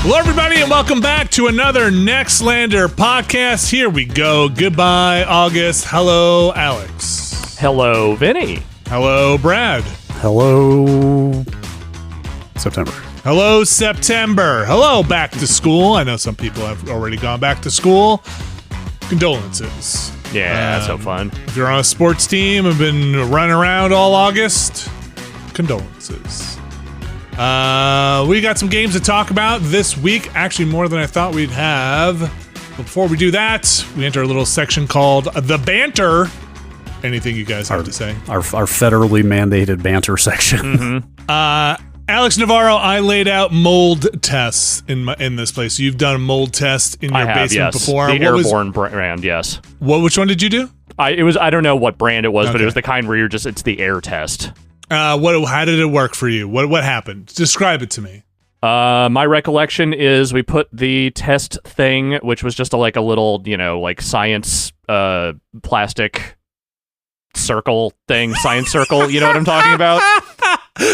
Hello, everybody, and welcome back to another Nextlander podcast. Here we go. Goodbye, August. Hello, Alex. Hello, Vinny. Hello, Brad. Hello, September. Hello, September. Hello, back to school. I know some people have already gone back to school. Condolences. Yeah, that's so fun. If you're on a sports team and been running around all August, condolences. We got some games to talk about this week, actually more than I thought we'd have. But before we do that, we enter a little section called The Banter. Anything you guys have to say? Our federally mandated banter section. Mm-hmm. Alex Navarro, I laid out mold tests in this place. So you've done a mold test in your basement before. The Airborne brand, yes. Which one did you do? I don't know what brand it was, but it was the kind where it's the air test. How did it work for you? What happened? Describe it to me. My recollection is we put the test thing, which was just a little, science plastic circle thing, science circle. You know what I'm talking about?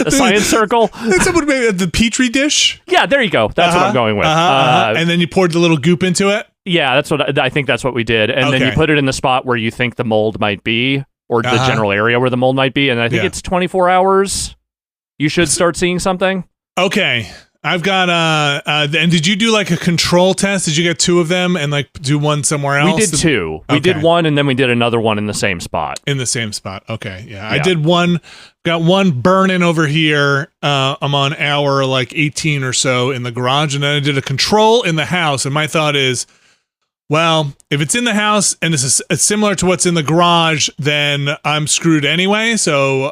A science circle. Someone made the Petri dish. Yeah, there you go. That's what I'm going with. And then you poured the little goop into it. Yeah, I think that's what we did. And then you put it in the spot where you think the mold might be, or the general area where the mold might be. And I think it's 24 hours. You should start seeing something. Okay. I've got and did you do like a control test? Did you get two of them and do one somewhere else? We did two. We did one and then we did another one in the same spot. In the same spot. Okay. Yeah. I did one, got one burning over here. I'm on hour 18 or so in the garage, and then I did a control in the house. And my thought is, well, if it's in the house and it's similar to what's in the garage, then I'm screwed anyway. So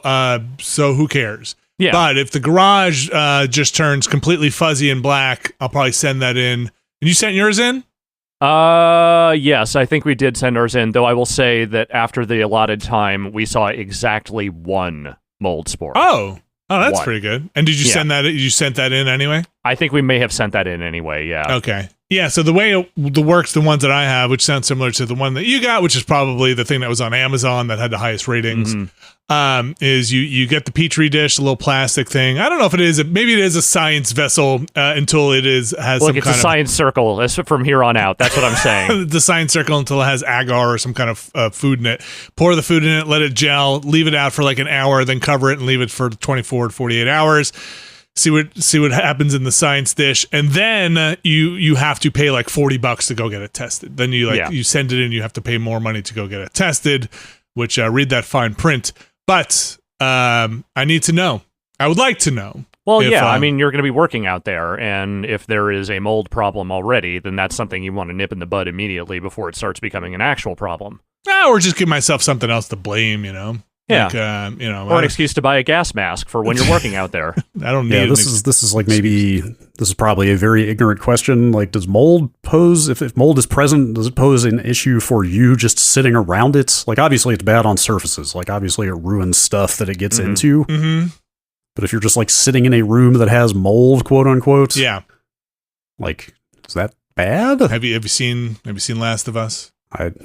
who cares? Yeah. But if the garage just turns completely fuzzy and black, I'll probably send that in. And you sent yours in? Yes, I think we did send ours in, though I will say that after the allotted time, we saw exactly one mold spore. Oh, that's pretty good. And did you send that? You sent that in anyway? I think we may have sent that in anyway, yeah. Okay. Yeah, so the way it works, the ones that I have, which sounds similar to the one that you got, which is probably the thing that was on Amazon that had the highest ratings, is you get the Petri dish, a little plastic thing. I don't know if it is, maybe it is a science vessel until it has some kind of... Look, it's a science circle. That's from here on out. That's what I'm saying. The science circle until it has agar or some kind of food in it. Pour the food in it, let it gel, leave it out for an hour, then cover it and leave it for 24 to 48 hours. See what happens in the science dish, and then you have to pay $40 to go get it tested. Then you send it in, you have to pay more money to go get it tested, which read that fine print. But I need to know. I would like to know. Well, I mean, you're going to be working out there, and if there is a mold problem already, then that's something you want to nip in the bud immediately before it starts becoming an actual problem. Or just give myself something else to blame, Yeah, or an excuse to buy a gas mask for when you're working out there. I don't need. Yeah, this is probably a very ignorant question. Does mold pose? If mold is present, does it pose an issue for you just sitting around it? Obviously, it's bad on surfaces. Obviously, it ruins stuff that it gets into. Mm-hmm. But if you're just sitting in a room that has mold, quote unquote, is that bad? Have you seen Last of Us?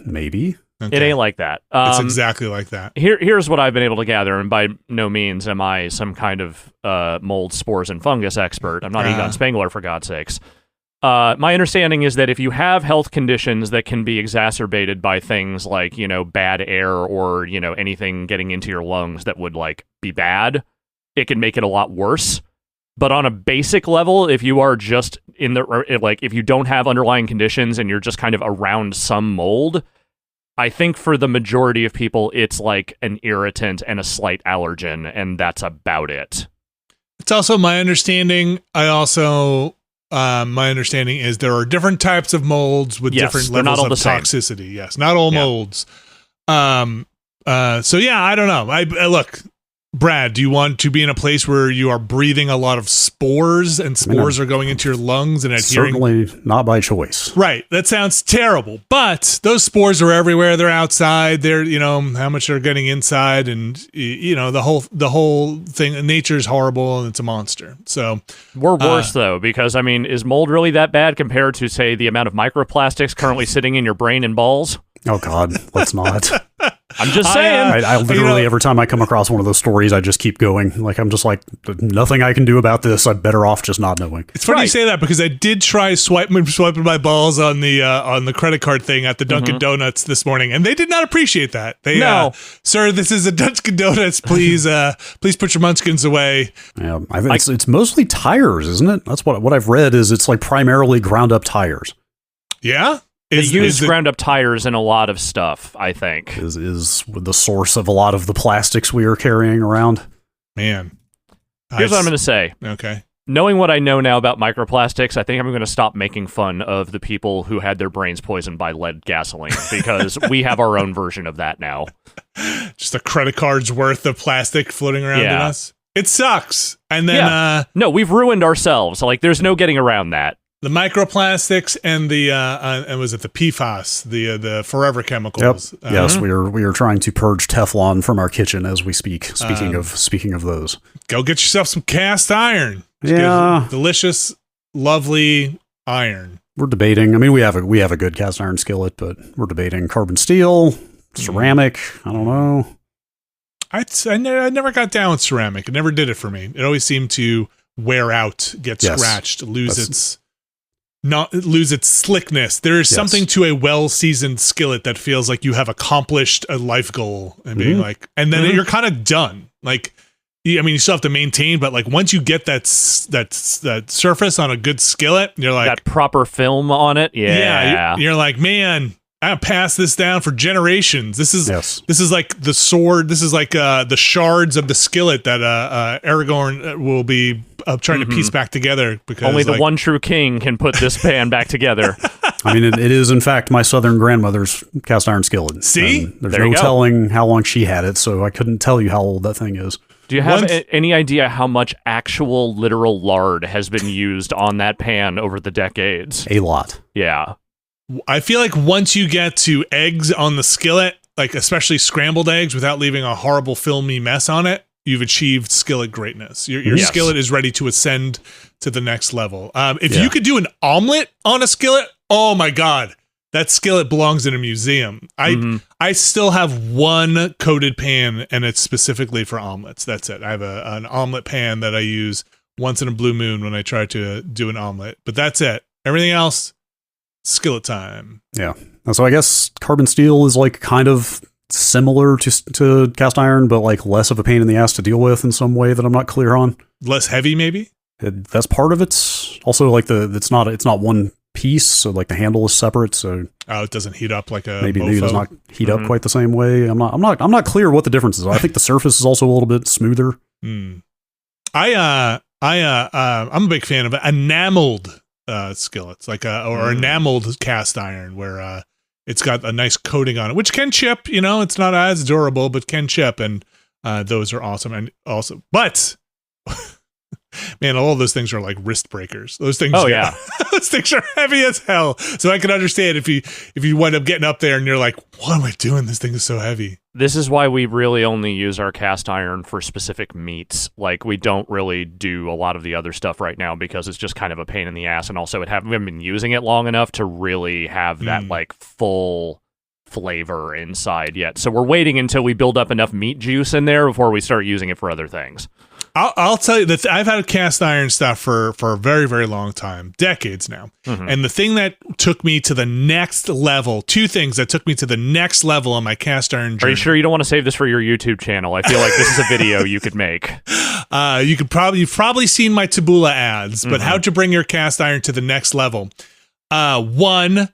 Maybe. Okay. It ain't like that. It's exactly like that. Here's what I've been able to gather, and by no means am I some kind of mold, spores, and fungus expert. I'm not Egon Spengler, for God's sakes. My understanding is that if you have health conditions that can be exacerbated by things like, bad air or, anything getting into your lungs that would, be bad, it can make it a lot worse. But on a basic level, if you are just if you don't have underlying conditions and you're just kind of around some mold, I think for the majority of people, it's an irritant and a slight allergen, and that's about it. It's also my understanding. My understanding is there are different types of molds with different levels of toxicity. Yes, not all molds. So yeah, I don't know. I look, Brad, do you want to be in a place where you are breathing a lot of spores and spores are going into your lungs and adhering? Certainly not by choice. Right. That sounds terrible. But those spores are everywhere. They're outside. They're, how much they're getting inside, and the whole thing. Nature is horrible and it's a monster. So we're worse though, because is mold really that bad compared to, say, the amount of microplastics currently sitting in your brain and balls? Oh God, let's not. I'm just saying. I literally, every time I come across one of those stories, I just keep going. Like, I'm just like, nothing I can do about this. I'm better off just not knowing. It's funny you say that because I did try swiping my balls on the credit card thing at the Dunkin' Donuts this morning, and they did not appreciate that. No, sir, this is a Dunkin' Donuts. Please put your munchkins away. Yeah, I think it's mostly tires, isn't it? That's what I've read. Is it's like primarily ground up tires. Yeah. They use ground up tires in a lot of stuff, I think. Is the source of a lot of the plastics we are carrying around. Man. Here's what I'm going to say. Okay. Knowing what I know now about microplastics, I think I'm going to stop making fun of the people who had their brains poisoned by lead gasoline, because we have our own version of that now. Just a credit card's worth of plastic floating around in us. It sucks. And then... no, we've ruined ourselves. Like, there's no getting around that. The microplastics and the and was it the PFAS, the forever chemicals? Yep. Yes, we are trying to purge Teflon from our kitchen as we speak. Speaking of those, go get yourself some cast iron. Yeah, delicious, lovely iron. We're debating. I mean, we have a good cast iron skillet, but we're debating carbon steel, ceramic. I don't know. I never got down with ceramic. It never did it for me. It always seemed to wear out, get scratched, lose its slickness. There is something to a well-seasoned skillet that feels like you have accomplished a life goal and being like, and then you're kind of done. Like, I mean, you still have to maintain, but like once you get that surface on a good skillet, you're like that proper film on it. Yeah, you're like, man, I passed this down for generations. This is like the sword. This is like the shards of the skillet that Aragorn will be trying to piece back together. Because only the one true king can put this pan back together. I mean, it is in fact my southern grandmother's cast iron skillet. See, there's no telling how long she had it, so I couldn't tell you how old that thing is. Do you have any idea how much actual literal lard has been used on that pan over the decades? A lot. Yeah. I feel like once you get to eggs on the skillet, like especially scrambled eggs without leaving a horrible filmy mess on it, you've achieved skillet greatness. Your skillet is ready to ascend to the next level. If you could do an omelet on a skillet, oh my God, that skillet belongs in a museum. I still have one coated pan, and it's specifically for omelets. That's it. I have an omelet pan that I use once in a blue moon when I try to do an omelet, but that's it. Everything else, skillet time. Yeah. So I guess carbon steel is like kind of similar to cast iron, but like less of a pain in the ass to deal with in some way that I'm not clear on. Less heavy, maybe? That's part of it. Also, like it's not one piece, so like the handle is separate. So it doesn't heat up like a maybe it does not heat up quite the same way. I'm not clear what the difference is. I think the surface is also a little bit smoother. I'm a big fan of enameled skillets, like or enameled cast iron, where it's got a nice coating on it, which can chip. You know, it's not as durable, but can chip, and those are awesome. And also, but man, all of those things are like wrist breakers. Those things, those things are heavy as hell. So I can understand if you wind up getting up there and you're like, what am I doing? This thing is so heavy. This is why we really only use our cast iron for specific meats. Like, we don't really do a lot of the other stuff right now because it's just kind of a pain in the ass, and also we haven't been using it long enough to really have that like full flavor inside yet. So we're waiting until we build up enough meat juice in there before we start using it for other things. I'll tell you that I've had cast iron stuff for a very, very long time, decades now. And the thing that took me to the next level, two things that took me to the next level on my cast iron journey. Are you sure you don't want to save this for your YouTube channel? I feel like this is a video you could make. You've probably seen my Taboola ads, but how to bring your cast iron to the next level. One,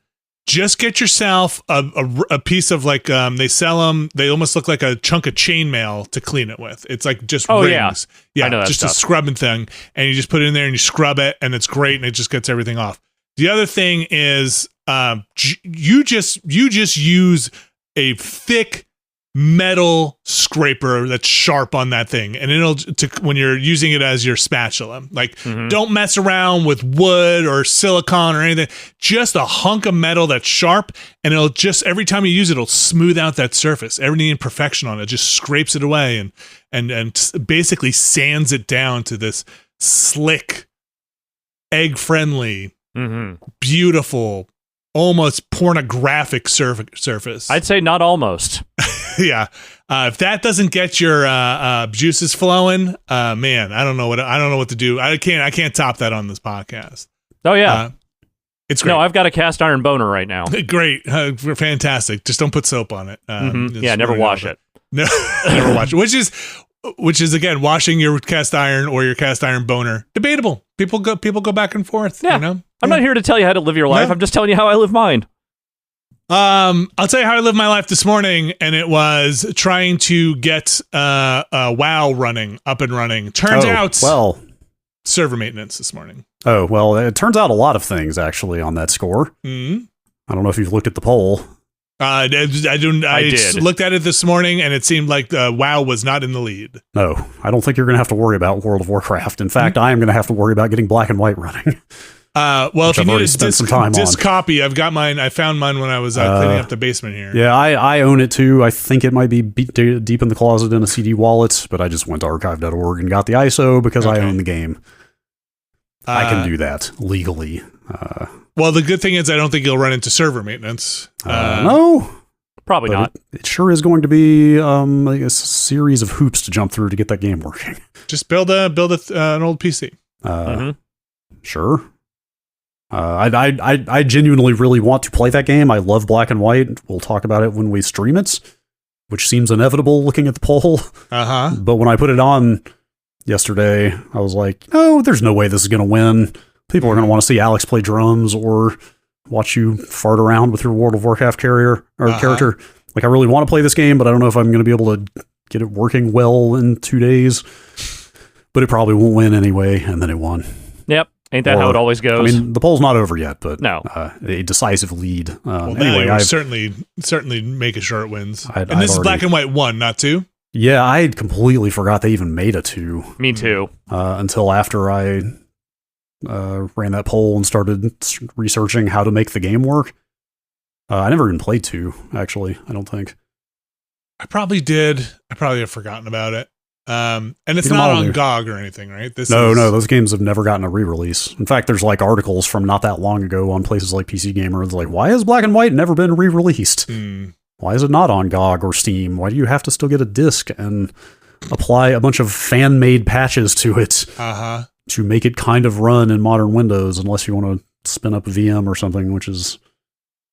just get yourself a piece of like they sell them. They almost look like a chunk of chainmail to clean it with. It's like just rings. Yeah, I know that just stuff. A scrubbing thing, and you just put it in there and you scrub it, and it's great, and it just gets everything off. The other thing is you just use a thick metal scraper that's sharp on that thing, and when you're using it as your spatula, like don't mess around with wood or silicone or anything. Just a hunk of metal that's sharp, and it'll just, every time you use it, it'll smooth out that surface. Every imperfection on it just scrapes it away and basically sands it down to this slick, egg friendly, beautiful, almost pornographic surface. I'd say not almost. Yeah. If that doesn't get your juices flowing, man, I don't know what to do. I can't top that on this podcast. Oh yeah. It's great. No, I've got a cast iron boner right now. Great. Fantastic. Just don't put soap on it. Yeah, never wash it. No, never wash it. Which is again, washing your cast iron or your cast iron boner. Debatable. People go back and forth. Yeah. You know? I'm not here to tell you how to live your life. No. I'm just telling you how I live mine. I'll tell you how I lived my life this morning, and it was trying to get WoW up and running. Turns out, server maintenance this morning. Oh, well, it turns out a lot of things, actually, on that score. Mm-hmm. I don't know if you've looked at the poll. I did. Looked at it this morning, and it seemed like WoW was not in the lead. No, I don't think you're going to have to worry about World of Warcraft. In fact, I am going to have to worry about getting black and white running. Well, if you need a disc copy, I've got mine. I found mine when I was cleaning up the basement here. Yeah, I own it too. I think it might be deep in the closet in a CD wallet, but I just went to archive.org and got the ISO because I own the game. I can do that legally. Well, the good thing is I don't think you'll run into server maintenance. No. Probably not. It sure is going to be like a series of hoops to jump through to get that game working. Just build an old PC. Sure. I genuinely really want to play that game. I love black and white. We'll talk about it when we stream it, which seems inevitable looking at the poll. But when I put it on yesterday, I was like, no, there's no way this is going to win. People are going to want to see Alex play drums or watch you fart around with your World of Warcraft character. Like, I really want to play this game, but I don't know if I'm going to be able to get it working well in 2 days. But it probably won't win anyway, and then it won. Yep. Ain't that how it always goes? I mean, the poll's not over yet, but no. A decisive lead. Anyway, I've certainly making sure it wins. This is black and white 1, not 2? Yeah, I had completely forgot they even made a 2. Me too. Until after I ran that poll and started researching how to make the game work. I never even played 2, actually, I don't think. I probably did. I probably have forgotten about it. And it's not on GOG or anything, right? No, those games have never gotten a re-release. In fact, there's like articles from not that long ago on places like PC Gamer. It's like, why has Black and White never been re-released? Why is it not on GOG or Steam? Why do you have to still get a disc and apply a bunch of fan-made patches to it to make it kind of run in modern Windows, unless you want to spin up a VM or something, which is,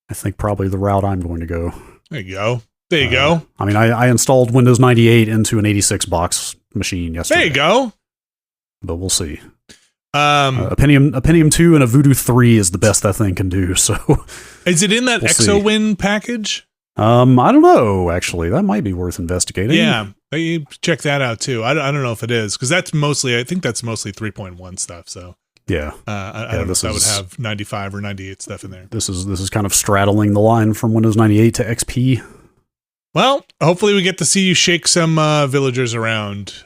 I think, probably the route I'm going to go. There you go. There you go. I mean, I installed Windows 98 into an 86 box machine yesterday. There you go. But we'll see. A Pentium 2 and a Voodoo 3 is the best that thing can do. So, is it in that ExoWin package? I don't know. Actually, that might be worth investigating. Yeah, you check that out too. I don't know if it is, because I think that's mostly 3.1 stuff. So yeah, I don't know if that would have 95 or 98 stuff in there. This is kind of straddling the line from Windows 98 to XP. Well, hopefully we get to see you shake some villagers around,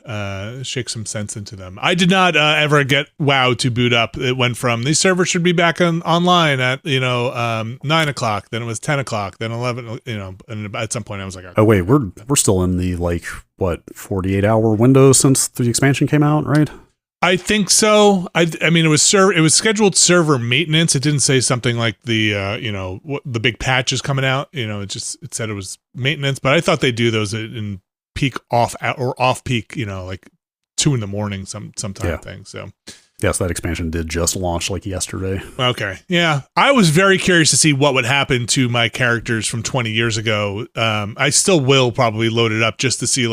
shake some sense into them. I did not ever get WoW to boot up. It went from these servers should be back online at 9 o'clock, then it was 10 o'clock, then 11. And at some point I was like, oh wait, we're still in the 48-hour window since the expansion came out, right? I think so. I mean, it was scheduled server maintenance. It didn't say something like the the big patch is coming out. It said it was maintenance. But I thought they do those in peak off peak. Like 2 a.m. sometime thing. So yes, that expansion did just launch yesterday. Okay, yeah, I was very curious to see what would happen to my characters from 20 years ago. I still will probably load it up just to see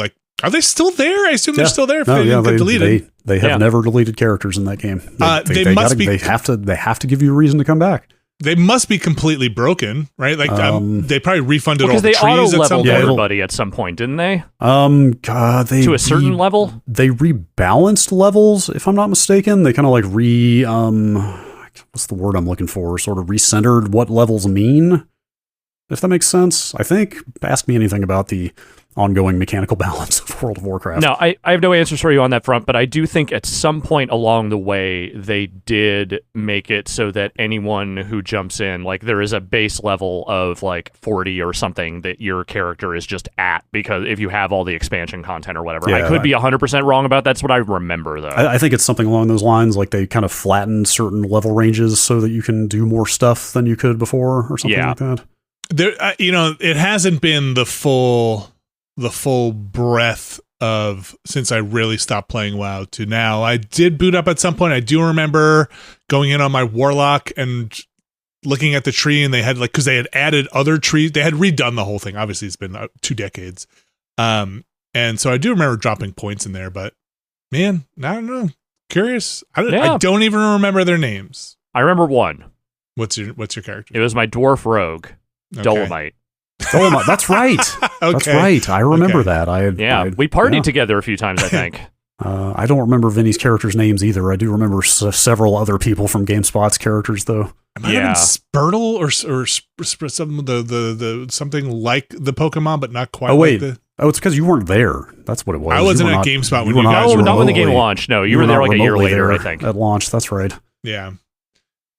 are they still there? I assume they're still there if they didn't get deleted. They have never deleted characters in that game. They have to give you a reason to come back. They must be completely broken, right? They probably refunded all the trees. Because they auto-leveled everybody at some point, didn't they? To a certain level? They rebalanced levels, if I'm not mistaken. They kind of what's the word I'm looking for? Sort of recentered what levels mean, if that makes sense. I think. Ask me anything about the ongoing mechanical balance of World of Warcraft. No, I have no answers for you on that front, but I do think at some point along the way, they did make it so that anyone who jumps in, there is a base level of 40 or something that your character is just at, because if you have all the expansion content or whatever. I could be 100% wrong about that. That's what I remember, though. I think it's something along those lines, they kind of flattened certain level ranges so that you can do more stuff than you could before or something like that. There, it hasn't been the full the full breadth of since I really stopped playing WoW to now. I did boot up at some point. I do remember going in on my Warlock and looking at the tree, and they had like, because they had added other trees. They had redone the whole thing. Obviously, it's been 2 decades. And so I do remember dropping points in there, but man, I don't know. Curious. I don't even remember their names. I remember one. What's your character? It was my dwarf rogue, Okay. Dolomite. Dolomite. That's right. Okay. That's right. I remember that. We partied together a few times, I think. I don't remember Vinny's characters' names either. I do remember several other people from GameSpot's characters, though. It might have been Spurtle or some the something like the Pokemon, but not quite. Oh wait, like it's because you weren't there. That's what it was. I wasn't at GameSpot when you guys were. Not when the game launched. No, you were there like a year later, I think. At launch, that's right. Yeah.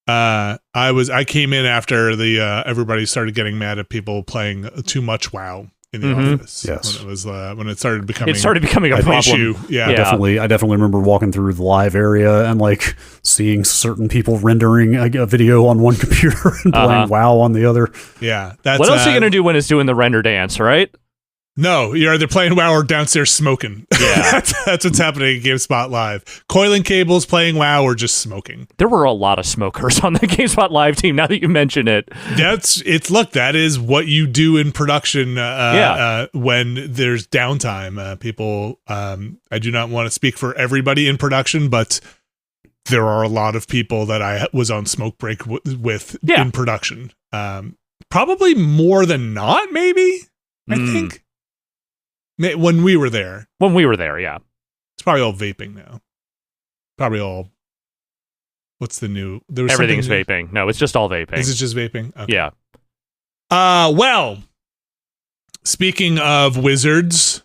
I came in after the everybody started getting mad at people playing too much WoW in the office. Yes. When it was when it started becoming a problem. issue. Yeah. I definitely remember walking through the live area and like seeing certain people rendering a video on one computer and playing WoW on the other. Yeah. That's what else are you gonna do when it's doing the render dance, right? No, you're either playing WoW or downstairs smoking. Yeah. that's what's happening at GameSpot Live. Coiling cables, playing WoW, or just smoking. There were a lot of smokers on the GameSpot Live team, now that you mention it. Look, that is what you do in production when there's downtime. People, I do not want to speak for everybody in production, but there are a lot of people that I was on smoke break with in production. Probably more than not, maybe, I think. When we were there. Yeah. It's probably all vaping now. Probably all. What's the new? Everything's vaping. No, it's just all vaping. Is it just vaping? Okay. Yeah. Well, speaking of wizards,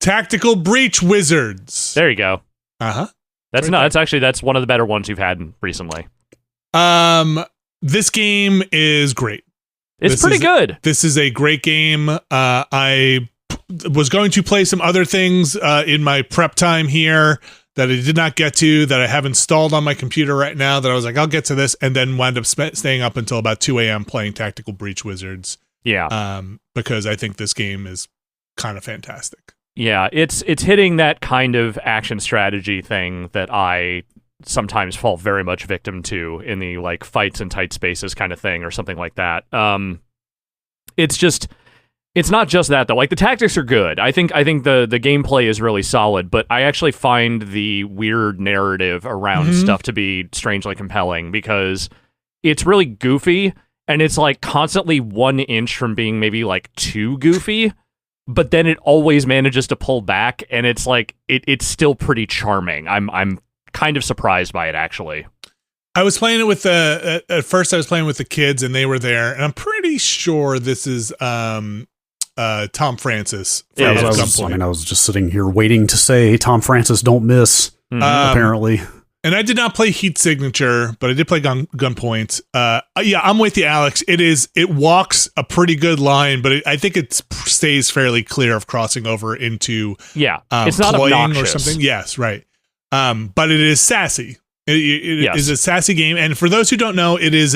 Tactical Breach Wizards. There you go. Uh-huh. That's one of the better ones you've had recently. This game is great. It's pretty good. This is a great game. I was going to play some other things in my prep time here that I did not get to, that I have installed on my computer right now, that I was like, I'll get to this, and then wound up staying up until about 2 a.m. playing Tactical Breach Wizards. Yeah. Because I think this game is kind of fantastic. Yeah, it's hitting that kind of action strategy thing that I sometimes fall very much victim to in the like fights in tight spaces kind of thing or something like that. It's not just that though. Like the tactics are good. I think the gameplay is really solid, but I actually find the weird narrative around stuff to be strangely compelling because it's really goofy and it's like constantly 1 inch from being maybe like too goofy, but then it always manages to pull back and it's like it's still pretty charming. I'm kind of surprised by it actually. I was playing it with at first I was playing with the kids and they were there, and I'm pretty sure this is Tom Francis. Yeah, I was just sitting here waiting to say Tom Francis don't miss. Apparently, and I did not play Heat Signature, but I did play Gunpoint. Yeah, I'm with you, Alex. It walks a pretty good line, but I think it stays fairly clear of crossing over into it's not obnoxious or something. Yes, right. But it is sassy. It is a sassy game, and for those who don't know, it is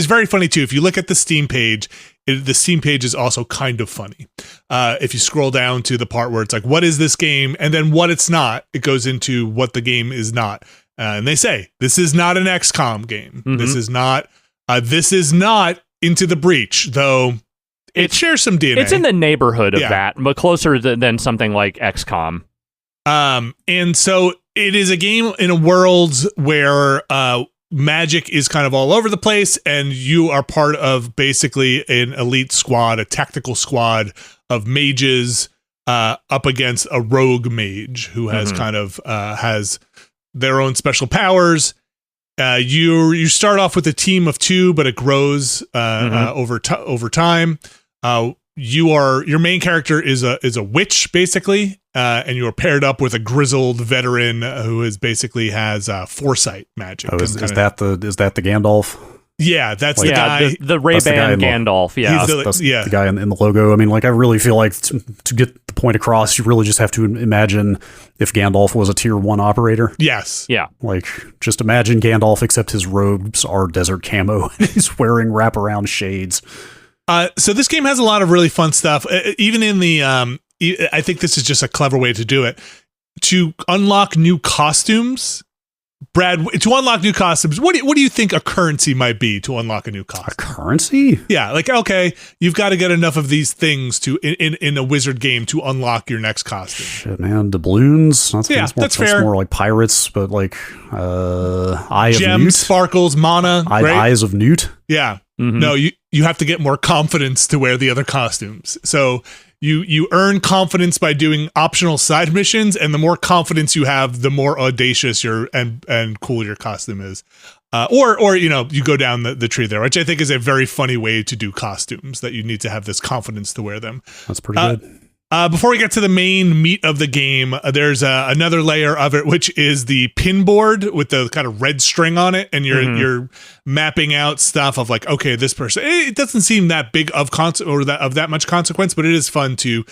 very funny too. If you look at the Steam page, the Steam page is also kind of funny. If you scroll down to the part where it's like, what is this game? And then what it's not, it goes into what the game is not. And they say, this is not an XCOM game. Mm-hmm. This is not Into the Breach, though it shares some DNA. It's in the neighborhood of that, but closer than something like XCOM. And so it is a game in a world where magic is kind of all over the place, and you are part of basically an elite squad, a tactical squad of mages up against a rogue mage who has kind of has their own special powers. You start off with a team of 2, but it grows over time. Your main character is a witch basically, and you are paired up with a grizzled veteran who has foresight magic. Oh, is that the Gandalf? Yeah, that's the guy. The Ray-Ban Gandalf. Yeah, that's the guy in the logo. I mean, like I really feel like to get the point across, you really just have to imagine if Gandalf was a tier 1 operator. Yes. Yeah. Like just imagine Gandalf, except his robes are desert camo and he's wearing wraparound shades. So this game has a lot of really fun stuff. Even in the I think this is just a clever way to do it. To unlock new costumes, Brad, to unlock new costumes, what do you think a currency might be to unlock a new costume? A currency? Yeah, like, okay, you've got to get enough of these things to in a wizard game to unlock your next costume. Shit, man, doubloons? That's fair. More like pirates, but like Eye Gems, of Newt. Sparkles, mana, right? Eyes of Newt? Yeah. Mm-hmm. No, you have to get more confidence to wear the other costumes. So you earn confidence by doing optional side missions, and the more confidence you have, the more audacious and cool your costume is. Or you go down the tree there, which I think is a very funny way to do costumes, that you need to have this confidence to wear them. That's pretty good. Before we get to the main meat of the game, there's another layer of it, which is the pin board with the kind of red string on it, and you're mapping out stuff of like, okay, this person. It doesn't seem that big of that much consequence, but it is fun to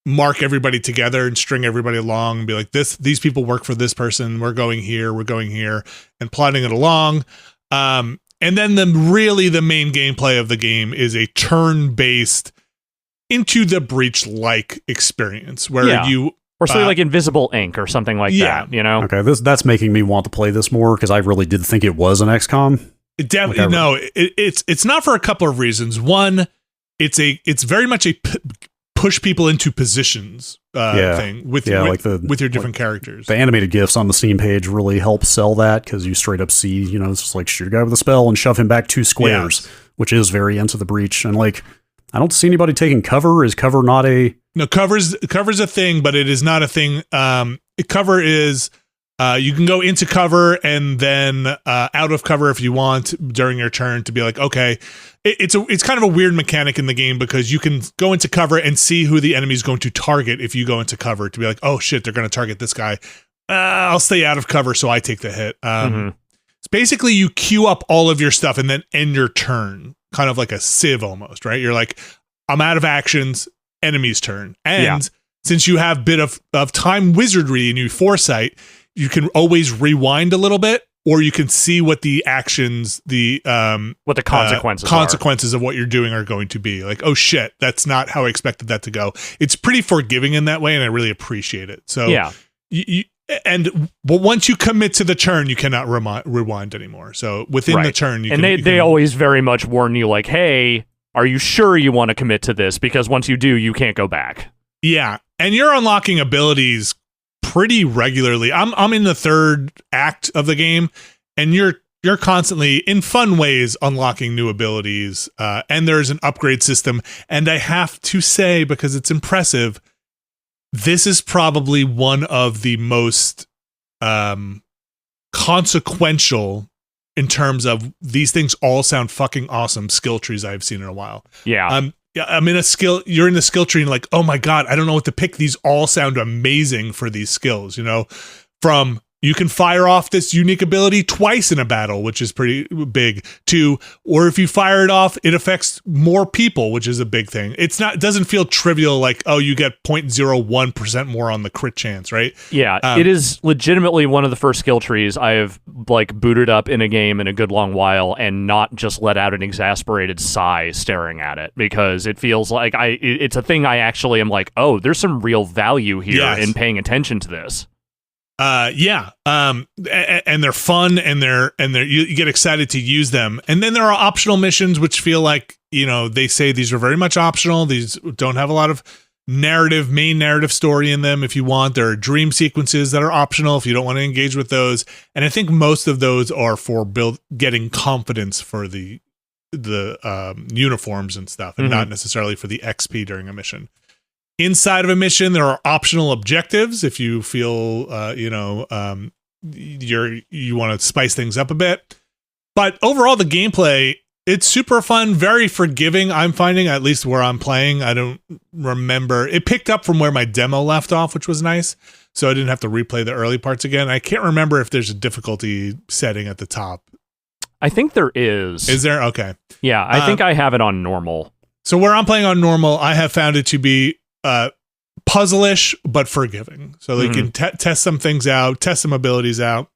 mark everybody together and string everybody along and be like, these people work for this person. We're going here, and plotting it along. And then the main gameplay of the game is a turn-based Into the Breach like experience where you or something like invisible ink or something like that, you know? Okay, that's making me want to play this more, because I really did think it was an XCOM. It definitely it's not, for a couple of reasons. One, it's very much a push people into positions thing with your different characters. The animated GIFs on the Steam page really help sell that, because you straight up see, it's just like shoot a guy with a spell and shove him back 2 squares, which is very Into the Breach. And like, I don't see anybody taking cover. Is cover not a... No, cover's a thing, but it is not a thing. Cover is... you can go into cover and then out of cover if you want during your turn, to be like, okay. It's kind of a weird mechanic in the game, because you can go into cover and see who the enemy is going to target if you go into cover, to be like, oh shit, they're going to target this guy. I'll stay out of cover so I take the hit. It's basically you queue up all of your stuff and then end your turn. Kind of like a Civ almost, right? You're like, I'm out of actions, enemy's turn. And since you have a bit of time wizardry and you foresight, you can always rewind a little bit, or you can see what the actions, what the consequences of what you're doing are going to be. Like, oh shit, that's not how I expected that to go. It's pretty forgiving in that way, and I really appreciate it. So but once you commit to the turn, you cannot rewind anymore. So within the turn, they always very much warn you, like, hey, are you sure you want to commit to this? Because once you do, you can't go back. Yeah, and you're unlocking abilities pretty regularly. I'm in the third act of the game, and you're constantly, in fun ways, unlocking new abilities. And there's an upgrade system. And I have to say, because it's impressive, this is probably one of the most consequential, in terms of these things all sound fucking awesome, skill trees I've seen in a while. Yeah. I'm in a skill, you're in the skill tree and like, oh my God, I don't know what to pick. These all sound amazing for these skills, from you can fire off this unique ability twice in a battle, which is pretty big, or if you fire it off, it affects more people, which is a big thing. It doesn't feel trivial, like, oh, you get 0.01% more on the crit chance, right? Yeah, it is legitimately one of the first skill trees I have booted up in a game in a good long while, and not just let out an exasperated sigh staring at it, because it feels like it's a thing I actually am like, oh, there's some real value here in paying attention to this. And they're fun, and you get excited to use them. And then there are optional missions, which feel like, they say these are very much optional. These don't have a lot of main narrative story in them. If you want, there are dream sequences that are optional if you don't want to engage with those. And I think most of those are for getting confidence for the uniforms and stuff, and not necessarily for the XP during a mission. Inside of a mission, there are optional objectives if you feel, you want to spice things up a bit. But overall, the gameplay, it's super fun, very forgiving. I'm finding, at least where I'm playing. I don't remember. It picked up from where my demo left off, which was nice. So I didn't have to replay the early parts again. I can't remember if there's a difficulty setting at the top. I think there is. Is there? Okay. Yeah, I think I have it on normal. So where I'm playing on normal, I have found it to be puzzle-ish but forgiving, so they can test some things out, test some abilities out.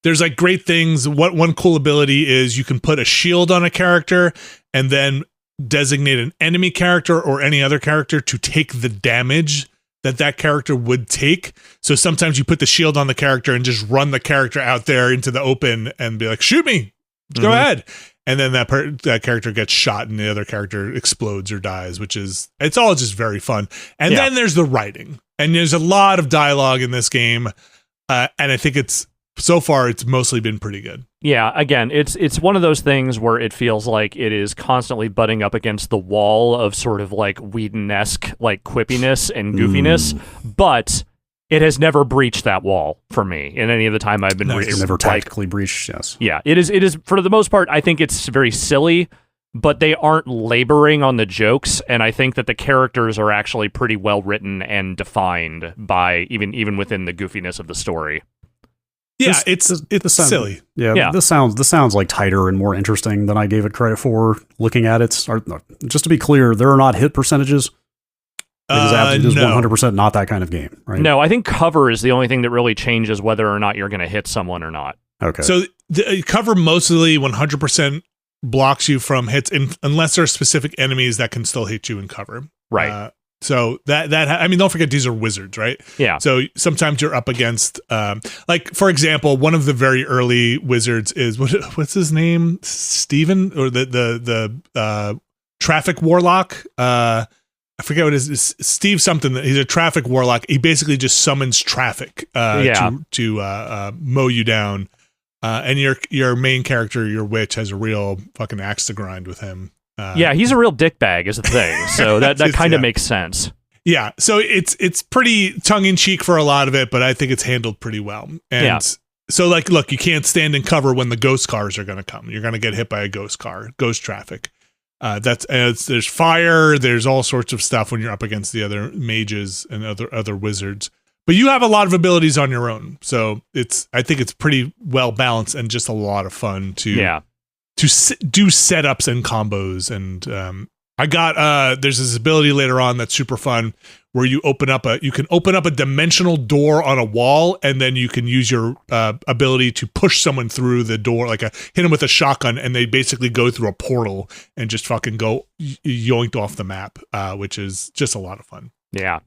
There's great things. One cool ability is you can put a shield on a character, and then designate an enemy character or any other character to take the damage that character would take. So sometimes you put the shield on the character and just run the character out there into the open and be like, shoot me, go ahead. And then that character gets shot and the other character explodes or dies, it's all just very fun. And then there's the writing, and there's a lot of dialogue in this game. And I think so far it's mostly been pretty good. Yeah, again, it's one of those things where it feels like it is constantly butting up against the wall of sort of like Whedon-esque like quippiness and goofiness, but it has never breached that wall for me in any of the time I've been never tactically breached, yes. Yeah, it is for the most part, I think it's very silly, but they aren't laboring on the jokes, and I think that the characters are actually pretty well written and defined by even within the goofiness of the story. Yeah, it's silly. Yeah. This sounds like tighter and more interesting than I gave it credit for. Looking at it, just to be clear, there are not hit percentages. It is 100% not that kind of game, right? No, I think cover is the only thing that really changes whether or not you're going to hit someone or not. Okay. So the cover mostly 100% blocks you from hits unless there are specific enemies that can still hit you in cover. Right. So don't forget these are wizards, right? Yeah. So sometimes you're up against, like for example, one of the very early wizards is what's his name? Steven, or the traffic warlock. I forget what it is. It's Steve something. He's a traffic warlock. He basically just summons traffic to mow you down. And your main character, your witch, has a real fucking axe to grind with him. He's a real dickbag is the thing. So that kind of makes sense. Yeah, so it's pretty tongue-in-cheek for a lot of it, but I think it's handled pretty well. And so, like, look, you can't stand in cover when the ghost cars are going to come. You're going to get hit by a ghost car, ghost traffic. There's fire, there's all sorts of stuff when you're up against the other mages and other wizards. But you have a lot of abilities on your own, so I think it's pretty well balanced and just a lot of fun to do setups and combos. And there's this ability later on that's super fun where you can open up a dimensional door on a wall, and then you can use your ability to push someone through the door, hit them with a shotgun, and they basically go through a portal and just fucking go yoinked off the map, which is just a lot of fun. Yeah.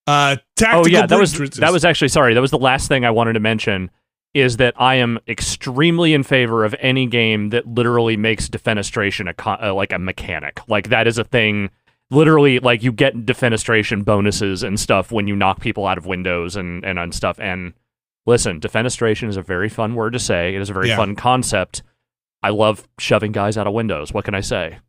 Tactical that was actually, sorry, that was the last thing I wanted to mention, is that I am extremely in favor of any game that literally makes defenestration like a mechanic. Like, that is a thing. Literally, like, you get defenestration bonuses and stuff when you knock people out of windows and on stuff. And listen, defenestration is a very fun word to say. It is a very fun concept. I love shoving guys out of windows. What can I say?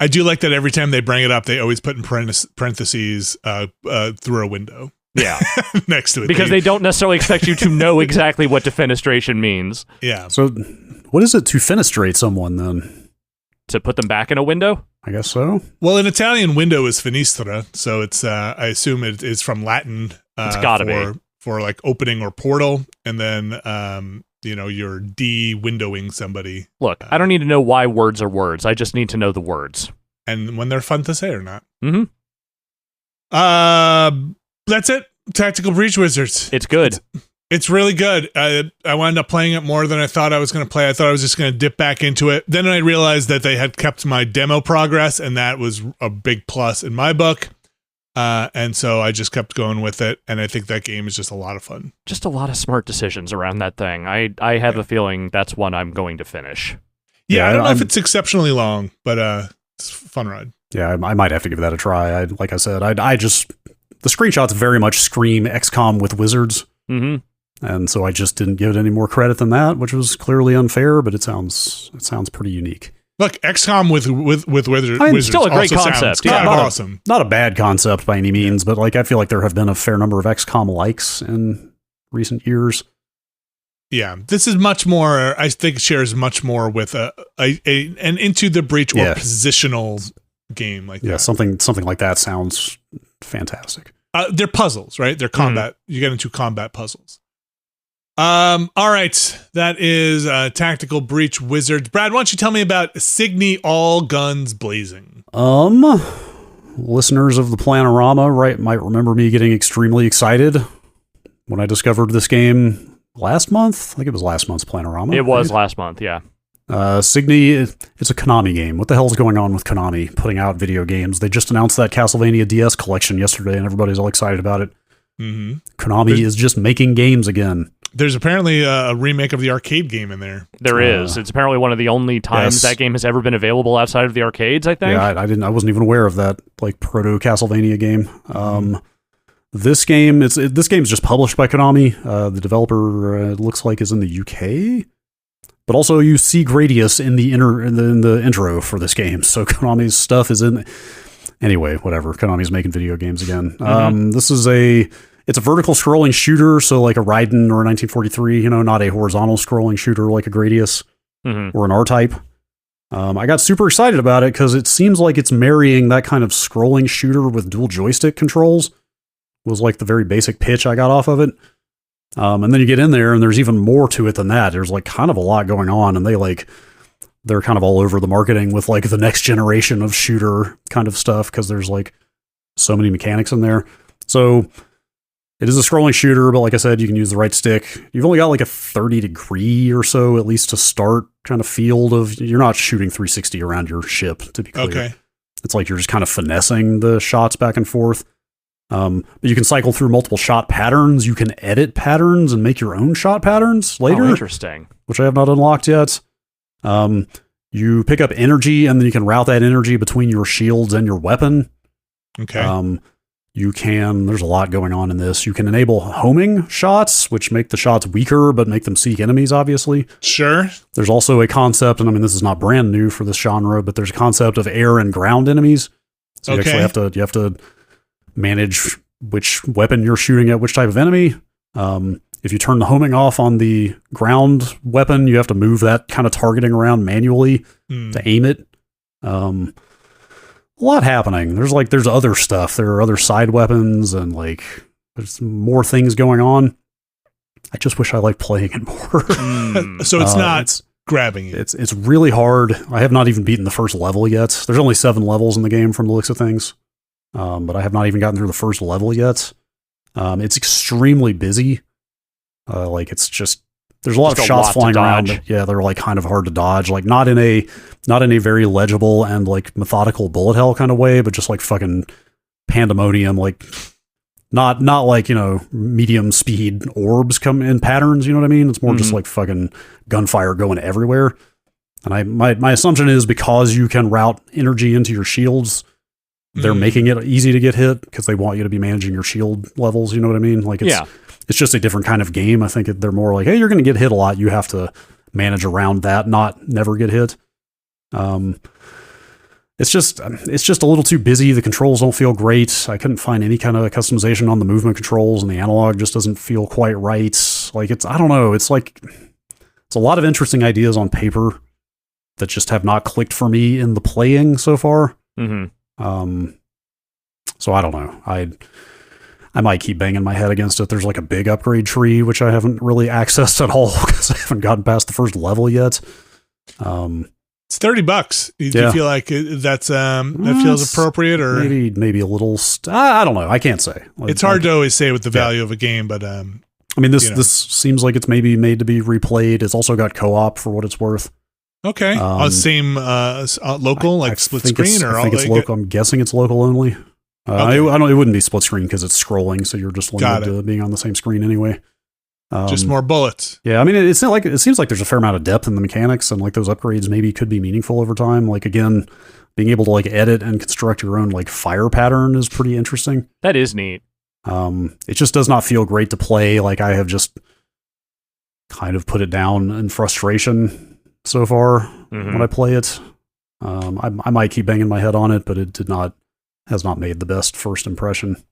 I do like that every time they bring it up, they always put in parentheses through a window. Yeah. Next to it. Because they don't necessarily expect you to know exactly what defenestration means. Yeah. So what is it to fenestrate someone then? To put them back in a window? I guess so. Well, in Italian, window is finestra, so it's I assume it is from Latin. It's gotta be. For like opening or portal, and then you're de-windowing somebody. Look, I don't need to know why words are words. I just need to know the words. And when they're fun to say or not. Mm-hmm. That's it. Tactical Breach Wizards. It's good. It's really good. I wound up playing it more than I thought I was going to play. I thought I was just going to dip back into it. Then I realized that they had kept my demo progress, and that was a big plus in my book. And so I just kept going with it, and I think that game is just a lot of fun. Just a lot of smart decisions around that thing. I have a feeling that's one I'm going to finish. Yeah, I don't know if it's exceptionally long, but it's a fun ride. Yeah, I might have to give that a try. Like I said, the screenshots very much scream XCOM with wizards. Mm-hmm. And so I just didn't give it any more credit than that, which was clearly unfair, but it sounds pretty unique. Look, XCOM with wizards. It's still a great concept. Yeah, awesome. Not a bad concept by any means, but like I feel like there have been a fair number of XCOM likes in recent years. Yeah, this is much more. I think shares much more with an Into the Breach or positional game like that. Something like that sounds fantastic. They're puzzles, right? They're combat. You get into combat puzzles. All right, that is Tactical Breach Wizards. Brad, why don't you tell me about Cygni All Guns Blazing? Listeners of the Planorama might remember me getting extremely excited when I discovered this game last month. I think it was last month's Planorama. It was last month, yeah. Cygni, it's a Konami game. What the hell is going on with Konami putting out video games? They just announced that Castlevania DS collection yesterday, and everybody's all excited about it. Mm-hmm. Konami is just making games again. There's apparently a remake of the arcade game in there. There is. It's apparently one of the only times that game has ever been available outside of the arcades, I think. Yeah, I wasn't even aware of that, like, proto-Castlevania game. This game is just published by Konami. The developer looks like is in the UK, but also you see Gradius in the intro for this game. So Konami's stuff is in. Anyway, whatever. Konami's making video games again. This is it's a vertical scrolling shooter, so like a Raiden or a 1943. Not a horizontal scrolling shooter like a Gradius or an R-Type. I got super excited about it because it seems like it's marrying that kind of scrolling shooter with dual joystick controls. Was like the very basic pitch I got off of it. And then you get in there and there's even more to it than that. There's like kind of a lot going on, and they're kind of all over the marketing with like the next generation of shooter kind of stuff because there's like so many mechanics in there. So it is a scrolling shooter, but like I said, you can use the right stick. You've only got like a 30-degree or so, at least to start, kind of field of, you're not shooting 360 around your ship, to be clear. Okay. It's like you're just kind of finessing the shots back and forth. But you can cycle through multiple shot patterns. You can edit patterns and make your own shot patterns later. Oh, interesting. Which I have not unlocked yet. You pick up energy, and then you can route that energy between your shields and your weapon. Okay. There's a lot going on in this. You can enable homing shots, which make the shots weaker, but make them seek enemies, obviously. Sure. There's also a concept, and I mean, this is not brand new for this genre, but there's a concept of air and ground enemies. So you actually have to manage which weapon you're shooting at which type of enemy. If you turn the homing off on the ground weapon, you have to move that kind of targeting around manually to aim it. A lot happening. There's other stuff. There are other side weapons and like there's more things going on. I just wish I liked playing it more. So it's not grabbing you. It's really hard. I have not even beaten the first level yet. There's only 7 levels in the game from the looks of things. But I have not even gotten through the first level yet. It's extremely busy. It's just there's a lot of shots flying around. Yeah, they're like kind of hard to dodge. Like not in a very legible and like methodical bullet hell kind of way, but just like fucking pandemonium. Like not like medium speed orbs come in patterns. You know what I mean? It's more just like fucking gunfire going everywhere. And my assumption is because you can route energy into your shields, they're making it easy to get hit because they want you to be managing your shield levels. You know what I mean? Like it's just a different kind of game. I think they're more like, hey, you're going to get hit a lot. You have to manage around that, not never get hit. It's just a little too busy. The controls don't feel great. I couldn't find any kind of customization on the movement controls, and the analog just doesn't feel quite right. Like I don't know. It's like it's a lot of interesting ideas on paper that just have not clicked for me in the playing so far. So I don't know. I might keep banging my head against it. There's like a big upgrade tree, which I haven't really accessed at all because I haven't gotten past the first level yet. It's $30. Do you feel like that feels appropriate, or maybe a little? I don't know. I can't say. It's hard to always say with the value of a game, but I mean, this seems like it's maybe made to be replayed. It's also got co-op for what it's worth. Okay, same local, like split screen, or I think it's local. I'm guessing it's local only. It wouldn't be split screen because it's scrolling, so you're just limited to being on the same screen anyway. Just more bullets. Yeah, I mean, it seems like there's a fair amount of depth in the mechanics, and like those upgrades maybe could be meaningful over time. Like again, being able to like edit and construct your own like fire pattern is pretty interesting. That is neat. It just does not feel great to play. Like I have just kind of put it down in frustration so far when I play it. I might keep banging my head on it, but it has not made the best first impression.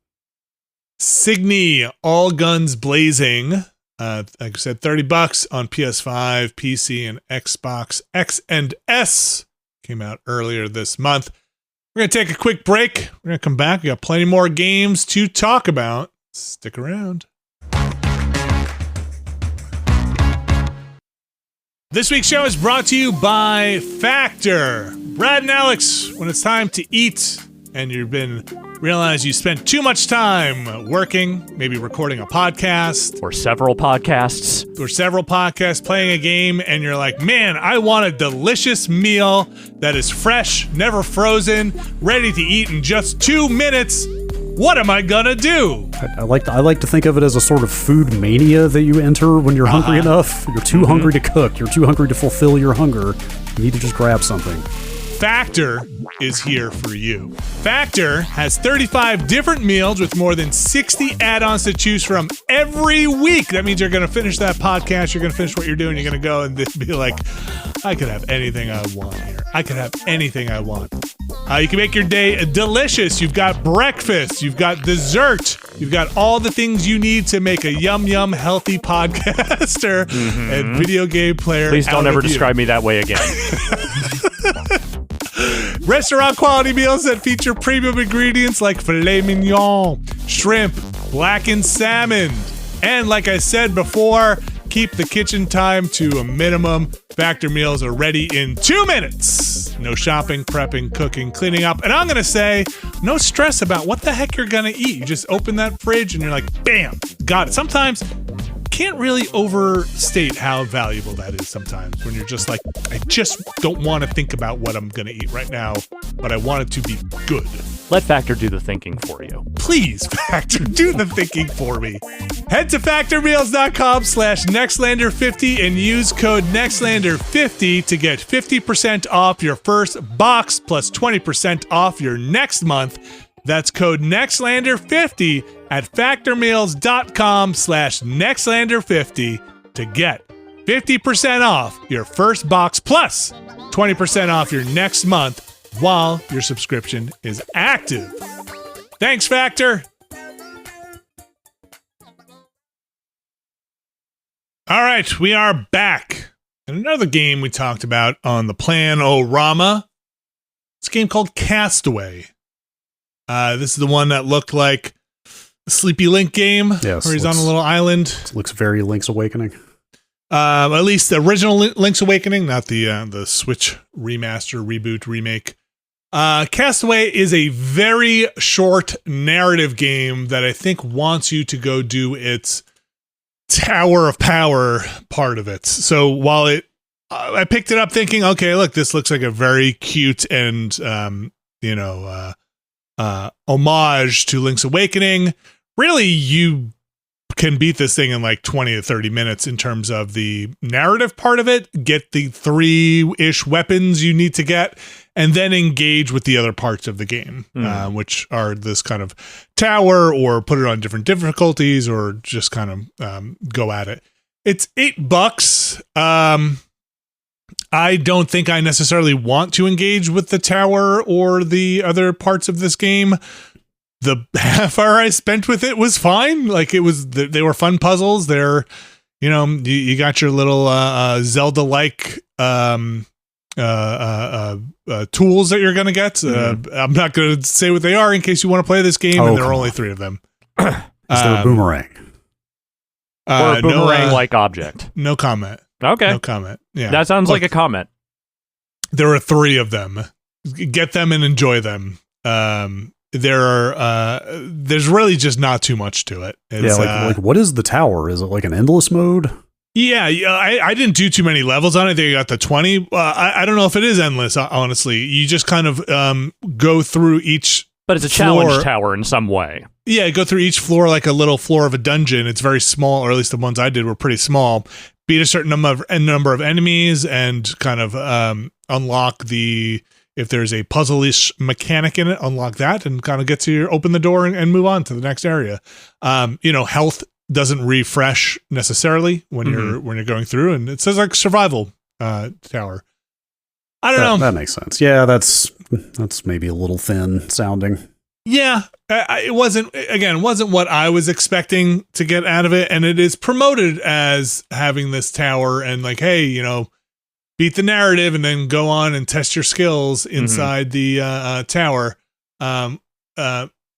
Cygni, all guns blazing. Like I said, $30 on PS5, PC, and Xbox X and S. Came out earlier this month. We're going to take a quick break. We're going to come back. We got plenty more games to talk about. Stick around. This week's show is brought to you by Factor. Brad and Alex, when it's time to eat and you've been realize you spent too much time working, maybe recording a podcast or several podcasts, playing a game, and you're like, man, I want a delicious meal that is fresh, never frozen, ready to eat in just 2 minutes. What am I gonna do? I like to think of it as a sort of food mania that you enter when you're hungry enough. You're too hungry to cook. You're too hungry to fulfill your hunger. You need to just grab something. Factor is here for you. Factor has 35 different meals with more than 60 add-ons to choose from every week. That means you're going to finish that podcast, you're going to finish what you're doing, you're going to go and be like, I could have anything I want here. I could have anything I want. You can make your day delicious. You've got breakfast, you've got dessert, you've got all the things you need to make a yum healthy podcaster and video game player. Please don't ever describe me that way again. Restaurant quality meals that feature premium ingredients like filet mignon, shrimp, blackened salmon, and like I said before, keep the kitchen time to a minimum. Factor meals are ready in 2 minutes. No shopping, prepping, cooking, cleaning up, and I'm gonna say no stress about what the heck you're gonna eat. You just open that fridge and you're like, bam, got it. Sometimes can't really overstate how valuable that is sometimes when you're just like, I just don't want to think about what I'm going to eat right now, but I want it to be good. Let Factor do the thinking for you. Please, Factor, do the thinking for me. Head to factormeals.com/Nextlander50 and use code Nextlander50 to get 50% off your first box plus 20% off your next month. That's code Nextlander50 at factormeals.com/Nextlander50 to get 50% off your first box plus 20% off your next month while your subscription is active. Thanks, Factor. All right, we are back. And another game we talked about on the Plan-O-Rama. It's a game called Castaway. This is the one that looked like a Sleepy Link game, yes, where he's on a little island. Looks very Link's Awakening. At least the original Link's Awakening, not the Switch remaster, reboot, remake. Castaway is a very short narrative game that I think wants you to go do its Tower of Power part of it. So while I picked it up thinking, okay, look, this looks like a very cute and homage to Link's Awakening. Really, you can beat this thing in like 20 to 30 minutes in terms of the narrative part of it, get the 3-ish weapons you need to get, and then engage with the other parts of the game, which are this kind of tower, or put it on different difficulties, or just kind of go at it. It's $8. I don't think I necessarily want to engage with the tower or the other parts of this game. The half hour I spent with it was fine. Like, it was, they were fun puzzles. They're, you got your little Zelda-like tools that you're going to get. I'm not going to say what they are in case you want to play this game, and there are only 3 of them. Is there a boomerang? Or a boomerang-like object? No comment. Okay. No comment. Yeah. That sounds like a comment. There are 3 of them. Get them and enjoy them. There's really just not too much to it. It's, like what is the tower? Is it like an endless mode? Yeah, I didn't do too many levels on it. They got the 20. I don't know if it is endless, honestly. You just kind of go through each But it's a challenge tower in some way. Yeah, go through each floor like a little floor of a dungeon. It's very small, or at least the ones I did were pretty small. Beat a certain number of enemies and kind of unlock if there's a puzzle-ish mechanic in it, unlock that and kind of open the door and move on to the next area. Health doesn't refresh necessarily when you're going through, and it says like survival tower. I don't know. That makes sense. Yeah, that's maybe a little thin sounding. Yeah, it wasn't what I was expecting to get out of it, and it is promoted as having this tower and like, hey, beat the narrative and then go on and test your skills inside the tower.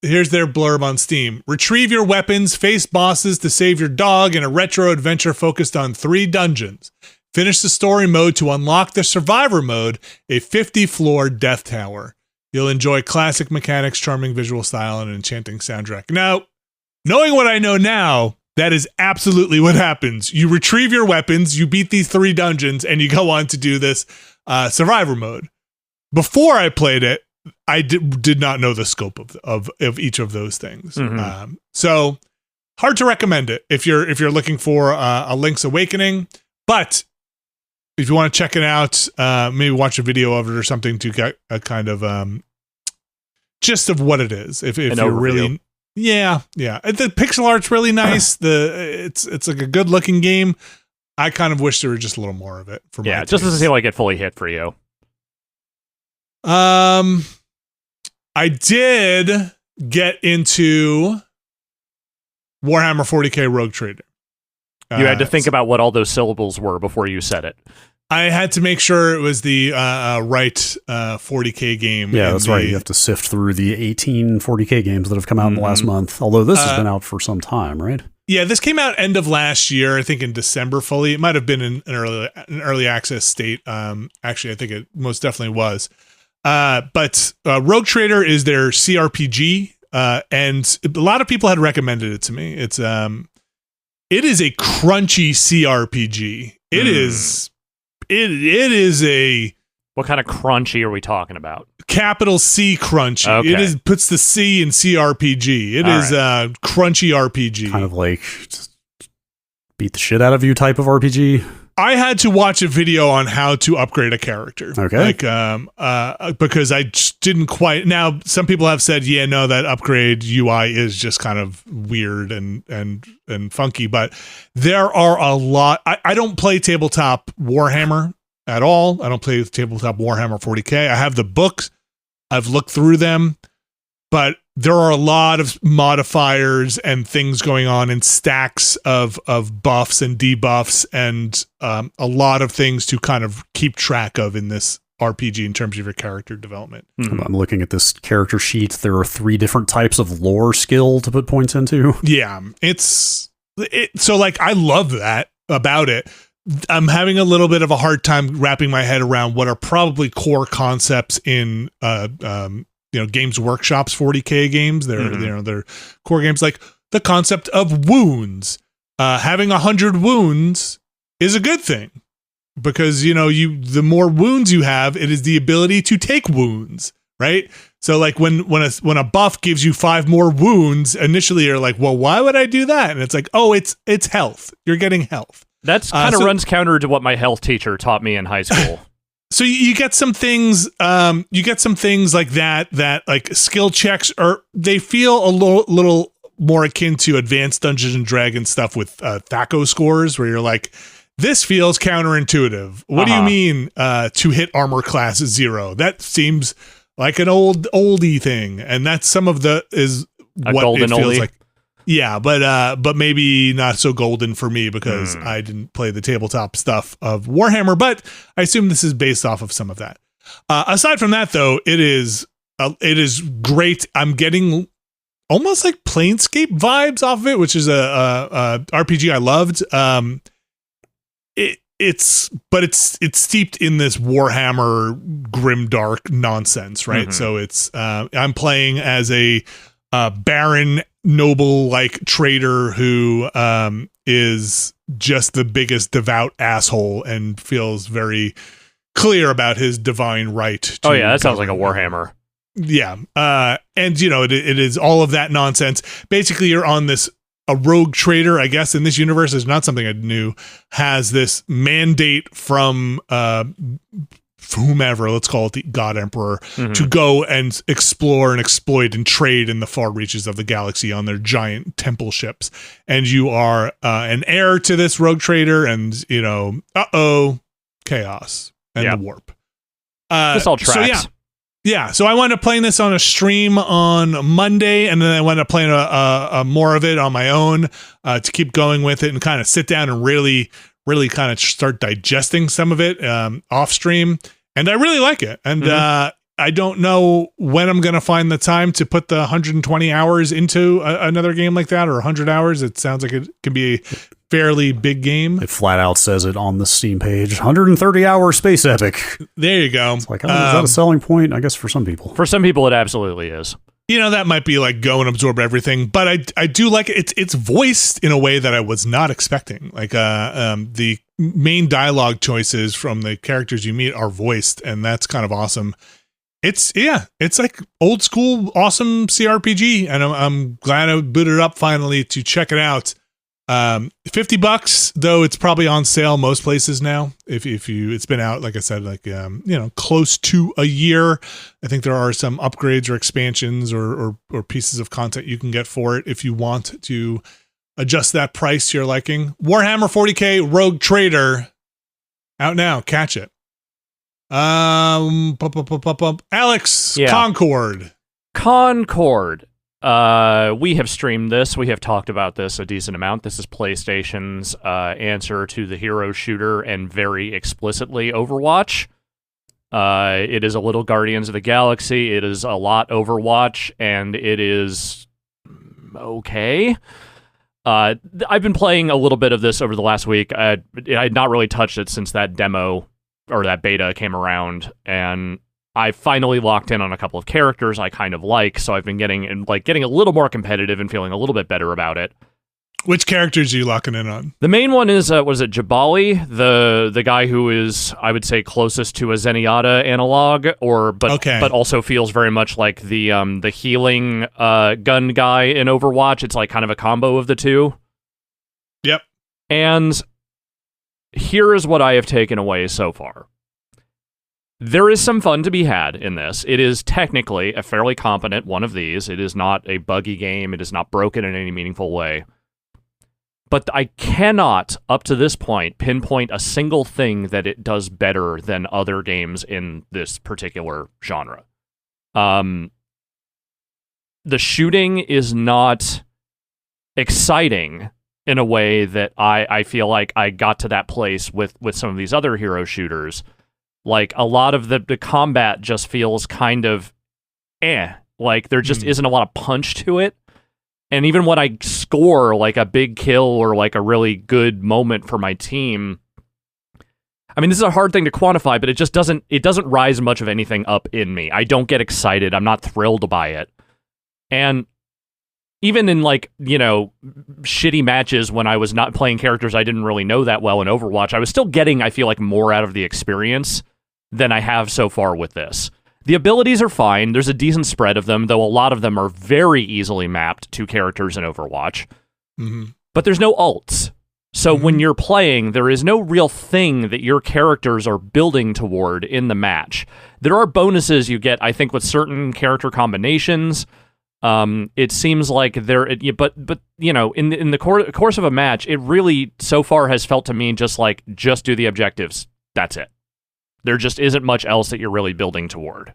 Here's their blurb on Steam. Retrieve your weapons, face bosses to save your dog in a retro adventure focused on 3 dungeons. Finish the story mode to unlock the survivor mode, a 50-floor death tower. You'll enjoy classic mechanics, charming visual style, and an enchanting soundtrack. Now, knowing what I know now, that is absolutely what happens. You retrieve your weapons, you beat these 3 dungeons, and you go on to do this survivor mode. Before I played it, I did not know the scope of each of those things. Mm-hmm. So hard to recommend it if you're looking for a Link's Awakening, but if you want to check it out, maybe watch a video of it or something to get a kind of gist of what it is. If you're overview. Really, yeah. The pixel art's really nice. It's like a good looking game. I kind of wish there were just a little more of it for me. Yeah, just doesn't seem like it fully hit for you. I did get into Warhammer 40K Rogue Trader. You had to think about what all those syllables were before you said it. I had to make sure it was the right 40K game. Yeah, that's right. You have to sift through the 18 40K games that have come out in the last month, although this has been out for some time, right? Yeah, this came out end of last year, I think in December fully. It might have been in an early access state. Actually, I think it most definitely was. But Rogue Trader is their CRPG, and a lot of people had recommended it to me. It is a crunchy CRPG. It is a... What kind of crunchy are we talking about? Capital C crunchy. Okay. It puts the C in CRPG. It is a crunchy RPG. Kind of like just beat the shit out of you type of RPG. I had to watch a video on how to upgrade a character. Okay. Because I just didn't quite. Now, some people have said, yeah, no, that upgrade UI is just kind of weird and funky. But there are a lot. I don't play tabletop Warhammer at all. I don't play tabletop Warhammer 40K. I have the books. I've looked through them. But there are a lot of modifiers and things going on in stacks of buffs and debuffs and a lot of things to kind of keep track of in this RPG in terms of your character development. Mm-hmm. I'm looking at this character sheet. There are 3 different types of lore skill to put points into. Yeah, so like I love that about it. I'm having a little bit of a hard time wrapping my head around what are probably core concepts in Games Workshop's 40K games. They're core games, like the concept of wounds. Having 100 wounds is a good thing because the more wounds you have, it is the ability to take wounds, right? So like when a buff gives you 5 more wounds, initially you're like, well, why would I do that? And it's like, oh, it's health. You're getting health. That's kind of runs counter to what my health teacher taught me in high school. So you get some things, like that like skill checks they feel a little more akin to advanced Dungeons and Dragons stuff with THACO scores, where you're like, this feels counterintuitive. What do you mean to hit armor class 0? That seems like an oldie thing, and that's some of what it feels oldie. Like. Yeah, but maybe not so golden for me because I didn't play the tabletop stuff of Warhammer, but I assume this is based off of some of that. Aside from that, though, it is great. I'm getting almost like Planescape vibes off of it, which is a RPG I loved. It's steeped in this Warhammer grimdark nonsense, right? Mm-hmm. So I'm playing as a baron noble like trader who is just the biggest devout asshole and feels very clear about his divine right to that sounds like a Warhammer. Yeah. And it is all of that nonsense. Basically you're on a rogue trader, I guess, in this universe is not something I knew, has this mandate from whomever, let's call it the God Emperor, to go and explore and exploit and trade in the far reaches of the galaxy on their giant temple ships. And you are an heir to this rogue trader, and chaos and the warp. This all tracks. So yeah. So I wound up playing this on a stream on Monday, and then I wound up playing a more of it on my own to keep going with it and kind of sit down and really kind of start digesting some of it off stream. And I really like it. And I don't know when I'm going to find the time to put the 120 hours into another game like that, or 100 hours. It sounds like it can be fairly big game. It flat out says it on the Steam page. 130-hour space epic. There you go. It's like, is that a selling point? I guess for some people. For some people, it absolutely is. That might be like go and absorb everything, but I do like it. It's voiced in a way that I was not expecting. Like the main dialogue choices from the characters you meet are voiced, and that's kind of awesome. It's like old school awesome CRPG, and I'm glad I booted it up finally to check it out. $50 though, it's probably on sale most places now. If you, it's been out, like I said, like close to a year. I think there are some upgrades or expansions or pieces of content you can get for it if you want to adjust that price to your liking. Warhammer 40K Rogue Trader out now. Catch it. Alex, yeah. Concord. We have streamed this. We have talked about this a decent amount. This is PlayStation's answer to the hero shooter and very explicitly Overwatch. It is a little Guardians of the Galaxy. It is a lot Overwatch, and it is okay. I've been playing a little bit of this over the last week. I had not really touched it since that demo or that beta came around, and I finally locked in on a couple of characters I kind of like, so I've been getting a little more competitive and feeling a little bit better about it. Which characters are you locking in on? The main one is, was it Jabali, the guy who is, I would say, closest to a Zenyatta analog, but also feels very much like the healing gun guy in Overwatch. It's like kind of a combo of the two. Yep. And here is what I have taken away so far. There is some fun to be had in this. It is technically a fairly competent one of these. It is not a buggy game. It is not broken in any meaningful way. But I cannot, up to this point, pinpoint a single thing that it does better than other games in this particular genre. The shooting is not exciting in a way that I feel like I got to that place with some of these other hero shooters. Like, a lot of the combat just feels kind of like there just isn't a lot of punch to it. And even when I score like a big kill or like a really good moment for my team, I mean, this is a hard thing to quantify, but it doesn't rise much of anything up in me. I don't get excited. I'm not thrilled by it. And even in shitty matches when I was not playing characters I didn't really know that well in Overwatch, I was still getting, I feel like, more out of the experience than I have so far with this. The abilities are fine. There's a decent spread of them, though a lot of them are very easily mapped to characters in Overwatch. Mm-hmm. But there's no ults. So when you're playing, there is no real thing that your characters are building toward in the match. There are bonuses you get, I think, with certain character combinations. It seems like in the course of a match, it really so far has felt to me just do the objectives. That's it. There just isn't much else that you're really building toward.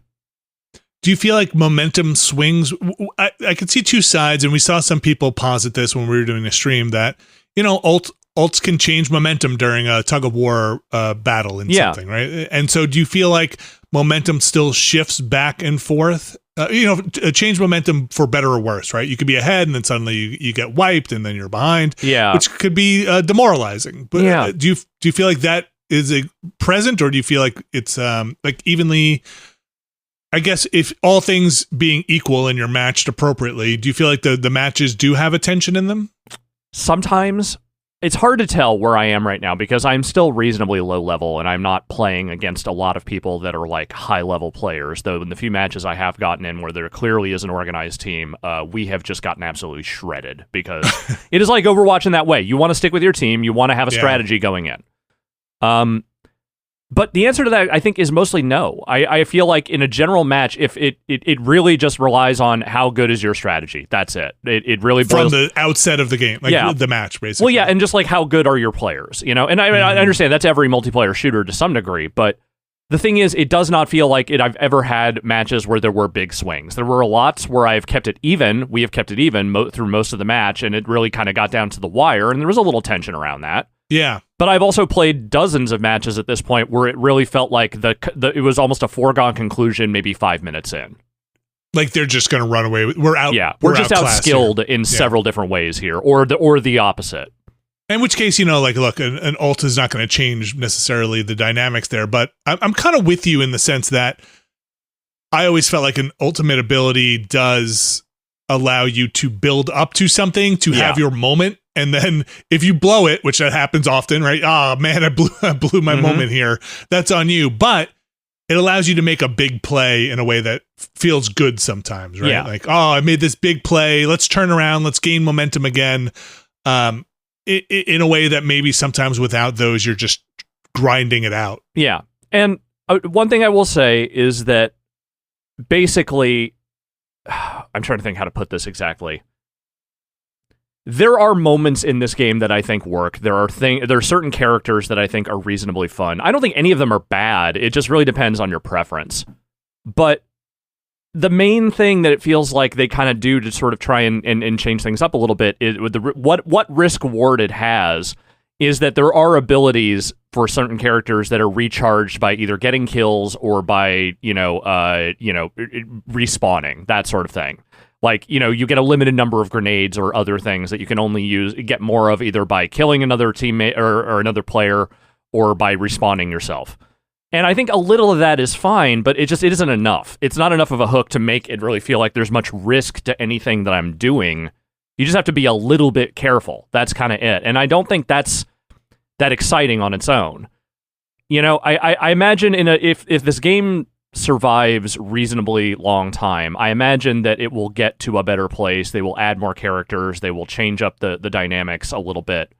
Do you feel like momentum swings? I could see two sides, and we saw some people posit this when we were doing a stream that, ults can change momentum during a tug of war battle in something, right? And so do you feel like momentum still shifts back and forth? Change momentum for better or worse, right? You could be ahead and then suddenly you get wiped and then you're behind, which could be demoralizing. But do you feel like that is a present, or do you feel like it's evenly? I guess if all things being equal and you're matched appropriately, do you feel like the matches do have a tension in them? Sometimes. It's hard to tell where I am right now because I'm still reasonably low level and I'm not playing against a lot of people that are like high level players, though in the few matches I have gotten in where there clearly is an organized team, we have just gotten absolutely shredded because it is like Overwatch in that way. You want to stick with your team, you want to have a strategy going in. But the answer to that, I think, is mostly no. I feel like in a general match, if it really just relies on how good is your strategy. That's it. It really boils from the outset of the game, the match, basically. Well, yeah, and just like how good are your players, And I understand that's every multiplayer shooter to some degree, but the thing is, it does not feel like I've ever had matches where there were big swings. There were lots where I've kept it even. We have kept it even through most of the match, and it really kind of got down to the wire, and there was a little tension around that. Yeah. But I've also played dozens of matches at this point where it really felt like it was almost a foregone conclusion maybe 5 minutes in. Like they're just going to run away. We're out. Yeah, we're just outskilled in several different ways here, or the opposite. In which case, like, look, an ult is not going to change necessarily the dynamics there, but I'm kind of with you in the sense that I always felt like an ultimate ability does allow you to build up to something, to have your moment, and then if you blow it, which that happens often, right? Oh man, I blew my moment here. That's on you. But it allows you to make a big play in a way that feels good sometimes, right? Yeah. Like, oh, I made this big play. Let's turn around. Let's gain momentum again. In a way that maybe sometimes without those, you're just grinding it out. Yeah. And one thing I will say is that basically, I'm trying to think how to put this exactly. There are moments in this game that I think work. There are certain characters that I think are reasonably fun. I don't think any of them are bad. It just really depends on your preference. But the main thing that it feels like they kind of do to sort of try and change things up a little bit is with what risk reward it has is that there are abilities for certain characters that are recharged by either getting kills or by respawning, that sort of thing. Like, you get a limited number of grenades or other things that you can only get more of either by killing another teammate or another player or by respawning yourself. And I think a little of that is fine, but it isn't enough. It's not enough of a hook to make it really feel like there's much risk to anything that I'm doing. You just have to be a little bit careful. That's kind of it. And I don't think that's that exciting on its own. I imagine if this game survives reasonably long time, I imagine that it will get to a better place. They will add more characters. They will change up the dynamics a little bit.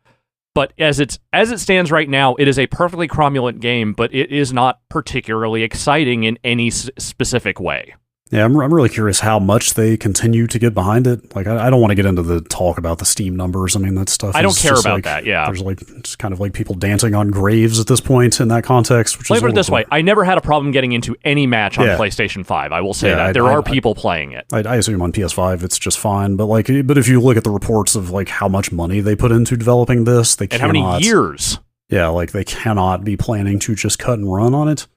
But as it stands right now, it is a perfectly cromulent game, but it is not particularly exciting in any specific way. Yeah, I'm really curious how much they continue to get behind it. Like, I don't want to get into the talk about the Steam numbers. I mean, that stuff. I don't care about like, that. Yeah, there's it's kind of like people dancing on graves at this point in that context. Which Let me put it this way: I never had a problem getting into any match on PlayStation 5. I will say that there are people playing it. I assume on PS5 it's just fine, but if you look at the reports of like how much money they put into developing this, they and how many years. Yeah, like they cannot be planning to just cut and run on it.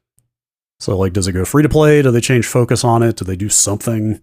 So, like, does it go free to play? Do they change focus on it? Do they do something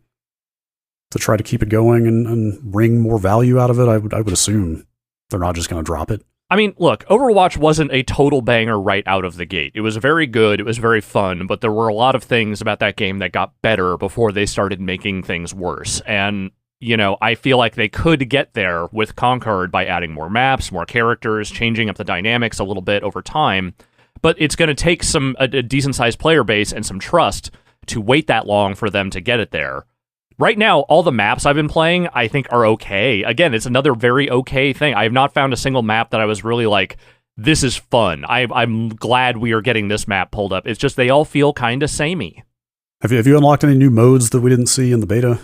to try to keep it going and wring more value out of it? I would assume they're not just going to drop it. I mean, look, Overwatch wasn't a total banger right out of the gate. It was very good. It was very fun, but there were a lot of things about that game that got better before they started making things worse. And, I feel like they could get there with Concord by adding more maps, more characters, changing up the dynamics a little bit over time. But it's going to take a decent-sized player base and some trust to wait that long for them to get it there. Right now, all the maps I've been playing, I think, are okay. Again, it's another very okay thing. I have not found a single map that I was really like, this is fun. I'm glad we are getting this map pulled up. It's just they all feel kind of samey. Have you unlocked any new modes that we didn't see in the beta?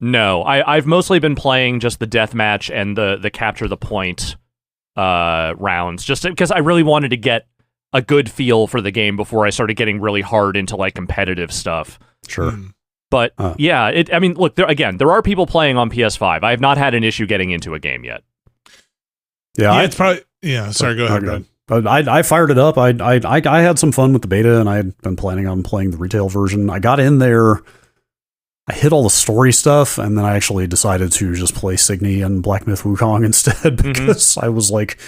No, I've mostly been playing just the deathmatch and the capture the point rounds, just because I really wanted to get a good feel for the game before I started getting really hard into like competitive stuff. Sure. But yeah, look, there are people playing on PS5. I have not had an issue getting into a game yet. Yeah, it's probably, sorry, go ahead. But I fired it up. I had some fun with the beta, and I had been planning on playing the retail version. I got in there, I hit all the story stuff, and then I actually decided to just play Cygni and Black Myth Wukong instead, because I was like,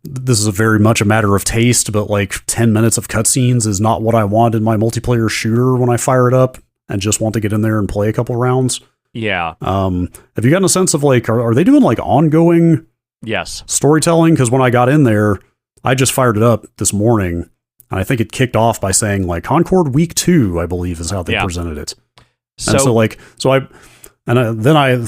this is very much a matter of taste, but like 10 minutes of cutscenes is not what I want in my multiplayer shooter when I fire it up and just want to get in there and play a couple rounds. Yeah. Have you gotten a sense of like, are they doing like ongoing storytelling? Because when I got in there, I just fired it up this morning, and I think it kicked off by saying like Concord Week 2, I believe is how they presented it. Then I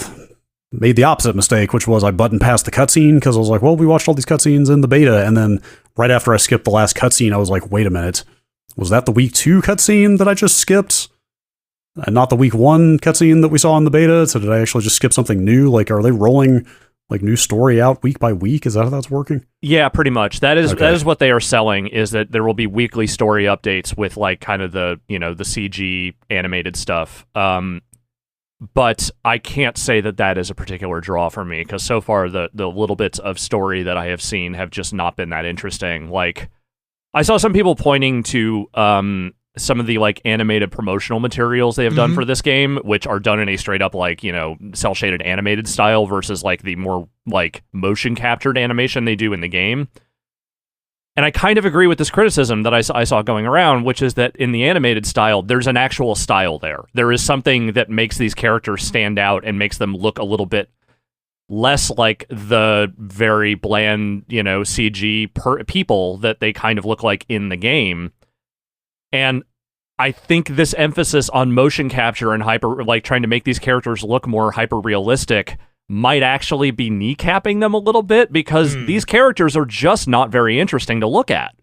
made the opposite mistake, which was I buttoned past the cutscene because I was like, well, we watched all these cutscenes in the beta. And then right after I skipped the last cutscene, I was like, wait a minute. Was that the Week 2 cutscene that I just skipped? And not the Week 1 cutscene that we saw in the beta? So did I actually just skip something new? Like, are they rolling like new story out week by week? Is that how that's working? Yeah, pretty much. That is what they are selling, is that there will be weekly story updates with like kind of the CG animated stuff. But I can't say that is a particular draw for me, because so far the little bits of story that I have seen have just not been that interesting. Like, I saw some people pointing to some of the like animated promotional materials they have done for this game, which are done in a straight up like, you know, cell shaded animated style versus like the more like motion captured animation they do in the game. And I kind of agree with this criticism that I saw going around, which is that in the animated style, there's an actual style there. There is something that makes these characters stand out and makes them look a little bit less like the very bland, you know, CG people that they kind of look like in the game. And I think this emphasis on motion capture and trying to make these characters look more hyper realistic might actually be kneecapping them a little bit, because these characters are just not very interesting to look at.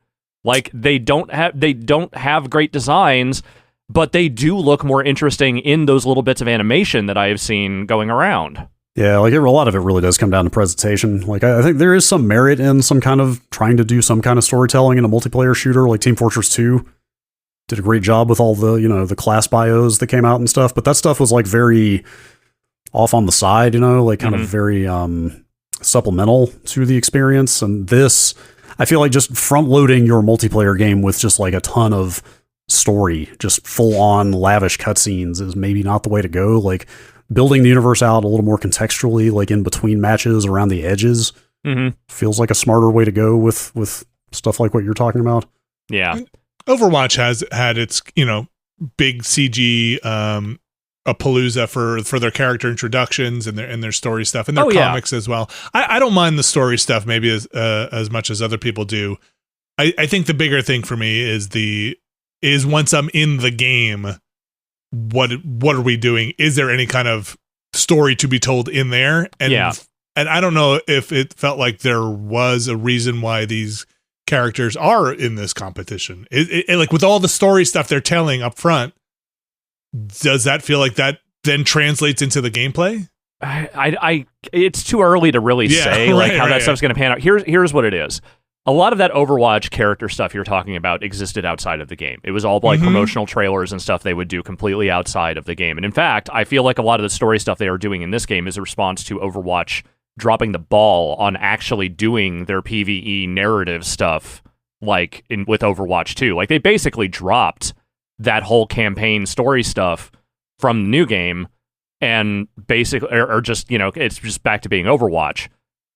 Like they don't have great designs, but they do look more interesting in those little bits of animation that I have seen going around. Yeah, like a lot of it really does come down to presentation. Like I think there is some merit in some kind of trying to do some kind of storytelling in a multiplayer shooter, like Team Fortress 2 did a great job with all the, you know, the class bios that came out and stuff, but that stuff was like very off on the side, you know, like kind of very supplemental to the experience. And this, I feel like just front loading your multiplayer game with just like a ton of story, just full on lavish cutscenes is maybe not the way to go. Like building the universe out a little more contextually, like in between matches around the edges, feels like a smarter way to go with stuff like what you're talking about. Yeah. Overwatch has had its, you know, big CG a palooza for their character introductions and their story stuff and their comics as well. I don't mind the story stuff maybe as much as other people do. I think the bigger thing for me is once I'm in the game, what are we doing? Is there any kind of story to be told in there? And I don't know if it felt like there was a reason why these characters are in this competition. It like with all the story stuff they're telling up front, does that feel like that then translates into the gameplay? It's too early to really say like how that stuff's going to pan out. Here's what it is. A lot of that Overwatch character stuff you're talking about existed outside of the game. It was all like promotional trailers and stuff they would do completely outside of the game. And in fact, I feel like a lot of the story stuff they are doing in this game is a response to Overwatch dropping the ball on actually doing their PvE narrative stuff, like with Overwatch 2. Like they basically dropped that whole campaign story stuff from the new game and basically, or just, you know, it's just back to being Overwatch.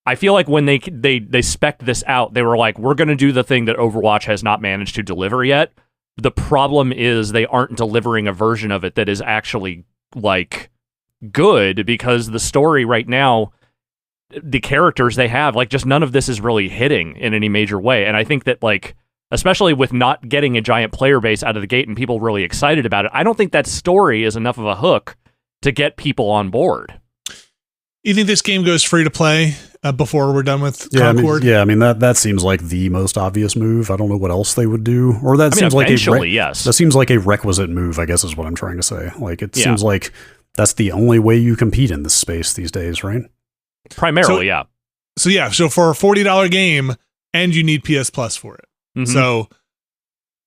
I feel like when they spec'd this out, they were like, we're going to do the thing that Overwatch has not managed to deliver yet. The problem is they aren't delivering a version of it that is actually like good, because the story right now, the characters they have, like just none of this is really hitting in any major way. And I think that like, especially with not getting a giant player base out of the gate and people really excited about it, I don't think that story is enough of a hook to get people on board. You think this game goes free to play before we're done with Concord? I mean that seems like the most obvious move. I don't know what else they would do, or seems like yes. That seems like a requisite move, I guess is what I'm trying to say. Like it seems like that's the only way you compete in this space these days, right? Primarily, So for a $40 game, and you need PS Plus for it. So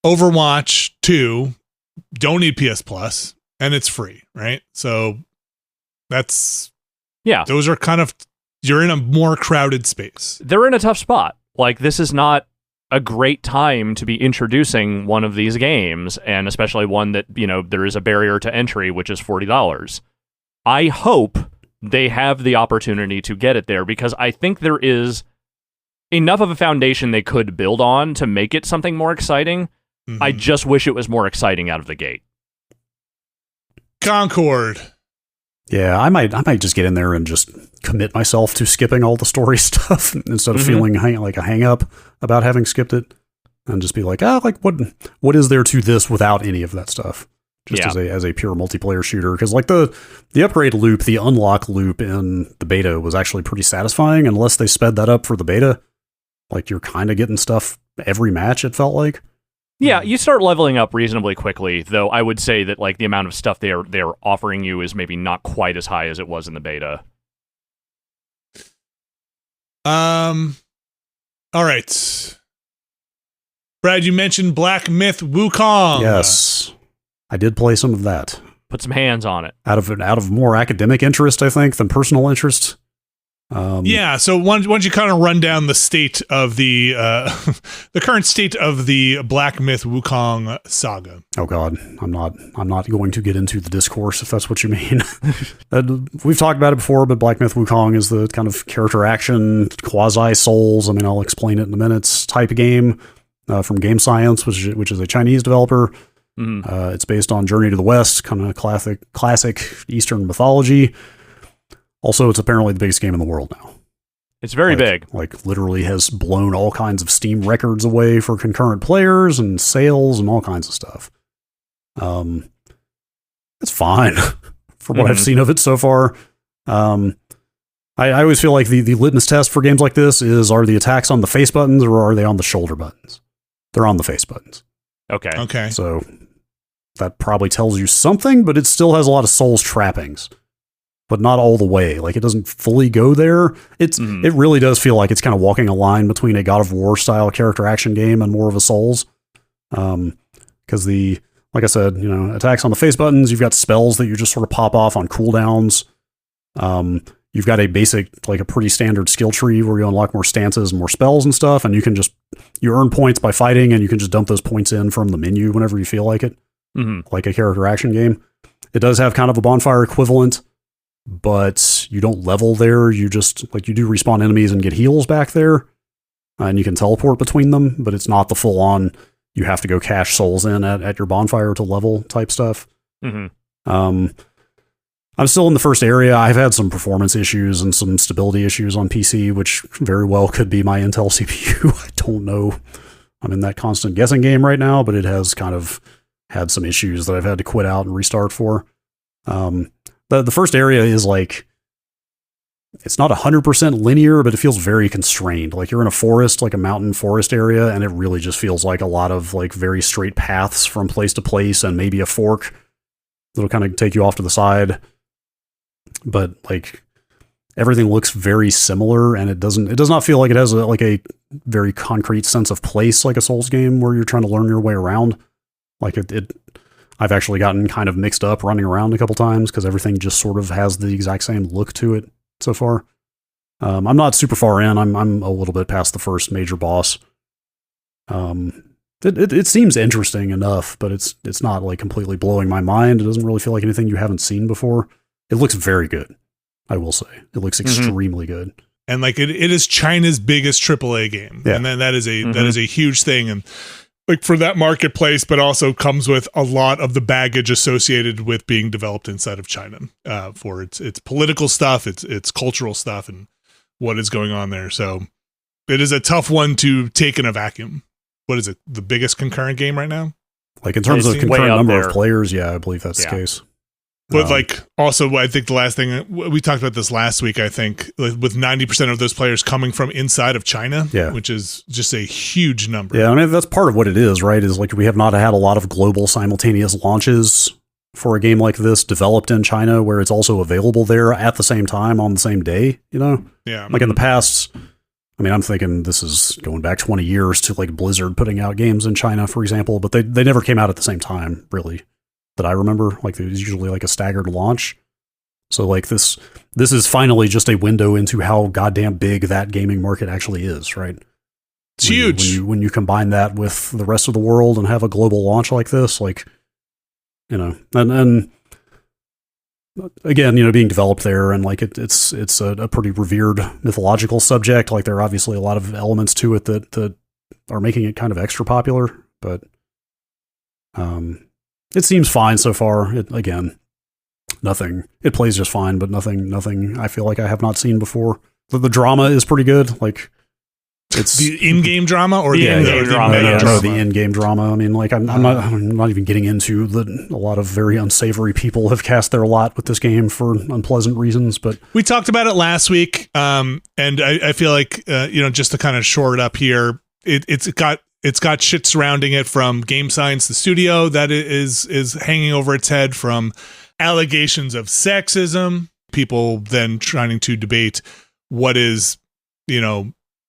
Overwatch 2 don't need PS Plus, and it's free, right? So that's those are kind of, you're in a more crowded space. They're in a tough spot. Like this is not a great time to be introducing one of these games, and especially one that, you know, there is a barrier to entry, which is $40. I hope they have the opportunity to get it there, because I think there is enough of a foundation they could build on to make it something more exciting. I just wish it was more exciting out of the gate. Concord. Yeah, I might just get in there and just commit myself to skipping all the story stuff instead of feeling like a hang up about having skipped it, and just be like, like what is there to this without any of that stuff? Just as a pure multiplayer shooter, because like the upgrade loop, the unlock loop in the beta was actually pretty satisfying, unless they sped that up for the beta. Like you're kind of getting stuff every match, it felt like. Yeah, you start leveling up reasonably quickly, though I would say that like the amount of stuff they're offering you is maybe not quite as high as it was in the beta. All right. Brad, you mentioned Black Myth Wukong. Yes. I did play some of that. Put some hands on it. Out of more academic interest, I think, than personal interest. So once you kind of run down the state of the the current state of the Black Myth Wukong saga. Oh God, I'm not going to get into the discourse if that's what you mean. We've talked about it before, but Black Myth Wukong is the kind of character action quasi Souls. I mean, I'll explain it in a minute. Type of game from Game Science, which is a Chinese developer. It's based on Journey to the West, kind of classic Eastern mythology. Also, it's apparently the biggest game in the world now. It's very big. Like, literally has blown all kinds of Steam records away for concurrent players and sales and all kinds of stuff. It's fine for what I've seen of it so far. I always feel like the litmus test for games like this is, are the attacks on the face buttons or are they on the shoulder buttons? They're on the face buttons. Okay. So that probably tells you something, but it still has a lot of Souls trappings. But not all the way. Like, it doesn't fully go there. It really does feel like it's kind of walking a line between a God of War style character action game and more of a Souls. Because like I said, attacks on the face buttons, you've got spells that you just sort of pop off on cooldowns. You've got a basic, like a pretty standard skill tree where you unlock more stances and more spells and stuff, and you earn points by fighting, and you can just dump those points in from the menu whenever you feel like it. Like a character action game. It does have kind of a bonfire equivalent, but you don't level there. You just, like, you do respawn enemies and get heals back there, and you can teleport between them, but it's not the full on, you have to go cash souls in at your bonfire to level type stuff. I'm still in the first area. I've had some performance issues and some stability issues on PC, which very well could be my Intel CPU. I don't know. I'm in that constant guessing game right now, but it has kind of had some issues that I've had to quit out and restart for. The first area is like, it's not 100% linear, but it feels very constrained. Like, you're in a forest, like a mountain forest area, and it really just feels like a lot of like very straight paths from place to place, and maybe a fork that'll kind of take you off to the side. But like, everything looks very similar, and it does not feel like it has a very concrete sense of place like a Souls game where you're trying to learn your way around. Like I've actually gotten kind of mixed up running around a couple times because everything just sort of has the exact same look to it so far. I'm not super far in. I'm a little bit past the first major boss. It seems interesting enough, but it's not like completely blowing my mind. It doesn't really feel like anything you haven't seen before. It looks very good, I will say. It looks extremely good. And like it is China's biggest AAA game. Yeah. And then that is a huge thing. And like for that marketplace, but also comes with a lot of the baggage associated with being developed inside of China, for its political stuff, its cultural stuff, and what is going on there. So it is a tough one to take in a vacuum. What is it? The biggest concurrent game right now? Like in terms of concurrent number of players, yeah, I believe that's the case. But like also, I think the last thing we talked about this last week, I think with 90% of those players coming from inside of China, which is just a huge number. Yeah, I mean, that's part of what it is, right? Is like we have not had a lot of global simultaneous launches for a game like this developed in China where it's also available there at the same time on the same day, Yeah. Like in the past, I mean, I'm thinking this is going back 20 years to like Blizzard putting out games in China, for example, but they never came out at the same time, really. That I remember, like there's usually like a staggered launch. So like this is finally just a window into how goddamn big that gaming market actually is, right? It's huge. When you combine that with the rest of the world and have a global launch like this, like, and again, being developed there and like it's a pretty revered mythological subject. Like there are obviously a lot of elements to it that are making it kind of extra popular, but it seems fine so far. It plays just fine, but nothing I feel like I have not seen before. The drama is pretty good. Like it's the in-game drama or the in-game drama. No, the in-game drama. I mean, like I'm not even getting into a lot of very unsavory people have cast their lot with this game for unpleasant reasons, but we talked about it last week. And I feel like, just to kind of shore it up here, it's got shit surrounding it from Game Science, the studio, that is hanging over its head, from allegations of sexism, people then trying to debate what is,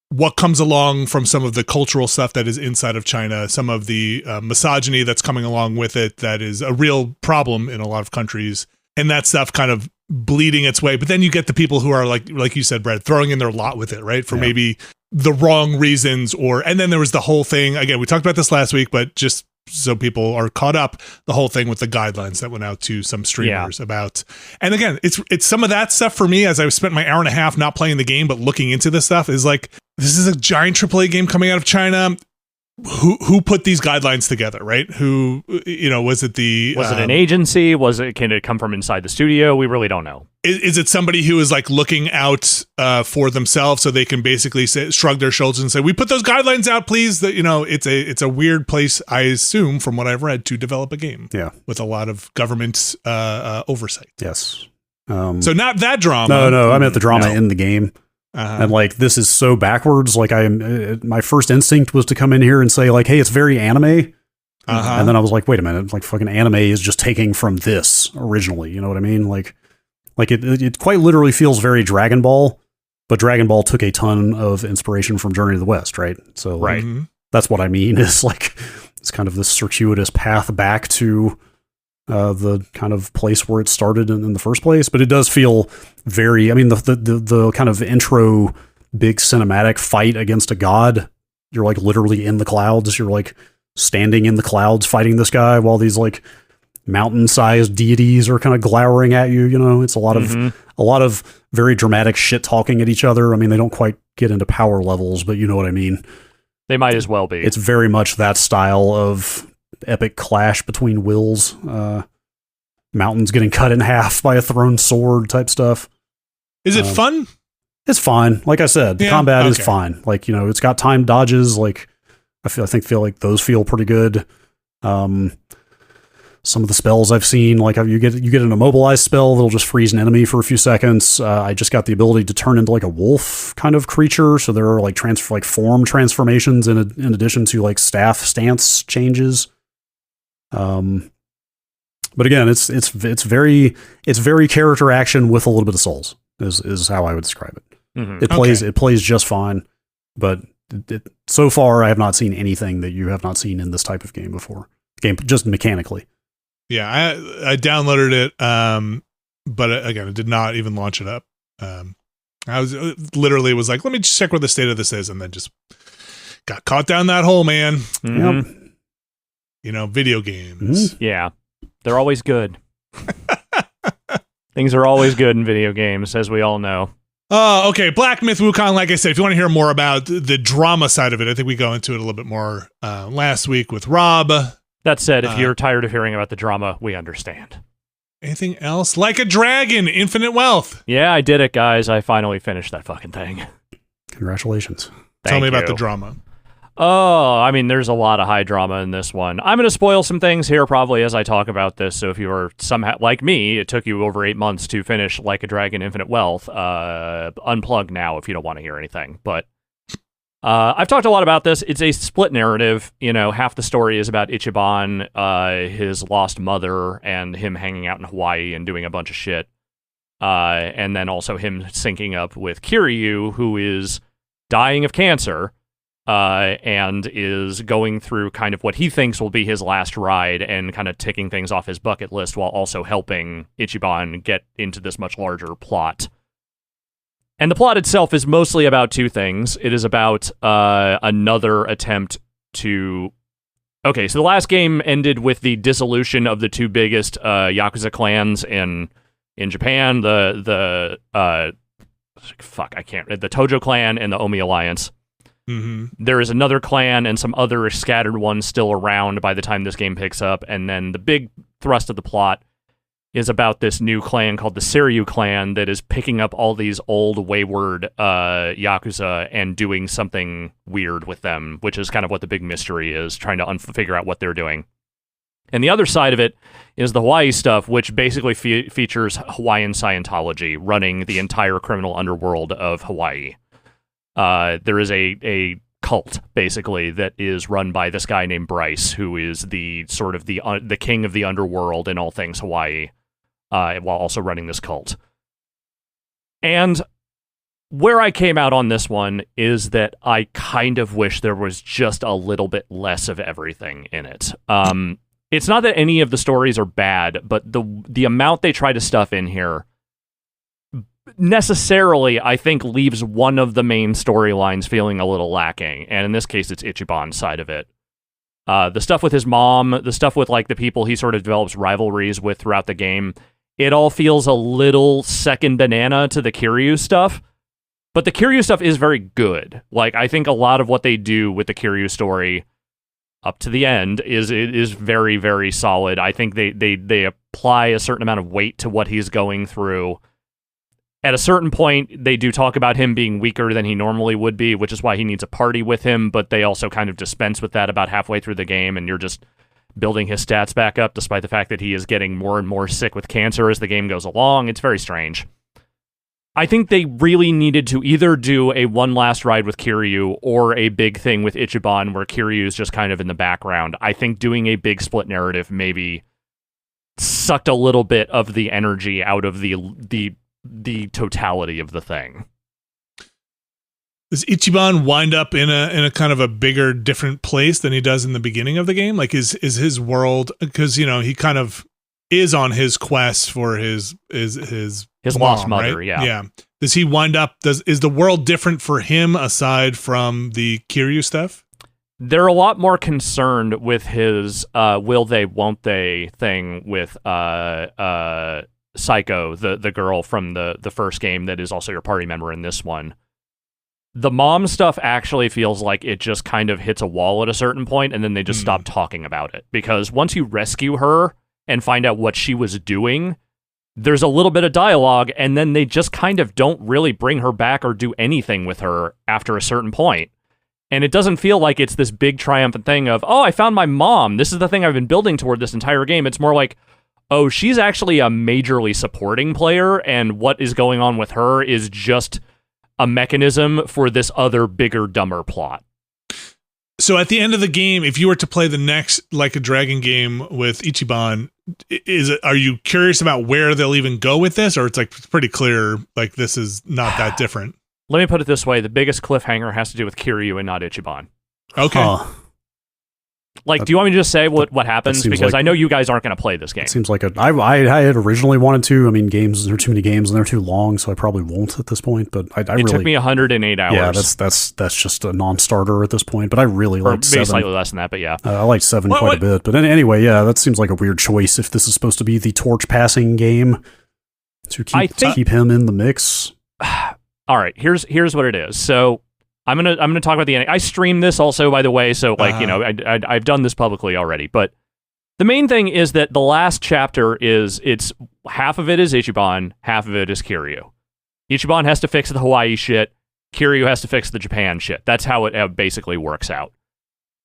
what comes along from some of the cultural stuff that is inside of China, some of the misogyny that's coming along with it that is a real problem in a lot of countries. And that stuff kind of bleeding its way. But then you get the people who are like you said, Brad, throwing in their lot with it, right? For maybe the wrong reasons, and then there was the whole thing. Again, we talked about this last week, but just so people are caught up, the whole thing with the guidelines that went out to some streamers about. And again, it's some of that stuff for me, as I spent my hour and a half not playing the game, but looking into this stuff, is like, this is a giant AAA game coming out of China. Who put these guidelines together, right? Who, was it an agency? Can it come from inside the studio? We really don't know. Is it somebody who is like looking out for themselves, so they can basically shrug their shoulders and say, we put those guidelines out, please? That, it's a weird place, I assume, from what I've read, to develop a game. Yeah. With a lot of government oversight. Yes. So not that drama. No, I meant the drama in the game. And like, this is so backwards. Like, my first instinct was to come in here and say like, hey, it's very anime. And then I was like, wait a minute, like fucking anime is just taking from this originally. You know what I mean? Like it quite literally feels very Dragon Ball, but Dragon Ball took a ton of inspiration from Journey to the West, right? So like, that's what I mean, is like, it's kind of this circuitous path back to the kind of place where it started in the first place. But it does feel very, I mean, the kind of intro big cinematic fight against a god, you're like literally in the clouds, you're like standing in the clouds fighting this guy while these like mountain-sized deities are kind of glowering at you. It's a lot of very dramatic shit talking at each other. I mean, they don't quite get into power levels, but you know what I mean. They might as well be. It's very much that style of epic clash between wills, mountains getting cut in half by a thrown sword type stuff. Is it fun? It's fine. Like I said, the combat is fine. Like, it's got time dodges. Like, I feel like those feel pretty good. Some of the spells I've seen, like you get an immobilized spell that'll just freeze an enemy for a few seconds. I just got the ability to turn into like a wolf kind of creature. So there are like form transformations in addition to like staff stance changes. But again, it's very character action with a little bit of souls is how I would describe it. It plays just fine, but so far I have not seen anything that you have not seen in this type of game before. Just mechanically. Yeah, I downloaded it, but again, I did not even launch it up. I was literally was like, let me just check what the state of this is, and then just got caught down that hole, man. Yep. Video games. Yeah, they're always good. Things are always good in video games, as we all know. Oh, okay. Black Myth Wukong, like I said, if you want to hear more about the drama side of it, I think we go into it a little bit more last week with Rob. That said, if you're tired of hearing about the drama, we understand. Anything else? Like a Dragon, Infinite Wealth. Yeah, I did it, guys. I finally finished that fucking thing. Congratulations. Tell me about the drama. Oh, I mean, there's a lot of high drama in this one. I'm going to spoil some things here probably as I talk about this, so if you were somehow, like me, it took you over 8 months to finish Like a Dragon Infinite Wealth, unplug now if you don't want to hear anything. But I've talked a lot about this. It's a split narrative. Half the story is about Ichiban, his lost mother, and him hanging out in Hawaii and doing a bunch of shit. And then also him syncing up with Kiryu, who is dying of cancer. And is going through kind of what he thinks will be his last ride and kind of ticking things off his bucket list while also helping Ichiban get into this much larger plot. And the plot itself is mostly about two things. It is about another attempt to... Okay, so the last game ended with the dissolution of the two biggest Yakuza clans in Japan, the Tojo clan and the Omi Alliance. Mm-hmm. There is another clan and some other scattered ones still around by the time this game picks up, and then the big thrust of the plot is about this new clan called the Seiryu clan that is picking up all these old wayward Yakuza and doing something weird with them, which is kind of what the big mystery is, trying to figure out what they're doing. And the other side of it is the Hawaii stuff, which basically features Hawaiian Scientology running the entire criminal underworld of Hawaii. There is a cult, basically, that is run by this guy named Bryce, who is the sort of the king of the underworld in all things Hawaii, while also running this cult. And where I came out on this one is that I kind of wish there was just a little bit less of everything in it. It's not that any of the stories are bad, but the amount they try to stuff in here necessarily, I think, leaves one of the main storylines feeling a little lacking. And in this case, it's Ichiban's side of it. The stuff with his mom, the stuff with like the people he sort of develops rivalries with throughout the game, it all feels a little second banana to the Kiryu stuff. But the Kiryu stuff is very good. Like, I think a lot of what they do with the Kiryu story up to the end is very, very solid. I think they apply a certain amount of weight to what he's going through. At a certain point, they do talk about him being weaker than he normally would be, which is why he needs a party with him, but they also kind of dispense with that about halfway through the game, and you're just building his stats back up, despite the fact that he is getting more and more sick with cancer as the game goes along. It's very strange. I think they really needed to either do a one last ride with Kiryu or a big thing with Ichiban where Kiryu is just kind of in the background. I think doing a big split narrative maybe sucked a little bit of the energy out of the totality of the thing. Does Ichiban wind up in a kind of a bigger, different place than he does in the beginning of the game? Like, is his world, because he kind of is on his quest for his mom, lost mother, right? yeah. Yeah. Does he wind up? Is the world different for him aside from the Kiryu stuff? They're a lot more concerned with his will they, won't they thing with Psycho, the girl from the first game that is also your party member in this one. The mom stuff actually feels like it just kind of hits a wall at a certain point, and then they just stop talking about it. Because once you rescue her and find out what she was doing, there's a little bit of dialogue, and then they just kind of don't really bring her back or do anything with her after a certain point. And it doesn't feel like it's this big triumphant thing of, oh, I found my mom. This is the thing I've been building toward this entire game. It's more like, oh, she's actually a majorly supporting player, and what is going on with her is just a mechanism for this other bigger, dumber plot. So at the end of the game, if you were to play the next Like a Dragon game with Ichiban, are you curious about where they'll even go with this, or it's like pretty clear like this is not that different? Let me put it this way. The biggest cliffhanger has to do with Kiryu and not Ichiban. Okay. Like, do you want me to just say what happens? Because like, I know you guys aren't going to play this game. It seems like I had originally wanted to. I mean, there are too many games and they're too long, so I probably won't at this point. But it really took me 108 hours. Yeah, that's just a non-starter at this point. But I really liked 7. Maybe slightly less than that, but yeah. I liked 7 quite a bit. But anyway, yeah, that seems like a weird choice if this is supposed to be the torch passing game to keep him in the mix. All right, here's what it is. So I'm gonna talk about the ending. I streamed this also, by the way, so like I've done this publicly already. But the main thing is that the last chapter it's half of it is Ichiban, half of it is Kiryu. Ichiban has to fix the Hawaii shit. Kiryu has to fix the Japan shit. That's how it basically works out.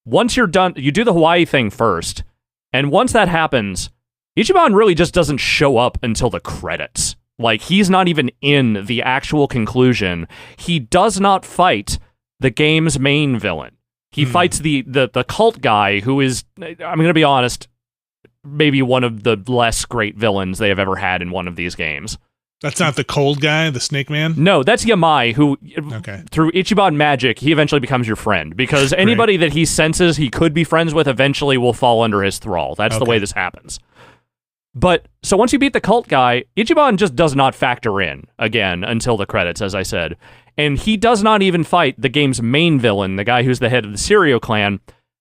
Once you're done, you do the Hawaii thing first, and once that happens, Ichiban really just doesn't show up until the credits. Like, he's not even in the actual conclusion. He does not fight the game's main villain. He fights the cult guy who is, I'm going to be honest, maybe one of the less great villains they have ever had in one of these games. That's not the cold guy, the snake man? No, that's Yamai, who, through Ichiban magic, he eventually becomes your friend. Because anybody that he senses he could be friends with eventually will fall under his thrall. That's the way this happens. But, so once you beat the cult guy, Ichiban just does not factor in, again, until the credits, as I said. And he does not even fight the game's main villain, the guy who's the head of the Seiryo clan,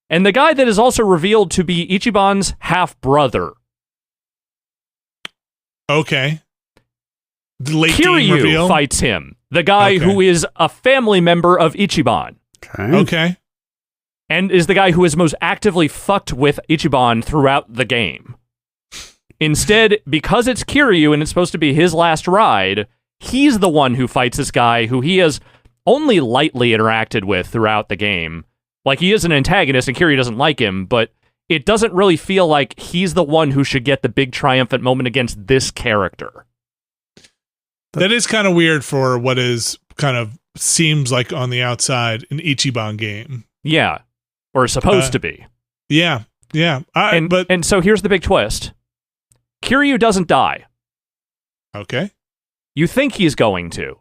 and the guy that is also revealed to be Ichiban's half-brother. Okay. The late game reveal? Kiryu fights him, the guy who is a family member of Ichiban. Okay. And is the guy who is most actively fucked with Ichiban throughout the game. Instead, because it's Kiryu and it's supposed to be his last ride, he's the one who fights this guy who he has only lightly interacted with throughout the game. Like, he is an antagonist and Kiryu doesn't like him, but it doesn't really feel like he's the one who should get the big triumphant moment against this character. That is kind of weird for what is kind of seems like on the outside an Ichiban game. Yeah, or supposed to be. Yeah. And so here's the big twist. Kiryu doesn't die. Okay. You think he's going to.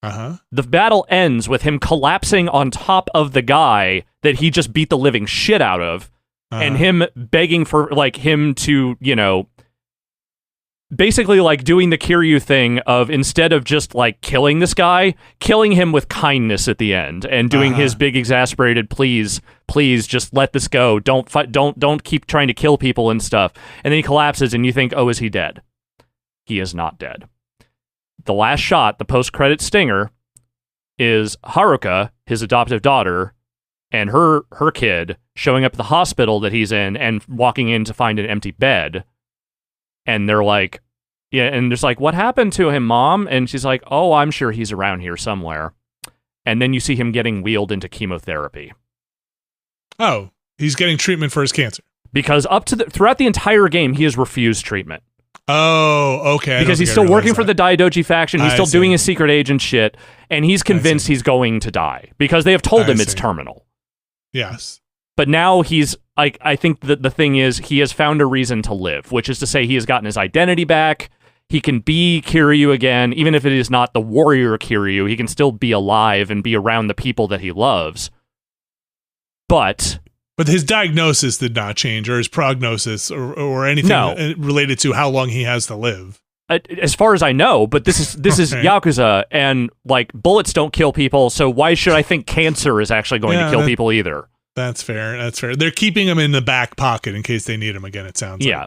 Uh-huh. The battle ends with him collapsing on top of the guy that he just beat the living shit out of, and him begging for, like, him to, basically like doing the Kiryu thing of instead of just like killing this guy, killing him with kindness at the end and doing his big exasperated please just let this go. Don't keep trying to kill people and stuff. And then he collapses and you think, "Oh, is he dead?" He is not dead. The last shot, the post-credit stinger, is Haruka, his adoptive daughter, and her kid showing up at the hospital that he's in and walking in to find an empty bed. And they're like, yeah, and there's like, "What happened to him, Mom?" And she's like, "Oh, I'm sure he's around here somewhere." And then you see him getting wheeled into chemotherapy. Oh, he's getting treatment for his cancer. Because throughout the entire game, he has refused treatment. Oh, okay. Because he's still working for the Daidoji faction. He's still doing his secret agent shit. And he's convinced he's going to die. Because they have told him it's terminal. Yes. But now he's, I think that the thing is, he has found a reason to live, which is to say he has gotten his identity back. He can be Kiryu again, even if it is not the warrior Kiryu. He can still be alive and be around the people that he loves. But his diagnosis did not change, or his prognosis, or anything related to how long he has to live. As far as I know, but this is Yakuza, and like bullets don't kill people, so why should I think cancer is actually going to kill people either? That's fair. They're keeping him in the back pocket in case they need him again, it sounds like. Yeah.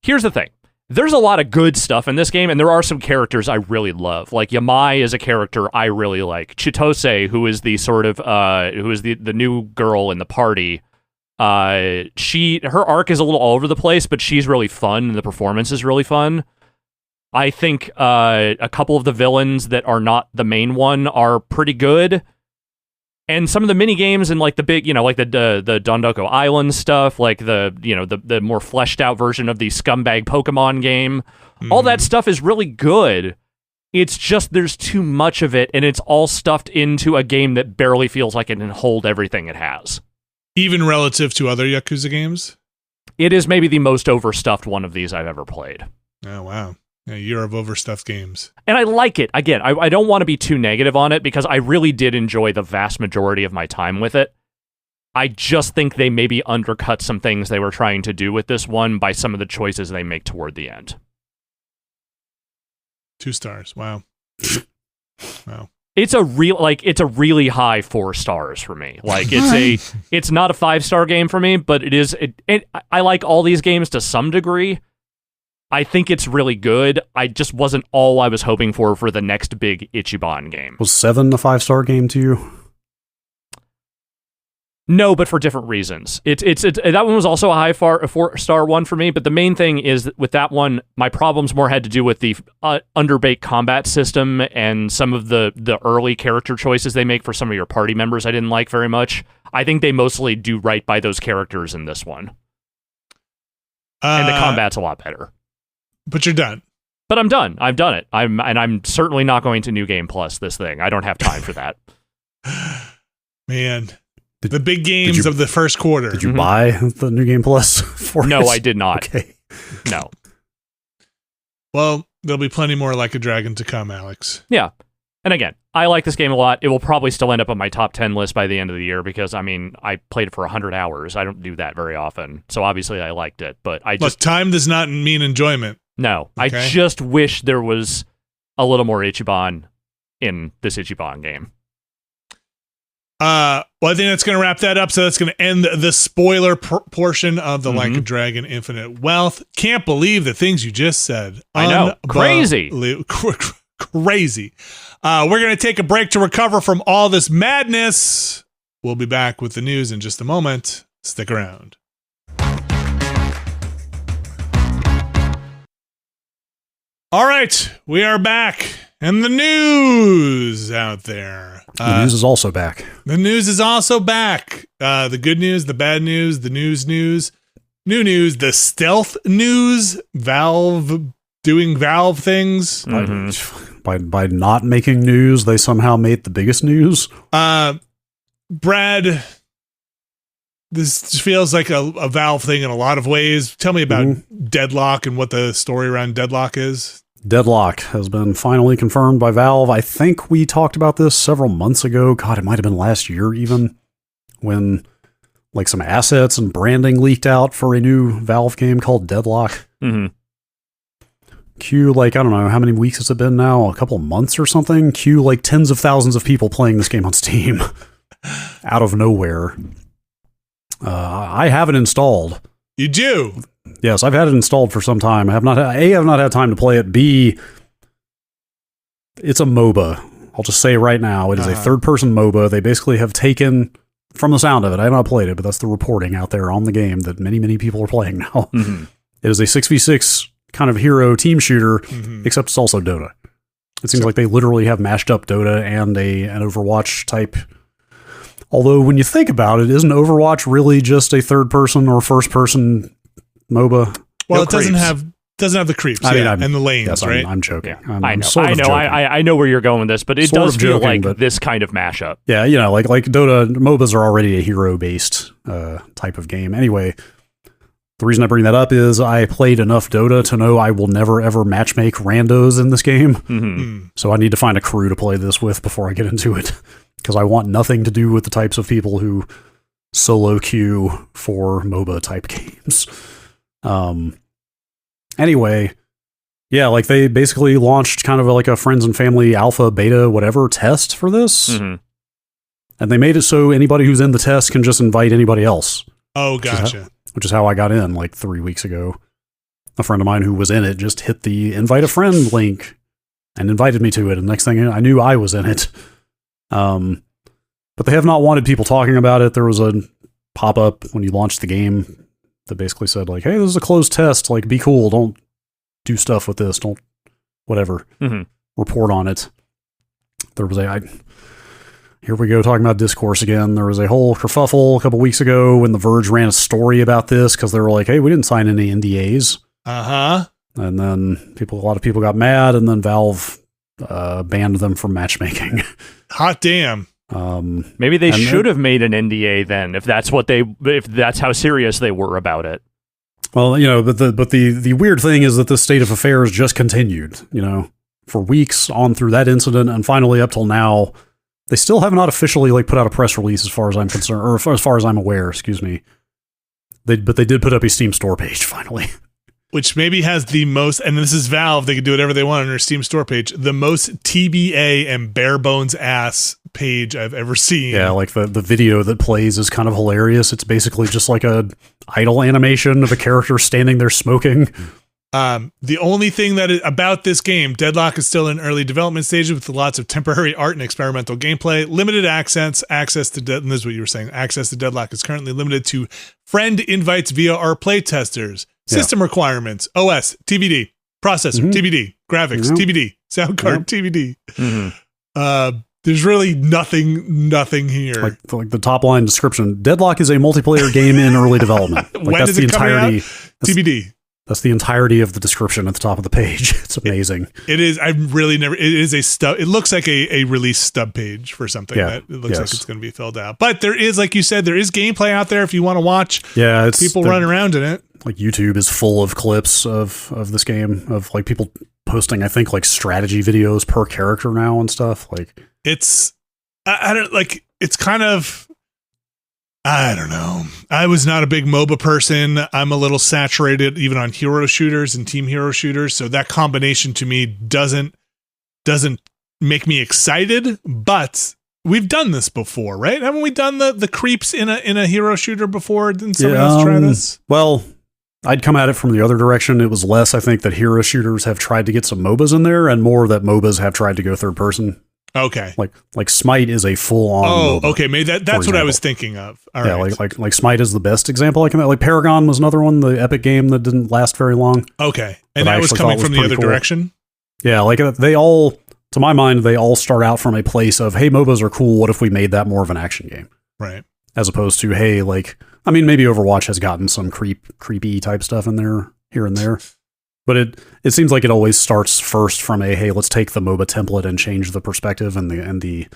Here's the thing. There's a lot of good stuff in this game, and there are some characters I really love. Like Yamai is a character I really like. Chitose, who is the sort of who is the new girl in the party. Her arc is a little all over the place, but she's really fun, and the performance is really fun. I think a couple of the villains that are not the main one are pretty good. And some of the mini games and like the big, like the Dondoko Island stuff, like the more fleshed out version of the scumbag Pokemon game, all that stuff is really good. It's just there's too much of it, and it's all stuffed into a game that barely feels like it can hold everything it has. Even relative to other Yakuza games? It is maybe the most overstuffed one of these I've ever played. Oh, wow. A year of overstuffed games. And I like it. Again, I don't want to be too negative on it because I really did enjoy the vast majority of my time with it. I just think they maybe undercut some things they were trying to do with this one by some of the choices they make toward the end. 2 stars. Wow. Wow. It's a really high 4 stars for me. Like it's not a 5-star game for me, but I like all these games to some degree. I think it's really good. I just wasn't all I was hoping for the next big Ichiban game. Was 7 a 5-star game to you? No, but for different reasons. That one was also a 4-star one for me, but the main thing is that with that one, my problems more had to do with the underbaked combat system and some of the early character choices they make for some of your party members I didn't like very much. I think they mostly do right by those characters in this one. And the combat's a lot better. But you're done. But I'm done. I've done it. I'm certainly not going to New Game Plus this thing. I don't have time for that. Man. The big games of the first quarter. Did you buy the New Game Plus for No, it? I did not. Okay. No. Well, there'll be plenty more Like a Dragon to come, Alex. Yeah. And again, I like this game a lot. It will probably still end up on my top 10 list by the end of the year because, I played it for 100 hours. I don't do that very often. So obviously I liked it, but Look, time does not mean enjoyment. No. Okay. I just wish there was a little more Ichiban in this Ichiban game. Well, I think that's going to wrap that up. So that's going to end the spoiler portion of the Like a Dragon Infinite Wealth. Can't believe the things you just said. I know. Crazy. Crazy. We're going to take a break to recover from all this madness. We'll be back with the news in just a moment. Stick around. All right, we are back. And the news out there. The news is also back. The news is also back. The good news, the bad news, the news, new news, the stealth news, Valve doing Valve things. By not making news, they somehow made the biggest news. Brad, this feels like a Valve thing in a lot of ways. Tell me about Deadlock and what the story around Deadlock is. Deadlock has been finally confirmed by Valve. I think we talked about this several months ago. God, it might have been last year even, when like some assets and branding leaked out for a new Valve game called Deadlock. Queue, like, I don't know, how many weeks has it been now? A couple of months or something? Queue, like, tens of thousands of people playing this game on Steam. Out of nowhere. I have it installed. You do? Yes, I've had it installed for some time. I've not had time to play it. B, it's a MOBA. I'll just say right now, it is a third-person MOBA. They basically have taken, from the sound of it, I have not played it, but that's the reporting out there on the game that many, many people are playing now. Mm-hmm. It is a 6v6 kind of hero team shooter, except it's also Dota. It seems like they literally have mashed up Dota and an Overwatch type. Although when you think about it, isn't Overwatch really just a third-person or first-person MOBA? Well, it doesn't have the creeps and the lanes, yes, right? I'm joking. Yeah. I know where you're going with this, but it does feel like this kind of mashup. Yeah, like Dota, MOBAs are already a hero-based type of game. Anyway, the reason I bring that up is I played enough Dota to know I will never, ever matchmake randos in this game. Mm-hmm. So I need to find a crew to play this with before I get into it, because I want nothing to do with the types of people who solo queue for MOBA-type games. Anyway, yeah, like they basically launched kind of like a friends and family alpha, beta, whatever test for this. Mm-hmm. And they made it so anybody who's in the test can just invite anybody else. Oh, gotcha. Which is how I got in like 3 weeks ago. A friend of mine who was in it just hit the invite a friend link and invited me to it. And next thing I knew, I was in it. But they have not wanted people talking about it. There was a pop-up when you launched the game that basically said, like, hey, this is a closed test. Like, be cool. Don't do stuff with this. Don't, whatever. Mm-hmm. Report on it. There was here we go, talking about discourse again. There was a whole kerfuffle a couple weeks ago when The Verge ran a story about this because they were like, hey, we didn't sign any NDAs. Uh-huh. And then a lot of people got mad, and then Valve banned them from matchmaking. Hot damn. Maybe they should have made an NDA then, if that's how serious they were about it. Well, but the weird thing is that this state of affairs just continued, for weeks on through that incident, and finally up till now, they still have not officially put out a press release as far as I'm concerned, or as far as I'm aware, excuse me. But they did put up a Steam store page finally. Which maybe has the most, and this is Valve, they can do whatever they want on their Steam store page, the most TBA and bare bones ass page I've ever seen. Yeah, like the video that plays is kind of hilarious. It's basically just like a idle animation of a character standing there smoking. The only thing about this game, Deadlock is still in early development stages with lots of temporary art and experimental gameplay. Limited access to and this is what you were saying. Access to Deadlock is currently limited to friend invites via our playtesters. System requirements, OS, TBD, processor, TBD, graphics, TBD, sound card, TBD. Mm-hmm. There's really nothing here. Like the top line description, Deadlock is a multiplayer game in early development. When is it coming out? TBD. That's the entirety of the description at the top of the page. It's amazing. It is. It is a stub. It looks like a release stub page for something that it looks like it's going to be filled out. But there is, like you said, there is gameplay out there if you want to watch. Yeah, people running around in it. Like YouTube is full of clips of this game of like people posting, I think, like strategy videos per character now and stuff. Like it's, I don't like. It's kind of. I don't know. I was not a big MOBA person. I'm a little saturated even on hero shooters and team hero shooters. So that combination to me doesn't make me excited, but we've done this before, right? Haven't we done the creeps in a hero shooter before? Didn't someone else try this? Well, I'd come at it from the other direction. It was less, I think, that hero shooters have tried to get some MOBAs in there and more that MOBAs have tried to go third person. Okay. Like Smite is a full-on MOBA, okay. Maybe that's what I was thinking of. All right. Like Smite is the best example I can. Like Paragon was another one, the Epic game that didn't last very long. Okay. And that was coming from the other direction? Yeah, like they all, to my mind, they all start out from a place of, hey, MOBAs are cool, what if we made that more of an action game? Right. As opposed to, hey, like, I mean, maybe Overwatch has gotten some creepy type stuff in there, here and there. But it seems like it always starts first from a, hey, let's take the MOBA template and change the perspective and the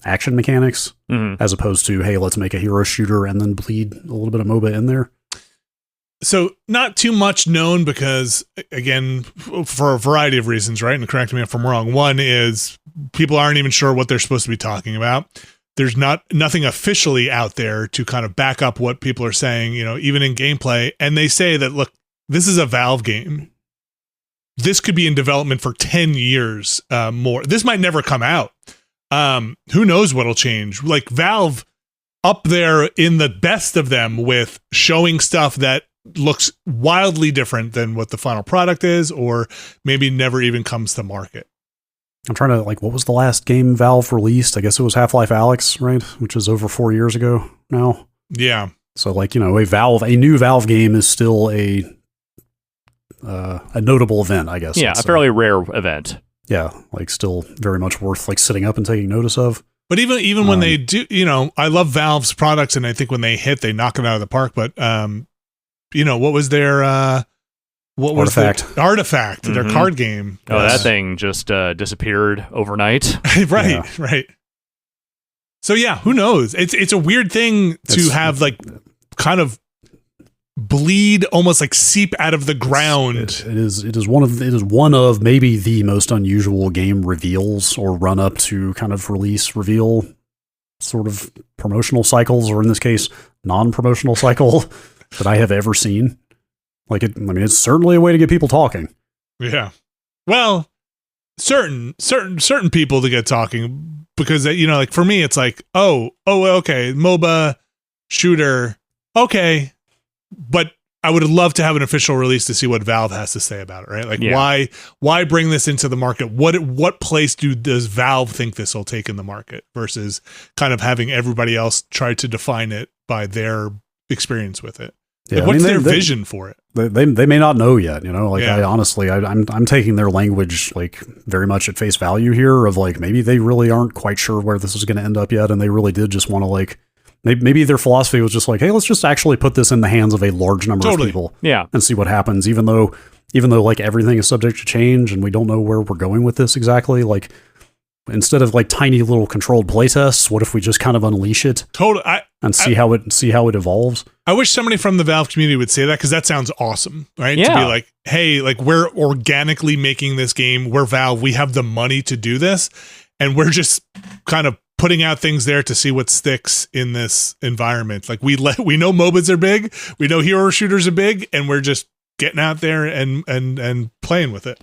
action mechanics, as opposed to, hey, let's make a hero shooter and then bleed a little bit of MOBA in there. So not too much known because, again, for a variety of reasons, right? And correct me if I'm wrong. One is people aren't even sure what they're supposed to be talking about. There's nothing officially out there to kind of back up what people are saying, even in gameplay. And they say that, look, this is a Valve game. this could be in development for 10 years more. This might never come out. Who knows what'll change? Like Valve up there in the best of them with showing stuff that looks wildly different than what the final product is, or maybe never even comes to market. I'm trying to, like, what was the last game Valve released? I guess it was Half-Life Alyx, right? Which is over 4 years ago now. Yeah. So, like, you know, a new Valve game is still a notable event, I guess. Yeah, a fairly rare event. Yeah, like, still very much worth, like, sitting up and taking notice of. But even when they do, you know, I love Valve's products, and I think when they hit, they knock it out of the park. But, you know, what was their... Artifact, their card game. Oh, that thing just disappeared overnight. Right. So yeah, who knows? It's a weird thing to have, like, kind of bleed, almost like seep out of the ground. It is one of maybe the most unusual game reveals or run up to kind of release reveal sort of promotional cycles, or in this case, non-promotional cycle that I have ever seen. Like, it's certainly a way to get people talking. Yeah. Well, certain people to get talking, because, you know, like for me, it's like, oh, okay, MOBA shooter, okay, but I would love to have an official release to see what Valve has to say about it, right? Like, why bring this into the market? What place does Valve think this will take in the market versus kind of having everybody else try to define it by their experience with it? Yeah, like, what's their vision for it? They may not know yet, you know. Like, I honestly, I'm taking their language, like, very much at face value here. Of, like, maybe they really aren't quite sure where this is going to end up yet, and they really did just want to, like, maybe their philosophy was just like, hey, let's just actually put this in the hands of a large number of people, and see what happens. Even though like everything is subject to change, and we don't know where we're going with this exactly, like. Instead of, like, tiny little controlled playtests, what if we just kind of unleash it? And see how it evolves? I wish somebody from the Valve community would say that, because that sounds awesome, right? Yeah. To be like, hey, like, we're organically making this game. We're Valve. We have the money to do this, and we're just kind of putting out things there to see what sticks in this environment. Like, we know MOBAs are big, we know hero shooters are big, and we're just getting out there and playing with it.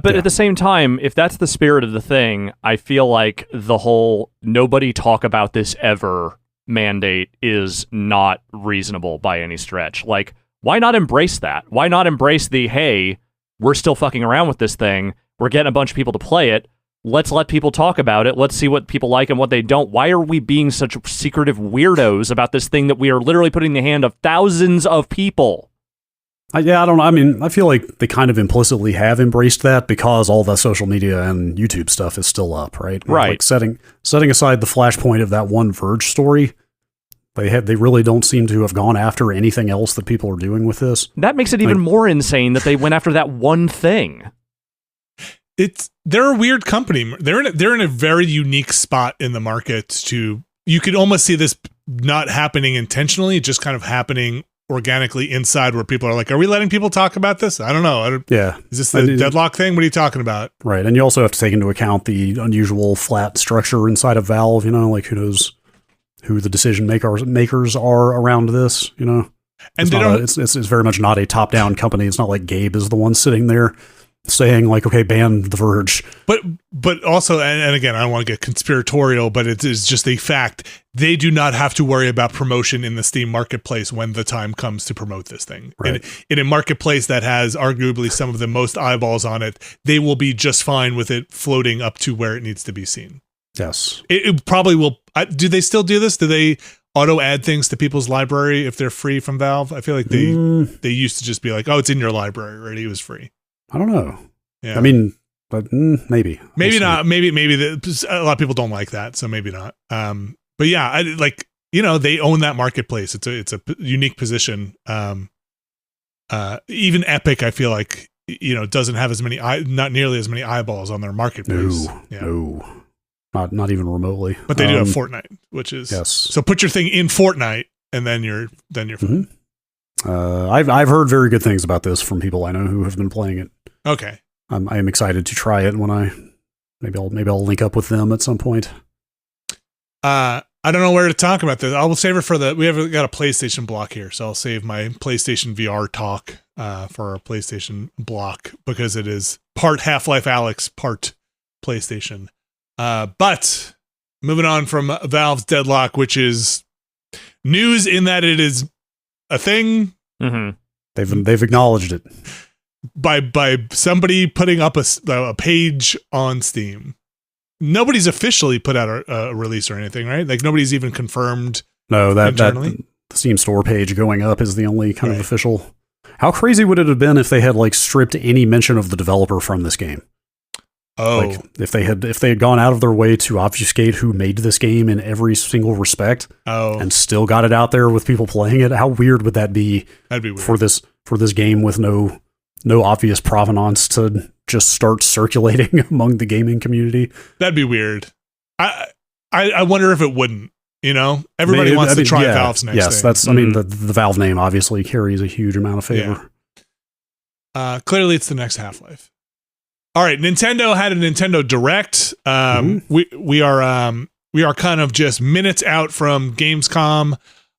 But at the same time, if that's the spirit of the thing, I feel like the whole nobody talk about this ever mandate is not reasonable by any stretch. Like, why not embrace that? Why not embrace the, hey, we're still fucking around with this thing. We're getting a bunch of people to play it. Let's let people talk about it. Let's see what people like and what they don't. Why are we being such secretive weirdos about this thing that we are literally putting in the hand of thousands of people? I don't know. I mean, I feel like they kind of implicitly have embraced that because all the social media and YouTube stuff is still up, right? Right. Like, setting aside the flashpoint of that one Verge story, they really don't seem to have gone after anything else that people are doing with this. That makes it even more insane that they went after that one thing. They're a weird company. They're in a very unique spot in the market. You could almost see this not happening intentionally, just kind of happening organically inside, where people are like, are we letting people talk about this? I don't know. Is this the Deadlock thing? What are you talking about? Right. And you also have to take into account the unusual flat structure inside of Valve, you know, like, who knows who the decision makers are around this, you know? And it's very much not a top-down company. It's not like Gabe is the one sitting there saying, like, okay, ban The Verge. But also, and again, I don't want to get conspiratorial, but it is just a fact. They do not have to worry about promotion in the Steam marketplace when the time comes to promote this thing. Right. In a marketplace that has arguably some of the most eyeballs on it, they will be just fine with it floating up to where it needs to be seen. Yes. It probably will. Do they still do this? Do they auto add things to people's library if they're free from Valve? I feel like they used to just be like, oh, it's in your library already. It was free. I don't know. Yeah. I mean, but maybe not. Maybe a lot of people don't like that, so maybe not. But yeah, they own that marketplace. It's a unique position. Even Epic, I feel like, doesn't have not nearly as many eyeballs on their marketplace. No, not even remotely. But they do have Fortnite, which is so put your thing in Fortnite, and then you're fine. Mm-hmm. I've heard very good things about this from people I know who have been playing it. Okay. I am excited to try it when maybe I'll link up with them at some point. I don't know where to talk about this. I will save it for we have got a PlayStation block here, so I'll save my PlayStation VR talk for our PlayStation block because it is part Half-Life Alyx, part PlayStation. But moving on from Valve's Deadlock, which is news in that it is a thing. Mm-hmm. They've acknowledged it by somebody putting up a page on Steam. Nobody's officially put out a release or anything, right? Like nobody's even confirmed. No, that internally? the Steam store page going up is the only kind of official. How crazy would it have been if they had like stripped any mention of the developer from this game? Oh, like if they had gone out of their way to obfuscate who made this game in every single respect, and still got it out there with people playing it. How weird would that be? That'd be weird for this game with no obvious provenance to just start circulating among the gaming community. That'd be weird. I wonder if it wouldn't. You know, everybody wants to try Valve's next thing. That's. I mean, the Valve name obviously carries a huge amount of favor. Yeah. Clearly, it's the next Half-Life. All right, Nintendo had a Nintendo Direct. We are kind of just minutes out from Gamescom,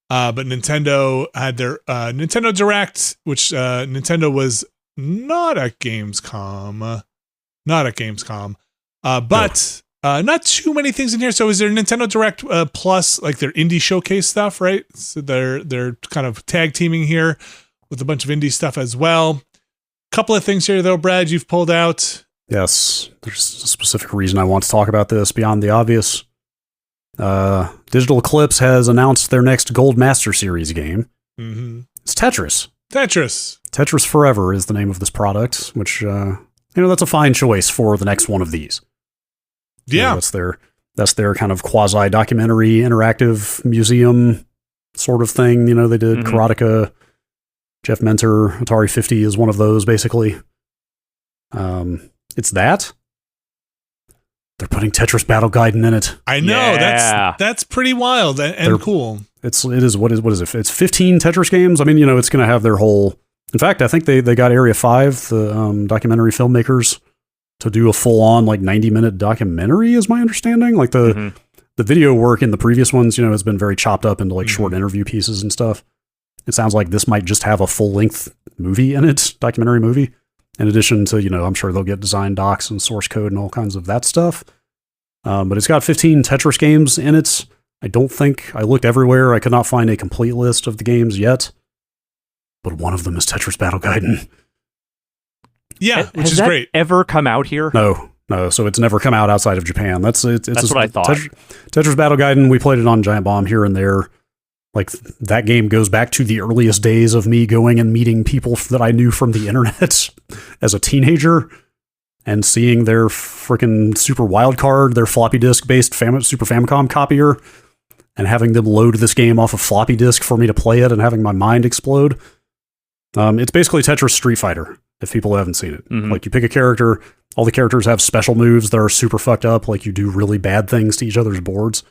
but Nintendo had their Nintendo Direct, which Nintendo was not at Gamescom, but not too many things in here. So is there Nintendo Direct plus like their indie showcase stuff, right? So they're kind of tag teaming here with a bunch of indie stuff as well. Couple of things here though, Brad, you've pulled out. Yes, there's a specific reason I want to talk about this beyond the obvious. Digital Eclipse has announced their next Gold Master Series game. Mm-hmm. It's Tetris. Tetris Forever is the name of this product, which that's a fine choice for the next one of these. Yeah, that's their kind of quasi documentary interactive museum sort of thing. You know, they did Karateka. Jeff Mentor, Atari 50 is one of those, basically. It's that. They're putting Tetris Battle Gaiden in it. I know, that's pretty wild and cool. What is it? It's 15 Tetris games. I mean, it's going to have their whole... In fact, I think they got Area 5, the documentary filmmakers, to do a full-on, 90-minute documentary, is my understanding. Like, the video work in the previous ones, has been very chopped up into, short interview pieces and stuff. It sounds like this might just have a full-length movie in it, documentary movie, in addition to, I'm sure they'll get design docs and source code and all kinds of that stuff. But it's got 15 Tetris games in it. I looked everywhere. I could not find a complete list of the games yet. But one of them is Tetris Battle Gaiden. Yeah, which is that great. Ever come out here? No. So it's never come out outside of Japan. That's what I thought. Tetris Battle Gaiden, we played it on Giant Bomb here and there. Like, that game goes back to the earliest days of me going and meeting people that I knew from the internet as a teenager and seeing their freaking Super Wildcard, their floppy disk-based Super Famicom copier, and having them load this game off a floppy disk for me to play it and having my mind explode. It's basically Tetris Street Fighter, if people haven't seen it. Mm-hmm. Like, you pick a character, all the characters have special moves that are super fucked up, like you do really bad things to each other's boards.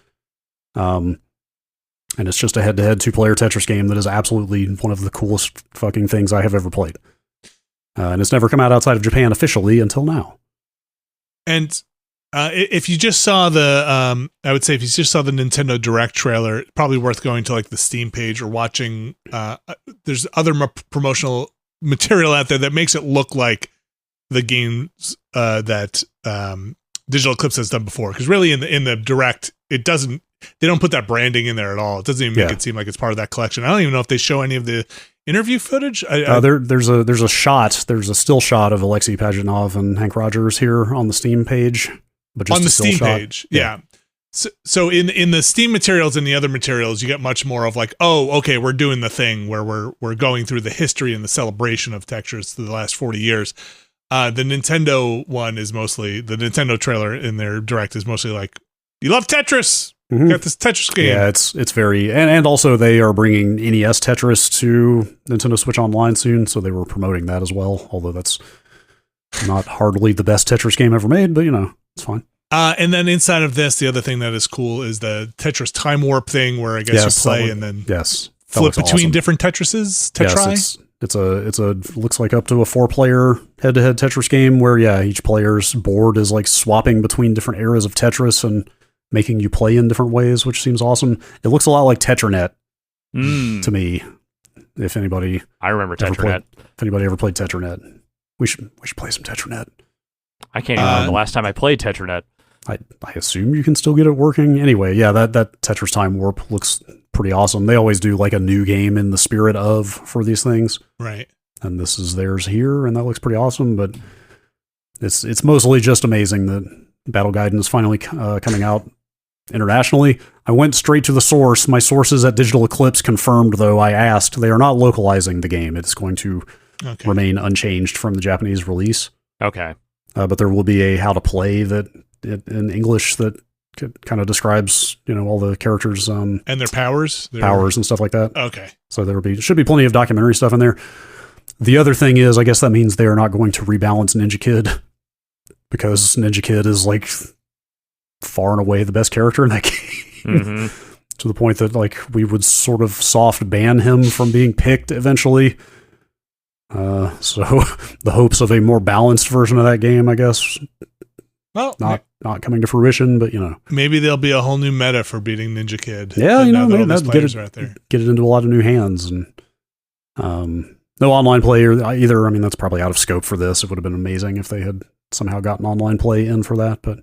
And it's just a head-to-head two-player Tetris game that is absolutely one of the coolest fucking things I have ever played. And it's never come out outside of Japan officially until now. And if you just saw the Nintendo Direct trailer, it's probably worth going to the Steam page or watching. There's other promotional material out there that makes it look like the games that Digital Eclipse has done before. Because really, in the Direct, it doesn't. They don't put that branding in there at all. It doesn't even make it seem like it's part of that collection. I don't even know if they show any of the interview footage. There's a shot. There's a still shot of Alexei Pajitnov and Hank Rogers here on the Steam page. But just on the Steam shot. page, yeah. So in the Steam materials and the other materials, you get much more of we're doing the thing where we're going through the history and the celebration of Tetris through the last 40 years. The Nintendo one is mostly the Nintendo trailer in their Direct is mostly you love Tetris. Mm-hmm. Got this Tetris game. Yeah, it's very and also they are bringing NES Tetris to Nintendo Switch Online soon, so they were promoting that as well. Although that's not hardly the best Tetris game ever made, but it's fine. And then inside of this, the other thing that is cool is the Tetris Time Warp thing, where I guess you play and then flip between different Tetrises. Yes, it's a looks like up to a 4-player head-to-head Tetris game where each player's board is swapping between different eras of Tetris and making you play in different ways, which seems awesome. It looks a lot like Tetranet to me. If anybody, I remember Tetranet. If anybody ever played Tetranet, we should play some Tetranet. I can't even remember the last time I played Tetranet. I assume you can still get it working. Anyway, yeah, that Tetris Time Warp looks pretty awesome. They always do like a new game in the spirit of for these things. Right. And this is theirs here, and that looks pretty awesome, but it's mostly just amazing that Battle Gaiden is finally coming out internationally. I went straight to the source. My sources at Digital Eclipse confirmed, though I asked, they are not localizing the game. It's going to remain unchanged from the Japanese release. Okay. But there will be a how to play that in English that kind of describes, all the characters and their powers and stuff like that. Okay. So should be plenty of documentary stuff in there. The other thing is, I guess that means they are not going to rebalance Ninja Kid, because Ninja Kid is like far and away the best character in that game. To the point that like we would sort of soft ban him from being picked eventually. So the hopes of a more balanced version of that game, I guess, well, not coming to fruition, but maybe there'll be a whole new meta for beating Ninja Kid. Yeah, maybe that'll get it into a lot of new hands, and no online play either. I mean, that's probably out of scope for this. It would have been amazing if they had somehow gotten online play in for that, but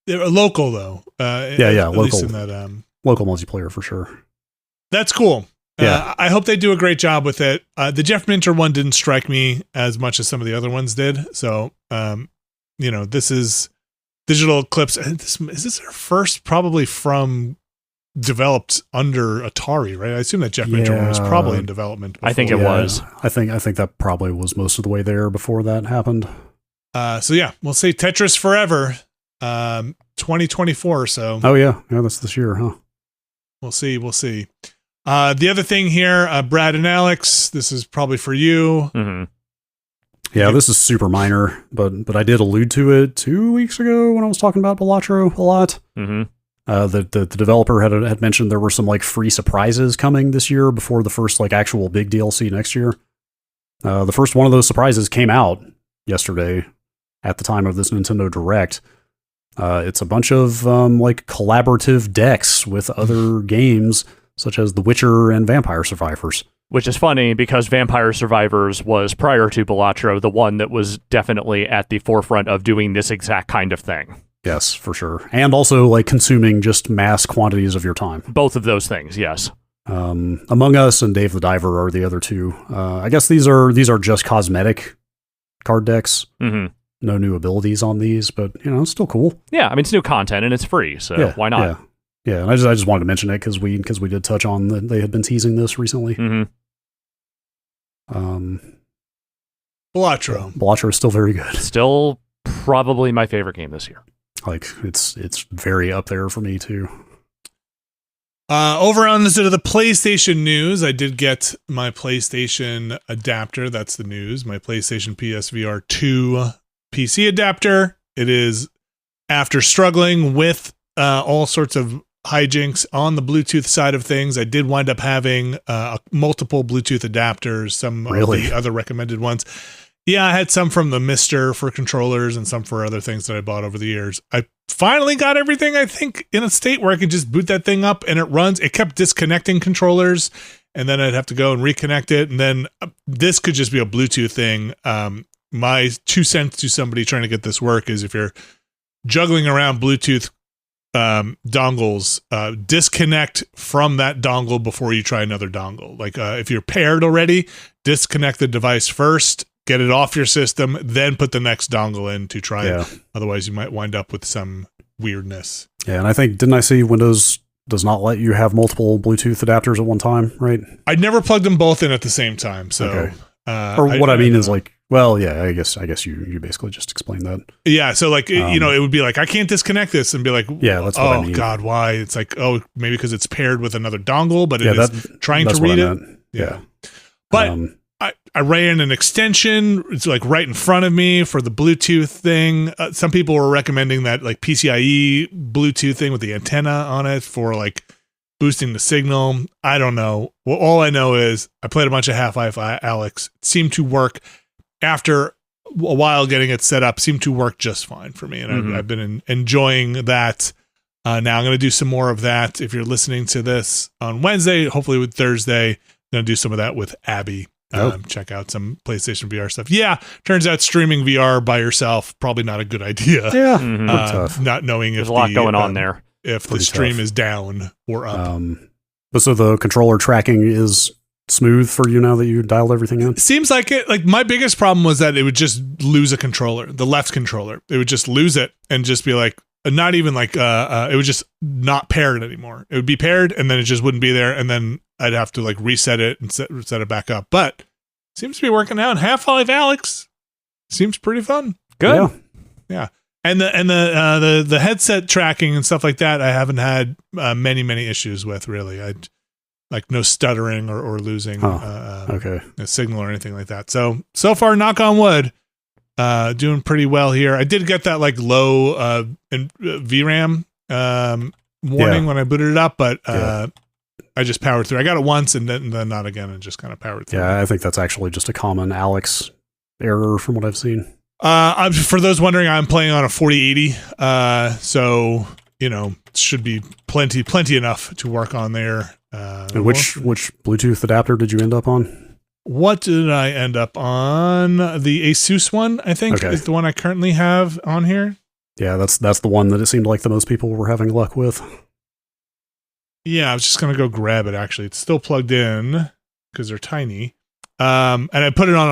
they're local though. Local in that local multiplayer for sure. That's cool. Yeah, I hope they do a great job with it. The Jeff Minter one didn't strike me as much as some of the other ones did. So, this is Digital Eclipse. Is this our first probably from developed under Atari, right? I assume that Jeff Minter one was probably in development before. I think it was. I think that probably was most of the way there before that happened. So yeah, we'll say Tetris Forever, 2024 or so. Oh yeah, that's this year, huh? We'll see. The other thing here, Brad and Alex, this is probably for you. Mm-hmm. Yeah, this is super minor, but I did allude to it 2 weeks ago when I was talking about Balatro a lot. Mm-hmm. The developer had mentioned there were some like free surprises coming this year before the first like actual big DLC next year. The first one of those surprises came out yesterday at the time of this Nintendo Direct. It's a bunch of like collaborative decks with other games such as The Witcher and Vampire Survivors. Which is funny because Vampire Survivors was, prior to Balatro, the one that was definitely at the forefront of doing this exact kind of thing. Yes, for sure. And also like consuming just mass quantities of your time. Both of those things, yes. Among Us and Dave the Diver are the other two. I guess these are just cosmetic card decks. Mm-hmm. No new abilities on these, but it's still cool. Yeah, I mean it's new content and it's free, so why not? Yeah, and I just wanted to mention it because we did touch on that they had been teasing this recently. Mm-hmm. Balatro is still very good. Still probably my favorite game this year. Like it's very up there for me too. Over on the PlayStation news, I did get my PlayStation adapter. That's the news. My PlayStation PSVR 2 PC adapter. It is, after struggling with all sorts of hijinks on the Bluetooth side of things, I did wind up having multiple Bluetooth adapters, some of the other recommended ones. Yeah, I had some from the Mister for controllers and some for other things that I bought over the years. I finally got everything, I think, in a state where I can just boot that thing up and it runs. It kept disconnecting controllers, and then I'd have to go and reconnect it. And then this could just be a Bluetooth thing. My 2 cents to somebody trying to get this work is, if you're juggling around Bluetooth dongles, disconnect from that dongle before you try another dongle. Like if you're paired already, disconnect the device first, get it off your system, then put the next dongle in to try it. Otherwise you might wind up with some weirdness. Yeah, and I think, didn't I see Windows does not let you have multiple Bluetooth adapters at one time, right? I never plugged them both in at the same time, so okay. I mean is like, well, yeah, I guess you basically just explained that. Yeah, so like it would be like, I can't disconnect this, and be like, yeah, that's what I mean. God, why? It's like, maybe because it's paired with another dongle, but it is trying to read it. Yeah, but I ran an extension. It's like right in front of me for the Bluetooth thing. Some people were recommending that like PCIe Bluetooth thing with the antenna on it for like boosting the signal. I don't know. Well, all I know is I played a bunch of Half-Life Alyx. It seemed to work after a while getting it set up. Seemed to work just fine for me, and I've been enjoying that Now I'm going to do some more of that. If you're listening to this on Wednesday, hopefully with Thursday, I'm going to do some of that with Abby. Check out some PlayStation VR stuff. Yeah, turns out streaming VR by yourself, probably not a good idea. Yeah, tough. Not knowing There's a lot going on there. If the stream is down or up. But so the controller tracking is smooth for you now that you dialed everything in? Seems like it. Like my biggest problem was that it would just lose a controller, the left controller. It would just lose it and just be like, not even like, it would just not pair it anymore. It would be paired and then it just wouldn't be there. And then I'd have to like reset it and set it back up. But seems to be working out. Half-Life Alyx seems pretty fun. Good. Yeah. And the headset tracking and stuff like that, I haven't had many issues with really. I like no stuttering or losing a signal or anything like that. So far, knock on wood, doing pretty well here. I did get that like low VRAM warning when I booted it up, but I just powered through. I got it once and then not again, and just kind of powered through. Yeah, I think that's actually just a common Alyx error from what I've seen. For those wondering, I'm playing on a 4080, so should be plenty enough to work on there. And which Bluetooth adapter did you end up on? What did I end up on? The Asus one, I think, is the one I currently have on here. Yeah, that's the one that it seemed like the most people were having luck with. Yeah, I was just gonna go grab it. Actually, it's still plugged in because they're tiny. And I put it on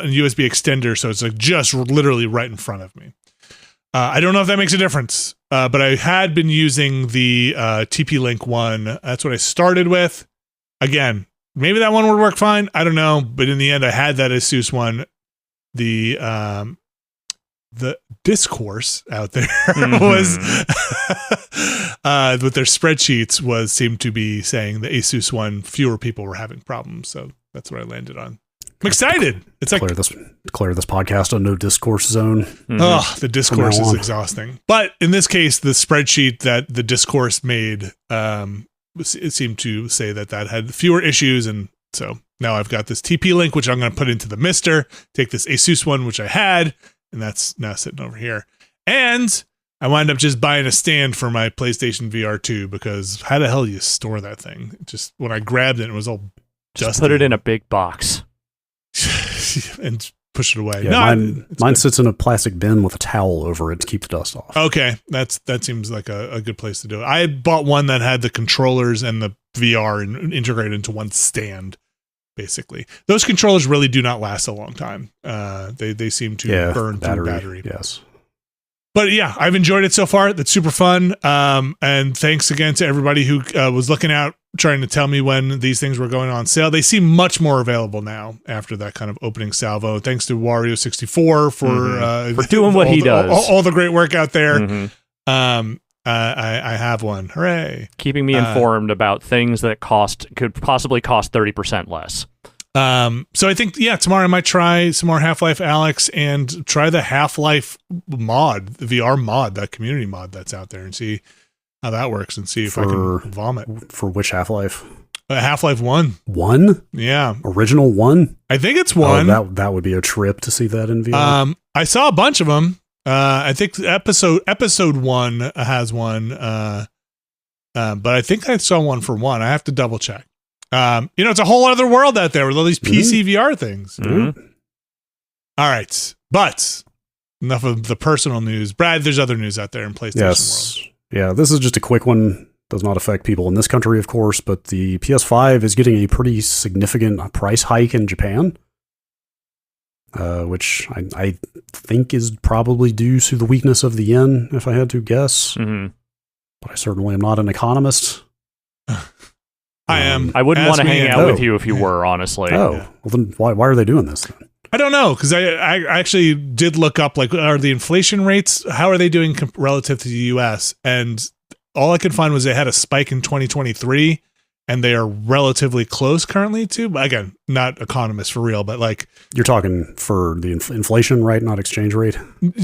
a USB extender, so it's like just literally right in front of me. I don't know if that makes a difference, but I had been using the TP-Link one. That's what I started with. Again, maybe that one would work fine. I don't know, but in the end, I had that Asus one. The discourse out there was with their spreadsheets seemed to be saying the Asus one, fewer people were having problems, so that's what I landed on. I'm excited. It's like declare this podcast a no discourse zone. Oh, the discourse is exhausting. But in this case, the spreadsheet that the discourse made, it seemed to say that had fewer issues, and so now I've got this TP-Link, which I'm going to put into the Mister. Take this Asus one, which I had, and that's now sitting over here. And I wound up just buying a stand for my PlayStation VR 2 because how the hell do you store that thing? Just when I grabbed it was all just put it in a big box and push it away. Yeah, mine sits in a plastic bin with a towel over it to keep the dust off. Okay, that seems like a good place to do it. I bought one that had the controllers and the VR integrated into one stand. Basically, those controllers really do not last a long time. They seem to burn through battery. Yes. But yeah, I've enjoyed it so far. That's super fun. And thanks again to everybody who was looking out, trying to tell me when these things were going on sale. They seem much more available now after that kind of opening salvo. Thanks to Wario64 for doing what he does. All the great work out there. Mm-hmm. I have one. Hooray. Keeping me informed about things that could possibly cost 30% less. So I think, tomorrow I might try some more Half-Life Alyx and try the Half-Life mod, the VR mod, that community mod that's out there, and see how that works and see if I can vomit. For which Half-Life? Half-Life 1. 1? Yeah. Original 1? I think it's 1. Oh, that would be a trip to see that in VR. I saw a bunch of them. I think episode 1 has one. But I think I saw one for 1. I have to double check. It's a whole other world out there with all these PC VR things. Mm-hmm. All right. But enough of the personal news. Brad, there's other news out there in PlayStation world. Yeah, this is just a quick one. Does not affect people in this country, of course, but the PS5 is getting a pretty significant price hike in Japan, which I think is probably due to the weakness of the yen, if I had to guess. Mm-hmm. But I certainly am not an economist. I am. I wouldn't want to hang out with you if you were, honestly. Oh, well then why are they doing this then? I don't know, because I actually did look up, like, are the inflation rates, how are they doing relative to the U.S.? And all I could find was they had a spike in 2023, and they are relatively close currently, too. But again, not economists for real, but like... You're talking for the inflation, right? Not exchange rate?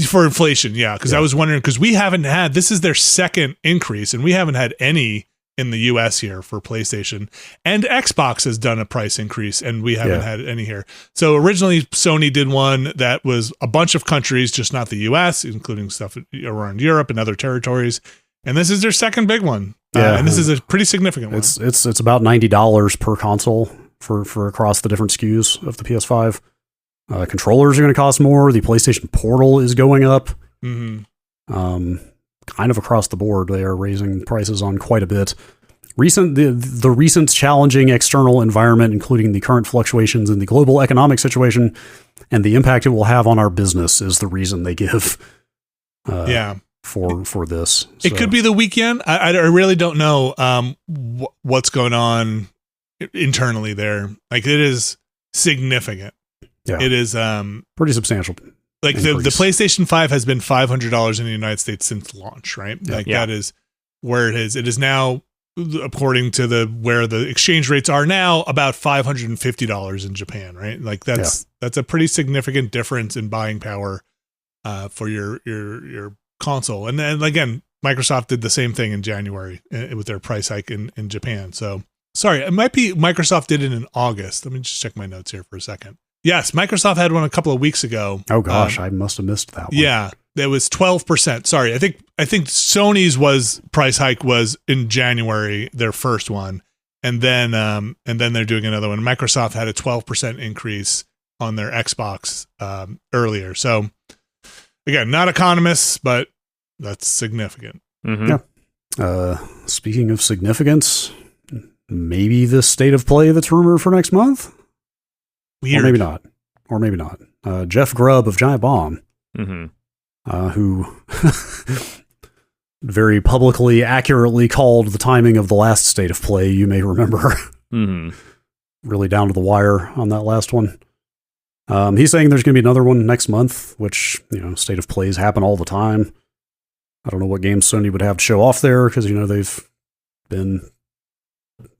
For inflation, yeah. Because I was wondering, because we haven't had... This is their second increase, and we haven't had any in the US here for PlayStation, and Xbox has done a price increase and we haven't had any here. So originally Sony did one that was a bunch of countries, just not the US, including stuff around Europe and other territories. And this is their second big one. Yeah. And this is a pretty significant one. It's about $90 per console for across the different SKUs of the PS5. Controllers are going to cost more. The PlayStation Portal is going up. Mm-hmm. Kind of across the board, they are raising prices on quite a bit. The recent challenging external environment, including the current fluctuations in the global economic situation and the impact it will have on our business, is the reason they give. For this, it could be the weekend. I really don't know what's going on internally there. Like, it is significant. Yeah, it is pretty substantial. Like the PlayStation 5 has been $500 in the United States since launch, right? Like that is where it is. It is now, according to where the exchange rates are now, about $550 in Japan, right? Like that's a pretty significant difference in buying power for your console. And then again, Microsoft did the same thing in January with their price hike in Japan. So sorry, it might be Microsoft did it in August. Let me just check my notes here for a second. Yes, Microsoft had one a couple of weeks ago. Oh gosh, I must have missed that one. Yeah, it was 12%. Sorry, I think Sony's price hike was in January, their first one, and then they're doing another one. Microsoft had a 12% increase on their Xbox earlier. So again, not economists, but that's significant. Mm-hmm. Yeah. Speaking of significance, maybe the state of play that's rumored for next month. Weird. Or maybe not. Jeff Grubb of Giant Bomb, who very publicly, accurately called the timing of the last state of play, you may remember. Really down to the wire on that last one. He's saying there's going to be another one next month, which, state of plays happen all the time. I don't know what games Sony would have to show off there, because, they've been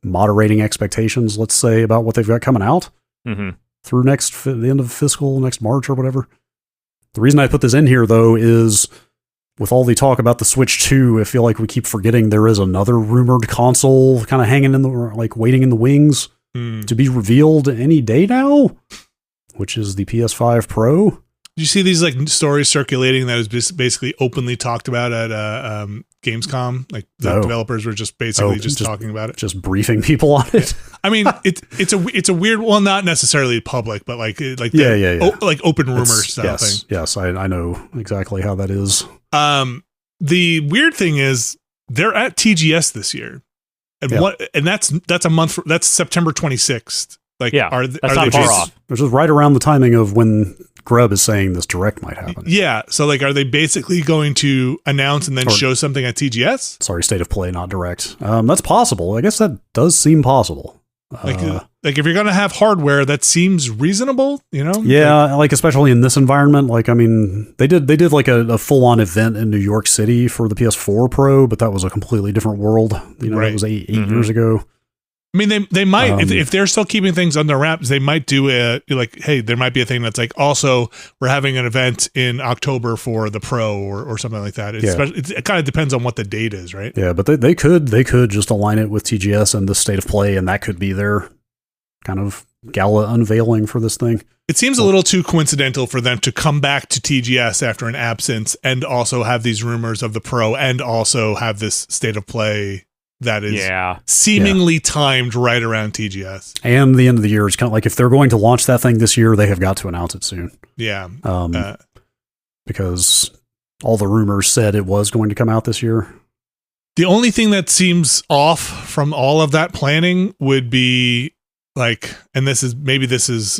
moderating expectations, let's say, about what they've got coming out. Through the end of fiscal next March or whatever. The reason I put this in here, though, is with all the talk about the Switch 2, I feel like we keep forgetting there is another rumored console kind of hanging in the, waiting in the wings to be revealed any day now, which is the PS5 Pro. Did you see these stories circulating that was basically openly talked about at Gamescom? Like the developers were just basically just talking about it, just briefing people on it. I mean, it's a weird, well, not necessarily public, but like open rumor style thing. Yes, I know exactly how that is. The weird thing is they're at TGS this year, and that's a month. That's September 26th. That's not far off. Which is right around the timing of when Grubb is saying this direct might happen. Yeah. So are they basically going to announce and then show something at TGS? Sorry, state of play, not direct. That's possible. I guess that does seem possible. If you're going to have hardware, that seems reasonable, Yeah. Especially in this environment, they did a full on event in New York City for the PS4 Pro, but that was a completely different world. It was eight years ago. I mean, they might, if they're still keeping things under wraps, they might do hey, there might be a thing that's also, we're having an event in October for the Pro or something like that. It kind of depends on what the date is, right? Yeah, but they could just align it with TGS and the state of play, and that could be their kind of gala unveiling for this thing. It seems a little too coincidental for them to come back to TGS after an absence and also have these rumors of the Pro and also have this state of play that is seemingly timed right around TGS. And the end of the year is kind of if they're going to launch that thing this year, they have got to announce it soon. Yeah. Because all the rumors said it was going to come out this year. The only thing that seems off from all of that planning would be and this is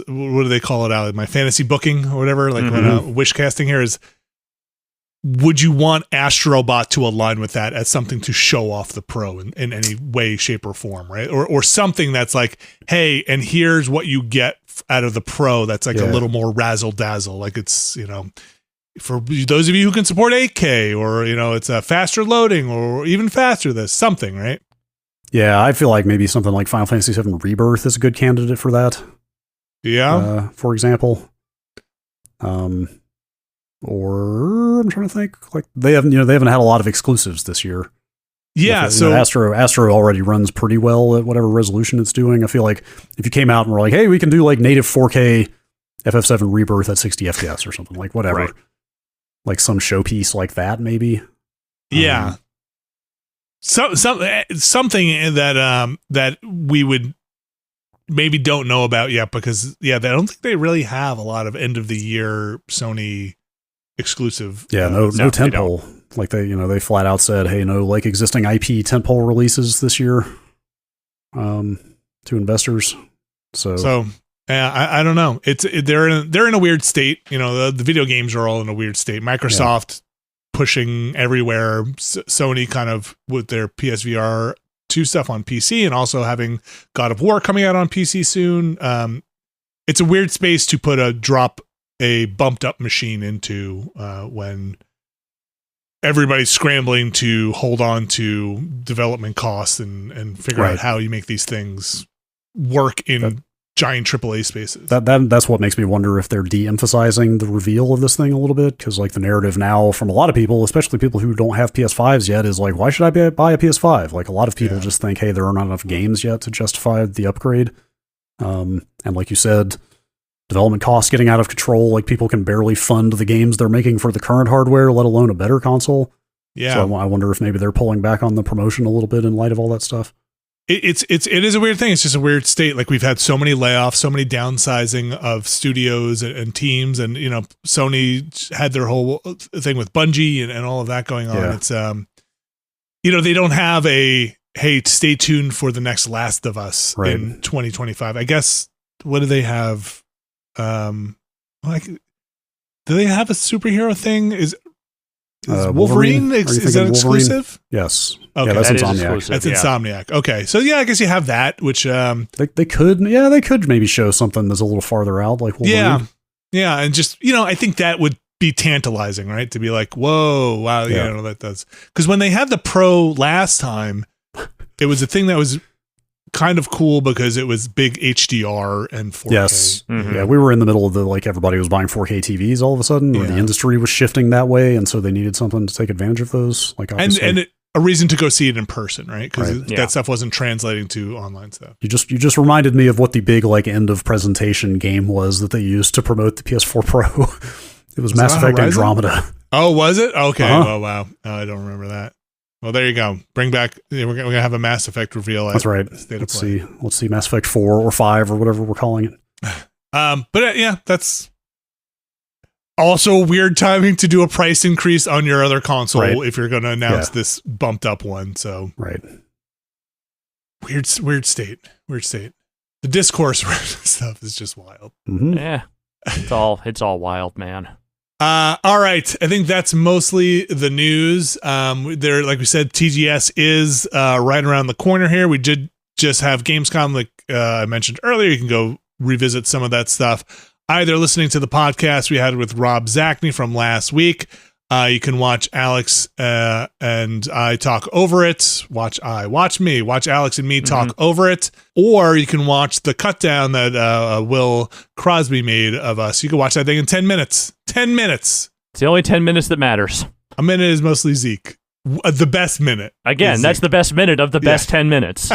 what do they call it out? My fantasy booking or whatever, wish casting here is, would you want Astrobot to align with that as something to show off the Pro in any way, shape, or form, right? Or something that's hey, and here's what you get out of the Pro that's a little more razzle dazzle. It's, for those of you who can support 8K or, it's a faster loading or even faster this, something, right? Yeah, I feel like maybe something like Final Fantasy VII Rebirth is a good candidate for that. Yeah. For example. Or I'm trying to think, they haven't had a lot of exclusives this year. Yeah, Astro already runs pretty well at whatever resolution it's doing. I feel like if you came out and were hey, we can do native 4K FF7 Rebirth at 60 FPS or something, whatever. Right. Some showpiece like that, maybe. Yeah. something that we would maybe don't know about yet, because I don't think they really have a lot of end of the year Sony exclusive. Yeah, no tentpole. Like they flat out said, hey, no like existing IP tentpole releases this year to investors. So I don't know. They're in a weird state. The video games are all in a weird state. Microsoft pushing everywhere. Sony kind of with their PSVR 2 stuff on PC, and also having God of War coming out on PC soon. It's a weird space to drop a bumped up machine into when everybody's scrambling to hold on to development costs and figure out how you make these things work in giant AAA spaces. That's what makes me wonder if they're de-emphasizing the reveal of this thing a little bit, because like the narrative now from a lot of people, especially people who don't have PS5s yet, is like, why should I buy a PS5? Like a lot of people just think, hey, there are not enough games yet to justify the upgrade. And like you said, development costs getting out of control. Like people can barely fund the games they're making for the current hardware, let alone a better console. Yeah. So I wonder if maybe they're pulling back on the promotion a little bit in light of all that stuff. It is a weird thing. It's just a weird state. Like we've had so many layoffs, so many downsizing of studios and teams, and Sony had their whole thing with Bungie and all of that going on. Yeah. It's they don't have a hey, stay tuned for the next Last of Us in 2025. I guess what do they have? Do they have a superhero thing? Is Wolverine is that exclusive? Yes. Okay, that's Insomniac. That's Insomniac. Okay, so I guess you have that, which they could maybe show something that's a little farther out, like Wolverine. Yeah, and just I think that would be tantalizing, right? To be like, whoa, wow, that does, because when they had the Pro last time, it was a thing that was kind of cool because it was big HDR and 4K. Yes. Mm-hmm. Yeah, we were in the middle of everybody was buying 4K TVs all of a sudden, or the industry was shifting that way, and so they needed something to take advantage of those. And a reason to go see it in person, right? Because that stuff wasn't translating to online stuff. You just reminded me of what the big end of presentation game was that they used to promote the PS4 Pro. It was Mass Effect Andromeda. Oh, was it? Okay. Oh, wow. I don't remember that. Well, there you go. Bring back. We're gonna have a Mass Effect reveal. That's right. Let's see Mass Effect 4 or 5 or whatever we're calling it. But that's also weird timing to do a price increase on your other console if you're going to announce this bumped up one. So weird state. The discourse stuff is just wild. Mm-hmm. Yeah, it's all wild, man. All right. I think that's mostly the news. There, like we said, TGS is right around the corner here. We did just have Gamescom, like I mentioned earlier. You can go revisit some of that stuff. Either listening to the podcast we had with Rob Zachney from last week. You can watch Alex and I talk over it. Watch Alex and me talk over it. Or you can watch the cut down that Will Crosby made of us. You can watch that thing in 10 minutes. 10 minutes. It's the only 10 minutes that matters. A minute is mostly Zeke. The best minute. Again, that's the best minute of the best 10 minutes.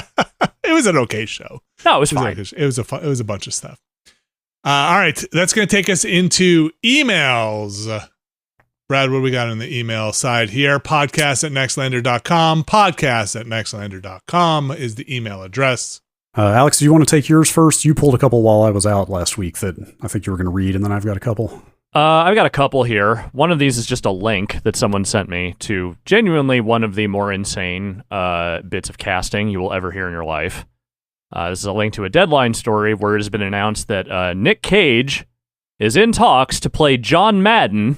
It was an okay show. No, it was fine. It was a bunch of stuff. All right. That's going to take us into emails. Brad, what do we got on the email side here? Podcast@nextlander.com. Podcast@nextlander.com is the email address. Alex, do you want to take yours first? You pulled a couple while I was out last week that I think you were going to read, and then I've got a couple. I've got a couple here. One of these is just a link that someone sent me to genuinely one of the more insane bits of casting you will ever hear in your life. This is a link to a Deadline story where it has been announced that Nick Cage is in talks to play John Madden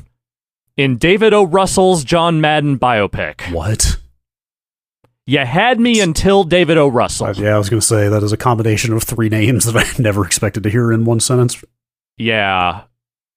in David O. Russell's John Madden biopic. What? You had me until David O. Russell. I was going to say that is a combination of three names that I never expected to hear in one sentence. Yeah.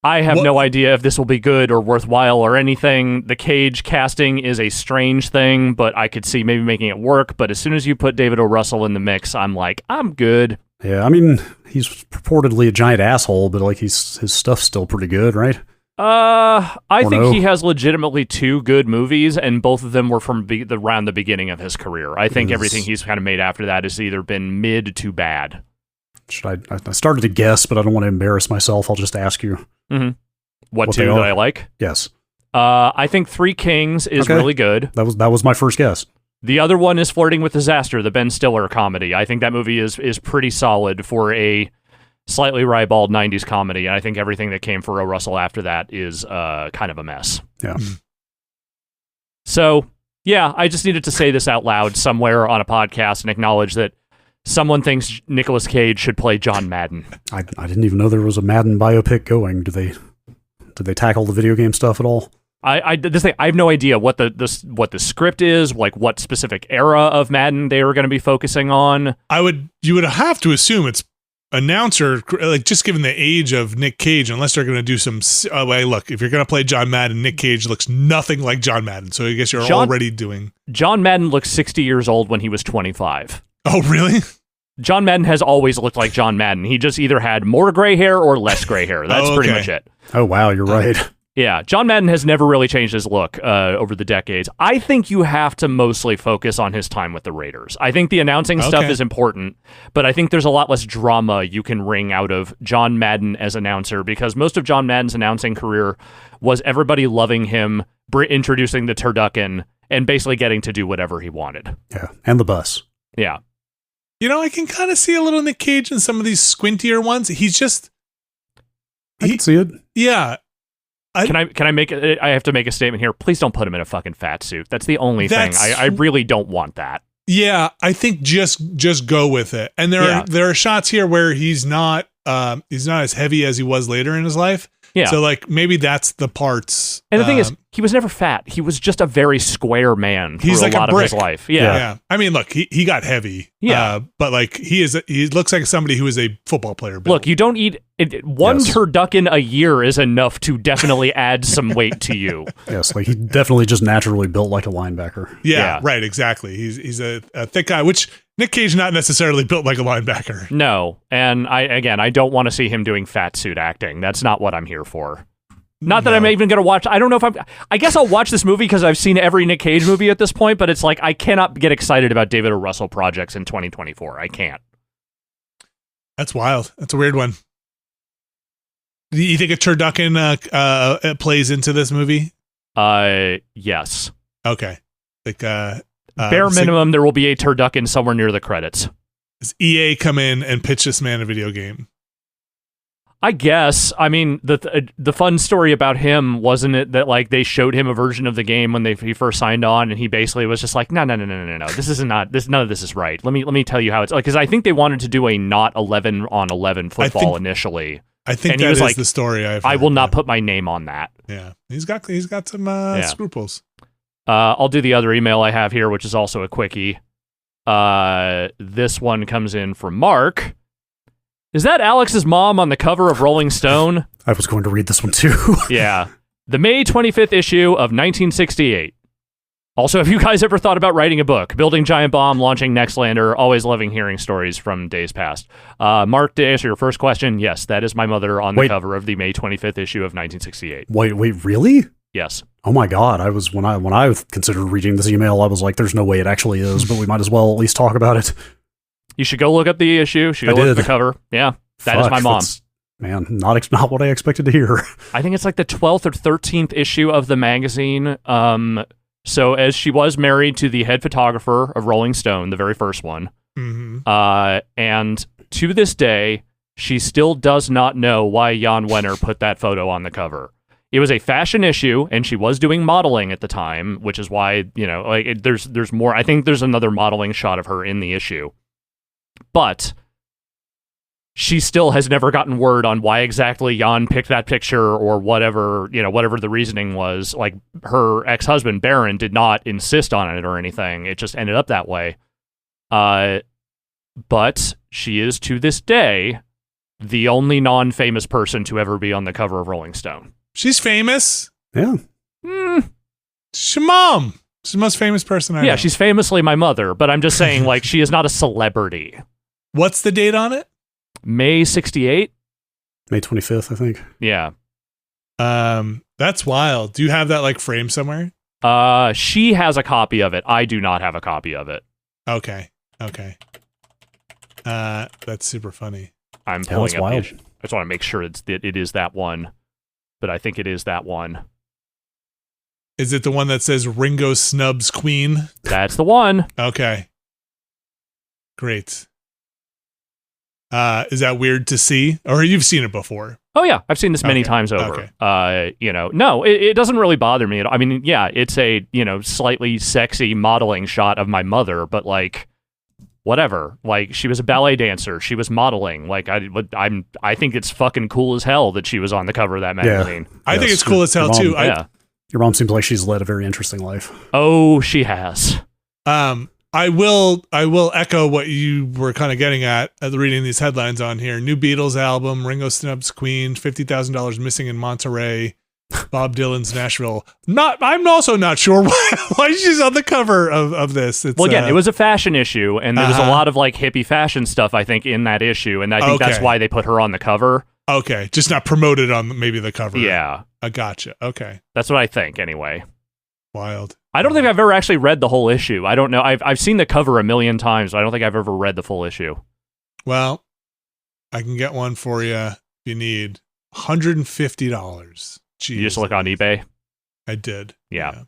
I have no idea if this will be good or worthwhile or anything. The Cage casting is a strange thing, but I could see maybe making it work. But as soon as you put David O. Russell in the mix, I'm like, I'm good. Yeah, I mean, he's purportedly a giant asshole, but his stuff's still pretty good, right? I think he has legitimately two good movies, and both of them were from around the beginning of his career. I think everything he's kind of made after that has either been mid to bad. I started to guess, but I don't want to embarrass myself. I'll just ask you. Mm-hmm. What two that I like? Yes. I think Three Kings is really good. That was my first guess. The other one is Flirting with Disaster, the Ben Stiller comedy. I think that movie is pretty solid for a slightly ribald 90s comedy, and I think everything that came for Ro Russell after that is kind of a mess. Yeah. So, yeah, I just needed to say this out loud somewhere on a podcast and acknowledge that someone thinks Nicolas Cage should play John Madden. I didn't even know there was a Madden biopic going. Did they tackle the video game stuff at all? I have no idea what the script is, like what specific era of Madden they were going to be focusing on. You would have to assume it's announcer, like just given the age of Nick Cage, unless they're going to do some. Look, if you're going to play John Madden, Nick Cage looks nothing like John Madden, so I guess you're already doing. John Madden looked 60 years old when he was 25. Oh, really? John Madden has always looked like John Madden. He just either had more gray hair or less gray hair. That's pretty much it. Oh, wow, you're right. Yeah, John Madden has never really changed his look over the decades. I think you have to mostly focus on his time with the Raiders. I think the announcing stuff is important, but I think there's a lot less drama you can wring out of John Madden as announcer, because most of John Madden's announcing career was everybody loving him, introducing the turducken, and basically getting to do whatever he wanted. Yeah, and the bus. Yeah. You know, I can kind of see a little Nick Cage in some of these squintier ones. He's just... I can see it. Yeah. Can I make it? I have to make a statement here. Please don't put him in a fucking fat suit. That's the only thing. I really don't want that. Yeah, I think just go with it. And there are shots here where he's not as heavy as he was later in his life. Yeah. So like maybe that's the parts. And the thing is, he was never fat. He was just a very square man for a lot of his life. Yeah. I mean, look, he got heavy. Yeah. But like he looks like somebody who is a football player. Look, you don't eat one turducken a year is enough to definitely add some weight to you. Yes, like he definitely just naturally built like a linebacker. Yeah. Right. Exactly. He's a thick guy, which Nick Cage not necessarily built like a linebacker. No, and I don't want to see him doing fat suit acting. That's not what I'm here for. Not that I'm even going to watch. I don't know if I guess I'll watch this movie because I've seen every Nick Cage movie at this point, but it's like I cannot get excited about David O. Russell projects in 2024. I can't. That's wild. That's a weird one. Do you think a turducken plays into this movie? Yes. Okay. Like bare minimum, there will be a turducken somewhere near the credits. Does EA come in and pitch this man a video game? I guess. I mean, the fun story about him, wasn't it that like they showed him a version of the game when he first signed on, and he basically was just like, no, this is not this. None of this is right. Let me tell you how it's like, because I think they wanted to do a not 11-on-11 football initially. I think that is like, the story. I will not put my name on that. Yeah, he's got some scruples. I'll do the other email I have here, which is also a quickie. This one comes in from Mark. Is that Alex's mom on the cover of Rolling Stone? I was going to read this one too. Yeah. The May 25th issue of 1968. Also, have you guys ever thought about writing a book? Building Giant Bomb, launching Nextlander, always loving hearing stories from days past. Mark, to answer your first question, yes, that is my mother on the cover of the May 25th issue of 1968. Wait, really? Yes. Oh my God! I was when I considered reading this email, I was like, "There's no way it actually is," but we might as well at least talk about it. You should go look up the issue. You should go look at the cover. Yeah, that is my mom. Man, not what I expected to hear. I think it's like the 12th or 13th issue of the magazine. So as she was married to the head photographer of Rolling Stone, the very first one, and to this day, she still does not know why Jan Wenner put that photo on the cover. It was a fashion issue, and she was doing modeling at the time, which is why, there's more. I think there's another modeling shot of her in the issue. But she still has never gotten word on why exactly Jan picked that picture or whatever the reasoning was. Like, her ex-husband, Baron, did not insist on it or anything. It just ended up that way. But she is, to this day, the only non-famous person to ever be on the cover of Rolling Stone. She's famous. Yeah. She's your mom. She's the most famous person I know. Yeah, she's famously my mother, but I'm just saying, like, she is not a celebrity. What's the date on it? May 68? May 25th, I think. Yeah. That's wild. Do you have that, like, framed somewhere? She has a copy of it. I do not have a copy of it. Okay. That's super funny. I'm pulling up the issue. I just want to make sure it is that one. But I think it is that one. Is it the one that says Ringo Snubs Queen? That's the one. Okay. Great. Is that weird to see? Or you've seen it before? Oh, yeah. I've seen this many times over. Okay. No, it doesn't really bother me. I mean, yeah, it's a, slightly sexy modeling shot of my mother, but like, whatever. Like, she was a ballet dancer. She was modeling. Like, I think it's fucking cool as hell that she was on the cover of that magazine. Yeah. I think it's cool as hell, too. Your mom seems like she's led a very interesting life. Oh, she has. I will echo what you were kind of getting at reading these headlines on here. New Beatles album, Ringo Snubs Queen, $50,000 missing in Monterey, Bob Dylan's Nashville. I'm also not sure why she's on the cover of this. Well, again, it was a fashion issue, and there was a lot of like hippie fashion stuff, I think, in that issue, and I think that's why they put her on the cover. Okay, just not promoted on maybe the cover. Yeah. I gotcha. Okay. That's what I think, anyway. Wild. I don't think I've ever actually read the whole issue. I don't know. I've seen the cover a million times, but I don't think I've ever read the full issue. Well, I can get one for you if you need. $150. Jeez. You just look on eBay? I did. Yeah.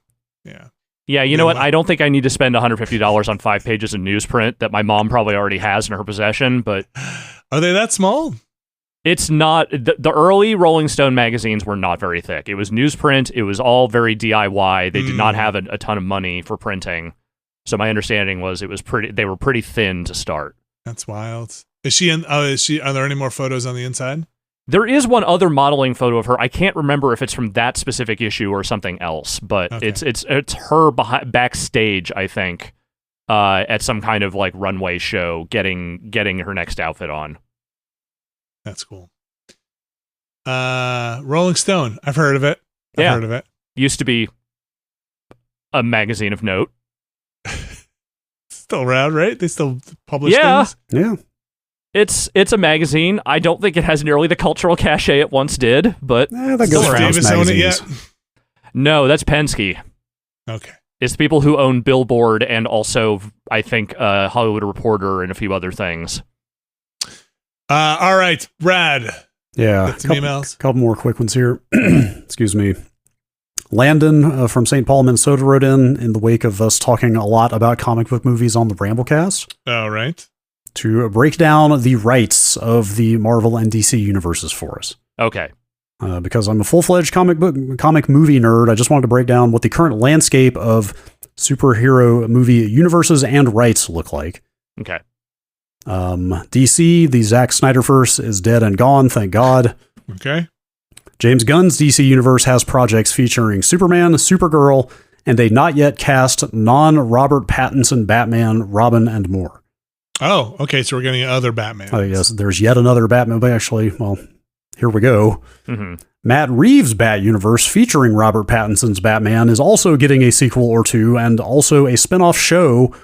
Yeah, you know what? I don't think I need to spend $150 on 5 pages of newsprint that my mom probably already has in her possession, but... Are they that small? It's not. The early Rolling Stone magazines were not very thick. It was newsprint. It was all very DIY. They did not have a ton of money for printing. So my understanding was they were pretty thin to start. That's wild. Is she in? Are there any more photos on the inside? There is one other modeling photo of her. I can't remember if it's from that specific issue or something else, but it's her backstage, I think, at some kind of like runway show, getting her next outfit on. That's cool. Rolling Stone. I've heard of it. I've heard of it. Used to be a magazine of note. Still around, right? They still publish things? Yeah. It's a magazine. I don't think it has nearly the cultural cachet it once did, but that goes around. Davis own it yet? No, that's Penske. Okay. It's the people who own Billboard and also, I think, Hollywood Reporter and a few other things. All right, Brad. Yeah, couple more quick ones here. Excuse me. Landon from St. Paul, Minnesota wrote in the wake of us talking a lot about comic book movies on the Bramblecast. All right. To break down the rights of the Marvel and DC universes for us. Okay. Because I'm a full-fledged comic movie nerd, I just wanted to break down what the current landscape of superhero movie universes and rights look like. Okay. DC, the Zack Snyderverse is dead and gone, thank God. Okay. James Gunn's DC universe has projects featuring Superman, Supergirl, and a not yet cast non-Robert Pattinson Batman, Robin, and more. Oh, okay, so we're getting other Batman. Oh, yes, there's yet another Batman, but actually, well, here we go. Mm-hmm. Matt Reeves' Bat Universe featuring Robert Pattinson's Batman is also getting a sequel or two, and also a spin-off show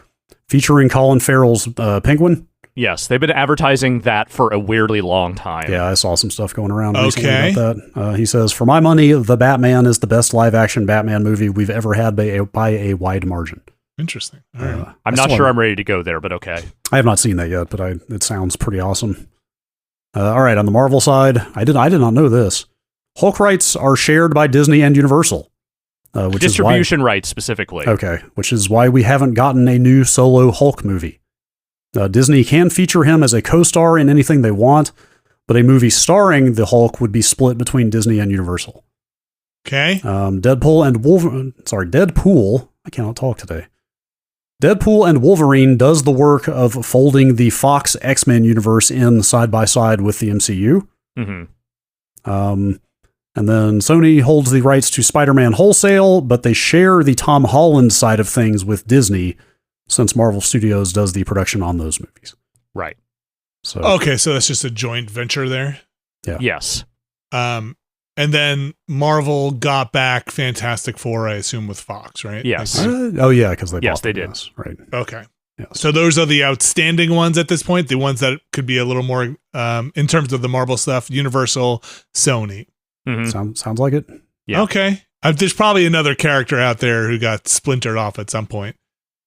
featuring Colin Farrell's Penguin. Yes, they've been advertising that for a weirdly long time. Yeah, I saw some stuff going around recently about that. He says, for my money, The Batman is the best live-action Batman movie we've ever had by a wide margin. Interesting. All right. I'm not sure I'm ready to go there, but okay. I have not seen that yet, but it sounds pretty awesome. All right, on the Marvel side, I did not know this. Hulk rights are shared by Disney and Universal. Which distribution rights specifically. Okay, which is why we haven't gotten a new solo Hulk movie. Disney can feature him as a co-star in anything they want, but a movie starring the Hulk would be split between Disney and Universal. Okay. Deadpool, I cannot talk today. Deadpool and Wolverine does the work of folding the Fox X-Men universe in side by side with the MCU. Mm-hmm. And then Sony holds the rights to Spider-Man wholesale, but they share the Tom Holland side of things with Disney, since Marvel Studios does the production on those movies. Right. So okay, so that's just a joint venture there? Yeah. Yes. And then Marvel got back Fantastic Four, I assume, with Fox, right? Yes. Yeah, because they bought they them, did. yes, right. Okay. Yes. So those are the outstanding ones at this point, the ones that could be a little more, in terms of the Marvel stuff, Universal, Sony. Mm-hmm. Sounds like it. Yeah. Okay. There's probably another character out there who got splintered off at some point.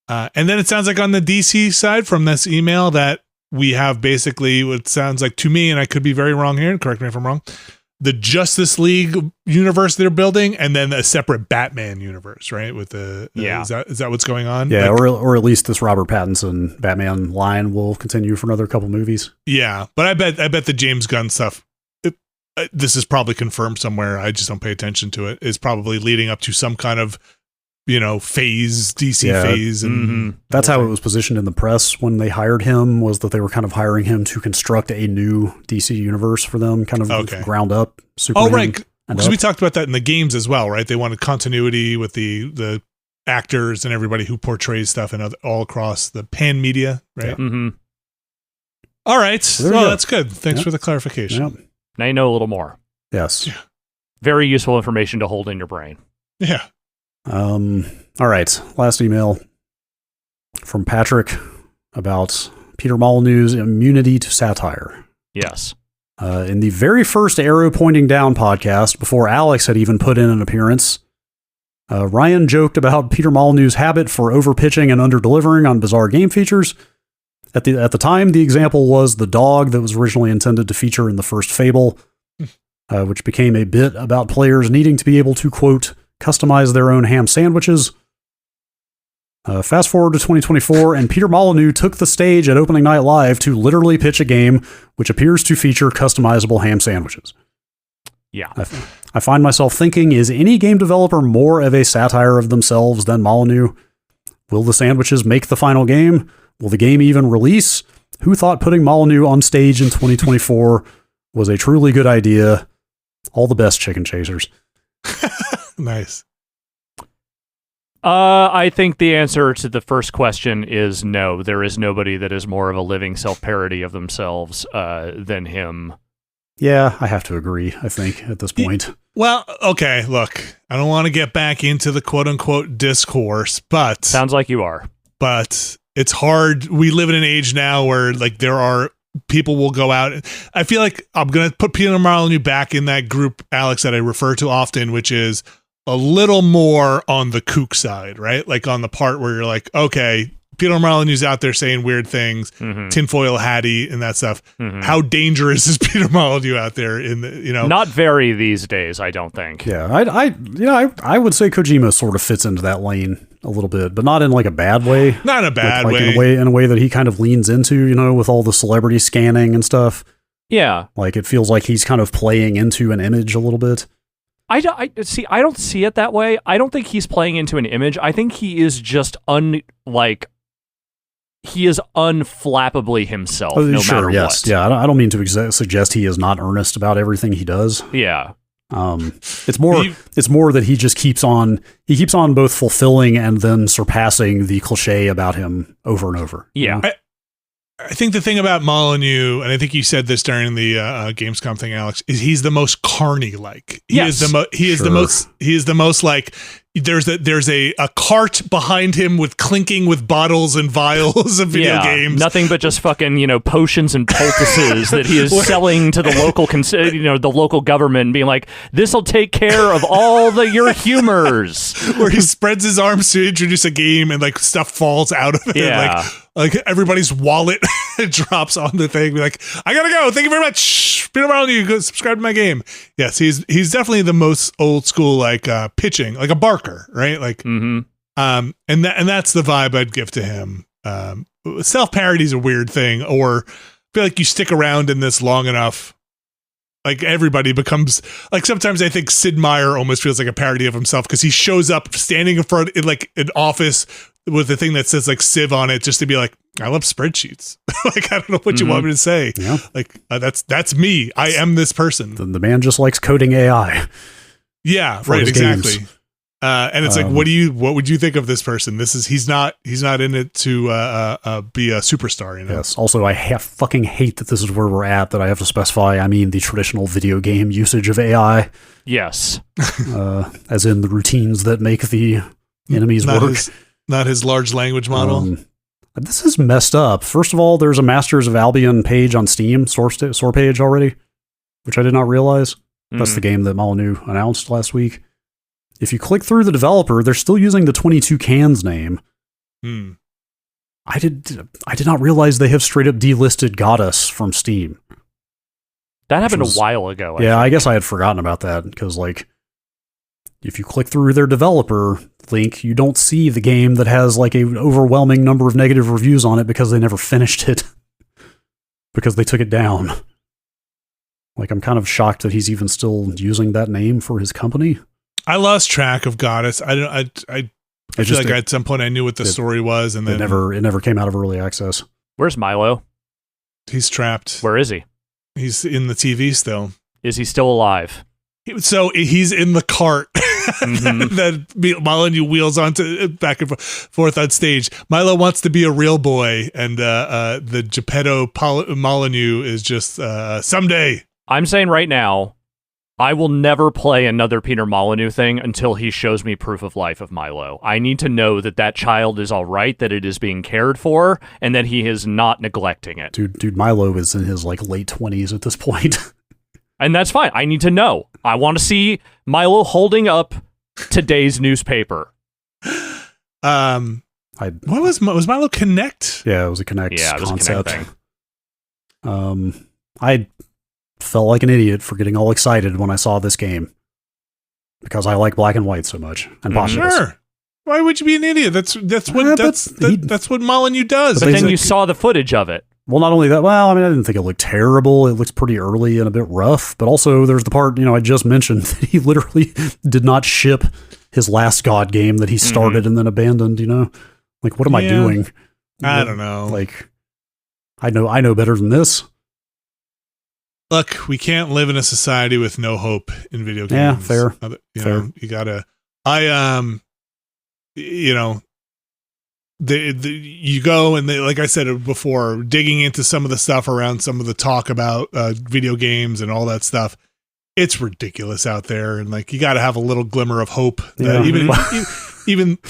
And then it sounds like on the DC side from this email that we have basically what sounds like to me, and I could be very wrong here, correct me if I'm wrong, the Justice League universe they're building, and then a separate Batman universe, right? With the is that what's going on? Yeah, or at least this Robert Pattinson Batman line will continue for another couple movies. Yeah, but I bet the James Gunn stuff. This is probably confirmed somewhere. I just don't pay attention to it. Is probably leading up to some kind of phase, DC phase, and that's how it was positioned in the press when they hired him. Was that they were kind of hiring him to construct a new DC universe for them, kind of ground up. Superman right, because we talked about that in the games as well, right? They wanted continuity with the actors and everybody who portrays stuff and all across the pan media, right? Yeah. Mm-hmm. All right, so that's good. Thanks for the clarification. Yep. Now you know a little more. Yes. Yeah. Very useful information to hold in your brain. Yeah. All right. Last email from Patrick about Peter Molyneux's immunity to satire. Yes. In the very first Arrow Pointing Down podcast, before Alex had even put in an appearance, Ryan joked about Peter Molyneux's habit for overpitching and underdelivering on bizarre game features. At the time, the example was the dog that was originally intended to feature in the first Fable, which became a bit about players needing to be able to, quote, customize their own ham sandwiches. Fast forward to 2024, and Peter Molyneux took the stage at Opening Night Live to literally pitch a game which appears to feature customizable ham sandwiches. Yeah. I find myself thinking, is any game developer more of a satire of themselves than Molyneux? Will the sandwiches make the final game? Will the game even release? Who thought putting Molyneux on stage in 2024 was a truly good idea? All the best, chicken chasers. Nice. I think the answer to the first question is no. There is nobody that is more of a living self-parody of themselves than him. Yeah, I have to agree, I think, at this point. Well, okay, look, I don't want to get back into the quote-unquote discourse, but... Sounds like you are. But it's hard. We live in an age now where, there are... People will go out. I feel like I'm going to put Peter Molyneux back in that group, Alex, that I refer to often, which is a little more on the kook side, right? Like on the part where you're like, okay, Peter Molyneux's out there saying weird things, tinfoil hattie and that stuff. How dangerous is Peter Molyneux out there in the, Not very these days, I don't think. Yeah, I would say Kojima sort of fits into that lane a little bit, but not in a bad way. Not in a bad way. In a way that he kind of leans into, with all the celebrity scanning and stuff. Yeah. It feels like he's kind of playing into an image a little bit. I don't see it that way. I don't think he's playing into an image. I think he is just he is unflappably himself, no matter what. Yeah, I don't mean to suggest he is not earnest about everything he does. Yeah. It's more that he just keeps on both fulfilling and then surpassing the cliche about him over and over. Yeah. I think the thing about Molyneux, and I think you said this during the Gamescom thing, Alex, is he's the most Carney-like. He is the most like there's a cart behind him with clinking with bottles and vials of video games. Nothing but just fucking, potions and poultices that he is selling to the local the local government and being like, this'll take care of all your humors. Where he spreads his arms to introduce a game and stuff falls out of it. Yeah. Like everybody's wallet drops on the thing. Be like, I gotta go. Thank you very much, Peter Molyneux. Go subscribe to my game. Yes, he's definitely the most old school pitching, like a Barker, right? And that's the vibe I'd give to him. Self parody is a weird thing, or I feel like you stick around in this long enough. Everybody becomes sometimes I think Sid Meier almost feels like a parody of himself because he shows up standing in front in an office with the thing that says Civ on it just to be like, I love spreadsheets. I don't know what you want me to say. Yeah. That's me. I am this person. The man just likes coding AI. Yeah, right, exactly. And it's what would you think of this person? He's not in it to be a superstar, Yes. Also, I fucking hate that this is where we're at, that I have to specify, I mean the traditional video game usage of AI. Yes. As in the routines that make the enemies work. Not his large language model. This is messed up. First of all, there's a Masters of Albion page on Steam, source page already, which I did not realize. That's the game that Molyneux announced last week. If you click through the developer, they're still using the 22 Cans name. I did not realize they have straight up delisted Goddess from Steam. That happened a while ago. I guess I had forgotten about that because, like, if you click through their developer link, you don't see the game that has like an overwhelming number of negative reviews on it because they never finished it because they took it down. Like, I'm kind of shocked that he's even still using that name for his company. I lost track of Goddess. I feel like at some point I knew what the story was, and then it never came out of early access. Where's Milo? He's trapped. Where is he? He's in the TV still. Is he still alive? So he's in the cart that Molyneux wheels onto back and forth on stage. Milo wants to be a real boy, and the Geppetto Molyneux is just someday. I'm saying right now, I will never play another Peter Molyneux thing until he shows me proof of life of Milo. I need to know that that child is all right, that it is being cared for, and that he is not neglecting it. Dude, Milo is in his like late 20s at this point. And that's fine. I need to know. I want to see Milo holding up today's newspaper. What was Milo Connect? Yeah, it was a Connect it was concept. A Connect thing. I felt like an idiot for getting all excited when I saw this game because I like black and white so much and postulates. Sure. Why would you be an idiot? That's what Molyneux does. But then you saw the footage of it. Well, not only that, I didn't think it looked terrible. It looks pretty early and a bit rough, but also there's the part, I just mentioned that he literally did not ship his last God game that he started and then abandoned, Like, what am I doing? I don't know. Like, I know better than this. Look, we can't live in a society with no hope in video games. Yeah, fair. Know, you gotta, you go and they, like I said before, digging into some of the stuff around some of the talk about video games and all that stuff. It's ridiculous out there, and like you got to have a little glimmer of hope. That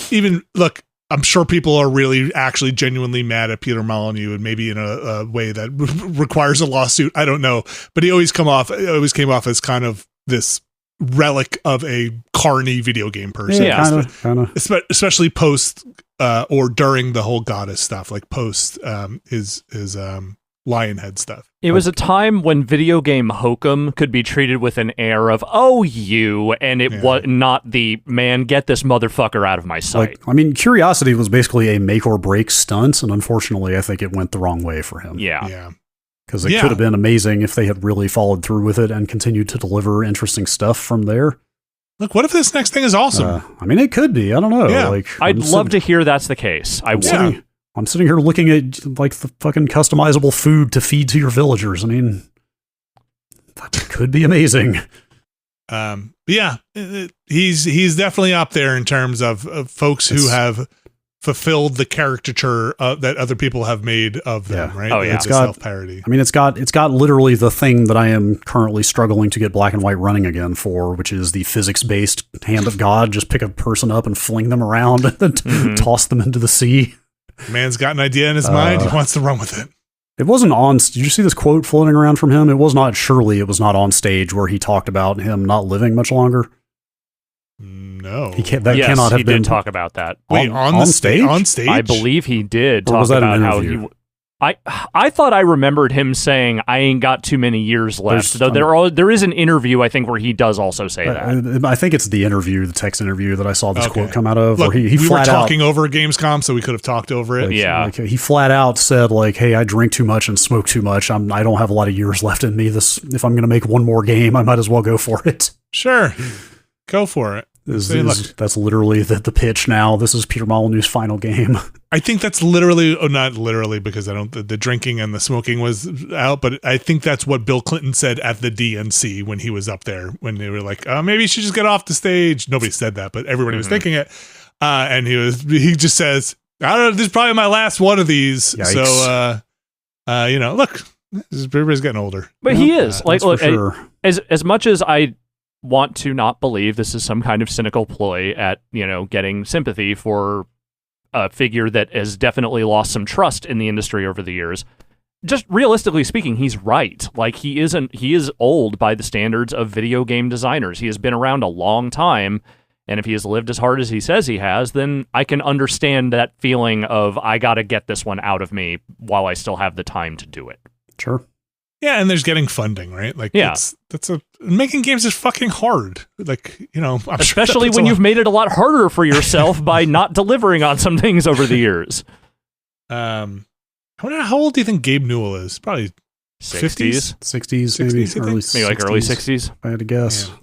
even look, I'm sure people are really actually genuinely mad at Peter Molyneux, and maybe in a way that requires a lawsuit. I don't know, but he always came off as kind of this relic of a carny video game person. Yeah, kind of. Especially post or during the whole Goddess stuff, like post his Lionhead stuff. It was a time when video game hokum could be treated with an air of and it was not the man, get this motherfucker out of my sight. Curiosity was basically a make or break stunt, and unfortunately I think it went the wrong way for him. Yeah. Because it could have been amazing if they had really followed through with it and continued to deliver interesting stuff from there. Look, what if this next thing is awesome? It could be. I don't know. Yeah. I'd love to hear that's the case. I'm sitting here looking at like the fucking customizable food to feed to your villagers. That could be amazing. He's definitely up there in terms of folks who have fulfilled the caricature that other people have made of them, right? Oh, yeah. It's got self-parody. It's got literally the thing that I am currently struggling to get black and white running again for, which is the physics-based hand of God. Just pick a person up and fling them around and then toss them into the sea. Man's got an idea in his mind. He wants to run with it. It wasn't on. Did you see this quote floating around from him? It was not on stage where he talked about him not living much longer. No, he cannot have he been did talk about that. Wait, on stage? On stage? I believe he did talk was that about an how interview? I thought I remembered him saying, "I ain't got too many years left." Though there is an interview, I think, where he does also say that. I think it's the text interview that I saw this quote come out of. Look, where he we flat were out, talking over Gamescom, so we could have talked over it. He flat out said, like, "Hey, I drink too much and smoke too much. I don't have a lot of years left in me. If I'm going to make one more game, I might as well go for it." Sure, go for it. That's literally the pitch now. This is Peter Molyneux's final game. I think that's literally, not literally, because the drinking and the smoking was out, but I think that's what Bill Clinton said at the DNC when he was up there, when they were like, maybe you should just get off the stage. Nobody said that, but everybody was thinking it. And he just says, I don't know, this is probably my last one of these. Yikes. So, look, everybody's getting older. But he is. Look, sure. as much as I want to not believe this is some kind of cynical ploy at, getting sympathy for a figure that has definitely lost some trust in the industry over the years. Just realistically speaking, he's right. Like, he is old by the standards of video game designers. He has been around a long time, and if he has lived as hard as he says he has, then I can understand that feeling of, I gotta get this one out of me while I still have the time to do it. Sure. Yeah, and there's getting funding, right? Like, making games is fucking hard. Like, I'm especially when you've made it a lot harder for yourself by not delivering on some things over the years. How old do you think Gabe Newell is? Probably 60s, 60s, maybe early 60s. I had to guess. Yeah.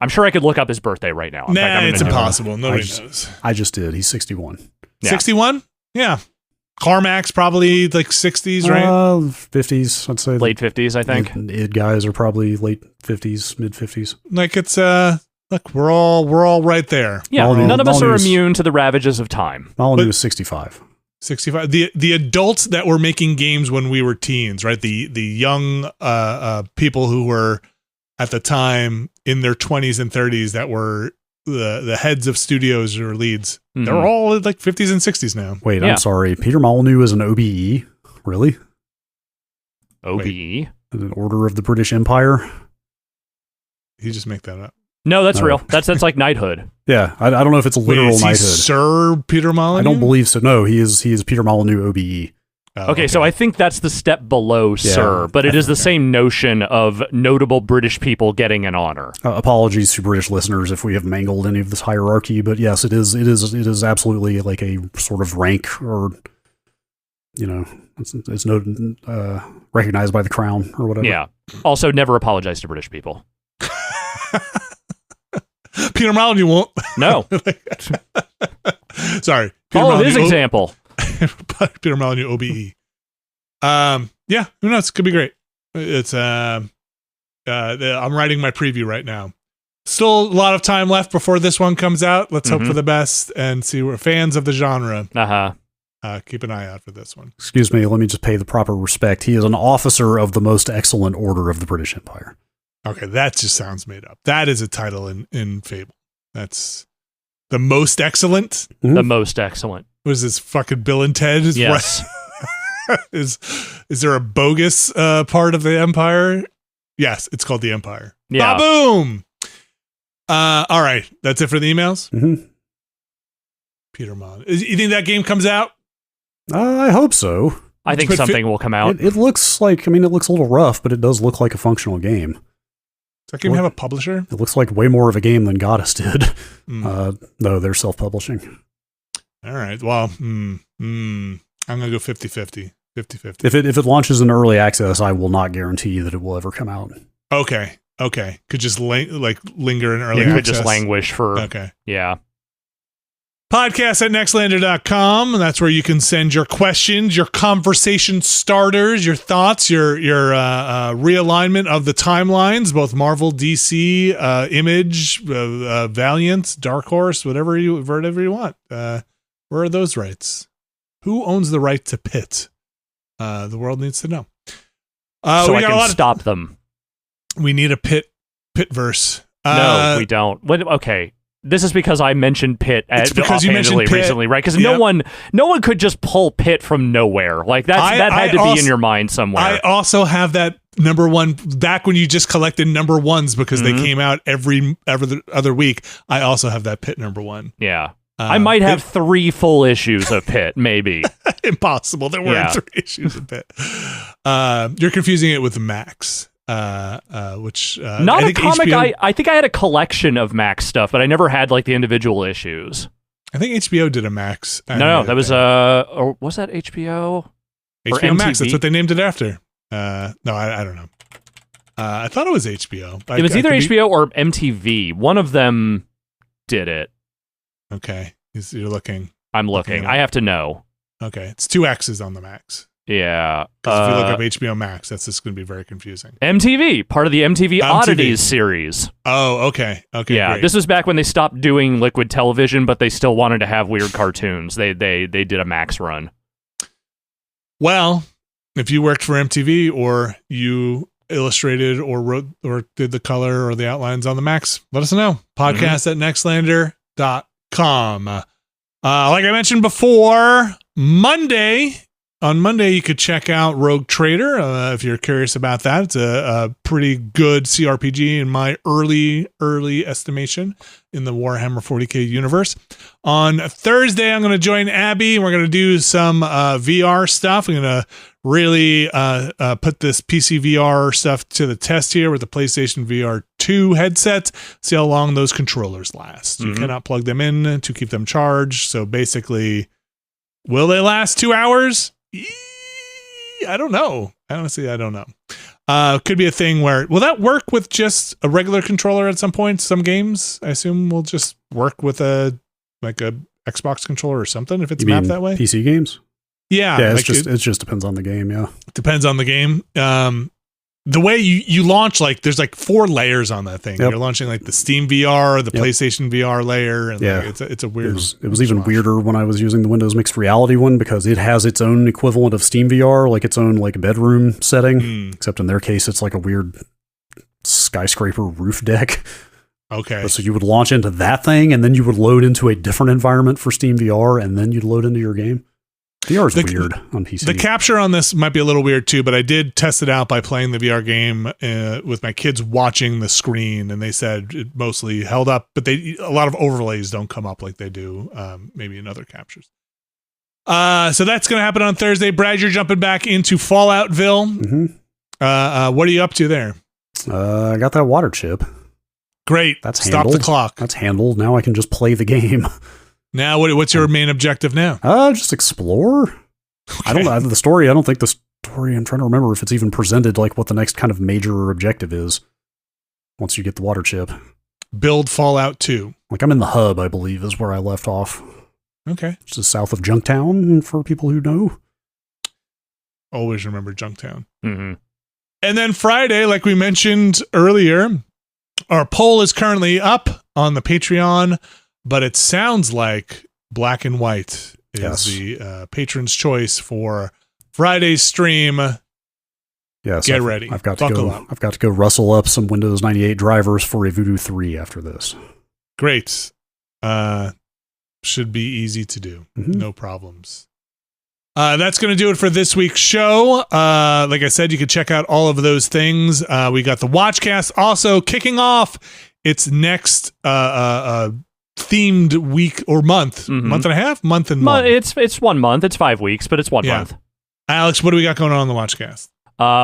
I'm sure I could look up his birthday right now. It's impossible. Nobody knows. I just did. He's 61. 61? Yeah. Carmack's probably like 60s, right? 50s, I'd say. Late 50s, I think. Id guys are probably late 50s, mid 50s. Like it's look, we're all right there. Yeah, none of us are immune to the ravages of time. Molyneux was 65. 65. The adults that were making games when we were teens, right? The young people who were at the time in their 20s and 30s that were the heads of studios or leads. They're all like 50s and 60s now. Wait, I'm sorry. Peter Molyneux is an OBE? Really? OBE? An Order of the British Empire? You just make that up. No, that's real. That's like knighthood. Yeah, I don't know if it's a literal knighthood. Sir Peter Molyneux? I don't believe so. No, he is Peter Molyneux OBE. Oh, okay, so I think that's the step below Sir, but it is the same notion of notable British people getting an honor. Apologies to British listeners if we have mangled any of this hierarchy, but yes, it is absolutely like a sort of rank, or it's recognized by the crown or whatever. Yeah. Also, never apologize to British people. Peter Molyneux won't. No. Sorry. Follow his example. Peter Molyneux OBE. Yeah, who knows? Could be great. It's I'm writing my preview right now. Still a lot of time left before this one comes out. Let's hope for the best and see we're fans of the genre. Keep an eye out for this one. Excuse me, let me just pay the proper respect. He is an officer of the most excellent order of the British Empire. Okay, that just sounds made up. That is a title in Fable. That's the most excellent. The most excellent. Was this fucking Bill and Ted? Yes. Is there a bogus part of the Empire? Yes, it's called the Empire. Yeah. Ba-boom! All right, that's it for the emails? Mm-hmm. Peter Molyneux. You think that game comes out? I hope so. I think something will come out. It looks like, it looks a little rough, but it does look like a functional game. Does that game have a publisher? It looks like way more of a game than Goddess did. No, they're self-publishing. All right. Well, I'm going to go 50-50. 50-50. If it launches in early access, I will not guarantee that it will ever come out. Okay. Could just linger in early access. Could just languish for... Okay. Yeah. Podcast at Nextlander.com. That's where you can send your questions, your conversation starters, your thoughts, your realignment of the timelines, both Marvel, DC, Image, Valiant, Dark Horse, whatever you want. Where are those rights? Who owns the right to pit? The world needs to know. So I can stop them. We need a pit verse. No, we don't. Okay. This is because I mentioned Pit because you mentioned Pit recently, right? Because no one could just pull Pit from nowhere. Like that had to be in your mind somewhere. I also have that number one back when you just collected number ones because they came out every other week. I also have that Pit number one. Yeah. I might have 3 full issues of Pit, maybe. Impossible. There weren't 3 issues of Pit. You're confusing it with Max. Which not I a think comic. HBO, I think I had a collection of Max stuff, but I never had like the individual issues. I think HBO did a Max. No, that was or was that HBO? HBO Max. That's what they named it after. No, I don't know. I thought it was HBO. It was either HBO or MTV. One of them did it. Okay, you're looking. I'm looking. I have to know. Okay, it's 2 X's on the Max. Yeah. Because if you look up HBO Max, that's just going to be very confusing. MTV, part of the MTV Oddities series. Oh, okay. Yeah, great. This was back when they stopped doing liquid television, but they still wanted to have weird cartoons. They did a Max run. Well, if you worked for MTV or you illustrated or wrote or did the color or the outlines on the Max, let us know. Podcast at Nextlander.com. Like I mentioned before, Monday... on Monday, you could check out Rogue Trader if you're curious about that. It's a pretty good CRPG in my early estimation in the Warhammer 40K universe. On Thursday, I'm going to join Abby. We're going to do some VR stuff. We're going to really put this PC VR stuff to the test here with the PlayStation VR 2 headset. See how long those controllers last. You cannot plug them in to keep them charged. So basically, will they last 2 hours? I don't know. Honestly, I don't know. Could be a thing where, will that work with just a regular controller at some point? Some games, I assume, will just work with a Xbox controller or something if it's mapped that way. PC games? Yeah. Yeah, it just depends on the game, yeah. Depends on the game. The way you launch, there's 4 layers on that thing. Yep. You're launching the Steam VR, the PlayStation VR layer, and it's a weird. It was even weirder when I was using the Windows Mixed Reality one because it has its own equivalent of Steam VR, its own bedroom setting. Except in their case, it's a weird skyscraper roof deck. Okay. So you would launch into that thing, and then you would load into a different environment for Steam VR, and then you'd load into your game. VR is weird on PC. The capture on this might be a little weird too, but I did test it out by playing the VR game with my kids watching the screen, and they said it mostly held up, but a lot of overlays don't come up like they do maybe in other captures. So that's going to happen on Thursday. Brad, you're jumping back into Falloutville. What are you up to there? I got that water chip. Great. That's Stop handled. the clock. That's handled. Now I can just play the game. Now, what's your main objective now? Just explore. Okay. I don't know the story. I don't think the story. I'm trying to remember if it's even presented what the next kind of major objective is. Once you get the water chip, build Fallout 2. I'm in the hub, I believe, is where I left off. Okay, which is south of Junktown for people who know. Always remember Junktown. And then Friday, like we mentioned earlier, our poll is currently up on the Patreon. But it sounds like Black and White is the patron's choice for Friday's stream. Yes, get ready. I've got to go rustle up some Windows 98 drivers for a Voodoo 3 after this. Great. Should be easy to do. No problems. That's going to do it for this week's show. Like I said, you can check out all of those things. We got the Watchcast also kicking off its next themed week or month and a half, month. It's 1 month. It's 5 weeks, but it's 1 month. Alex, what do we got going on the Watchcast?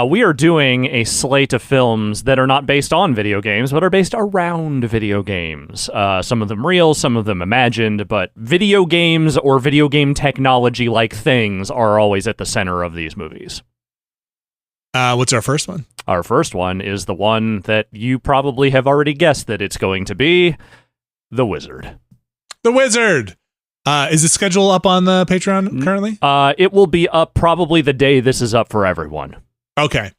We are doing a slate of films that are not based on video games, but are based around video games. Some of them real, some of them imagined, but video games or video game technology-like things are always at the center of these movies. What's our first one? Our first one is the one that you probably have already guessed that it's going to be. The Wizard. The Wizard. Is the schedule up on the Patreon currently? It will be up probably the day this is up for everyone. Okay.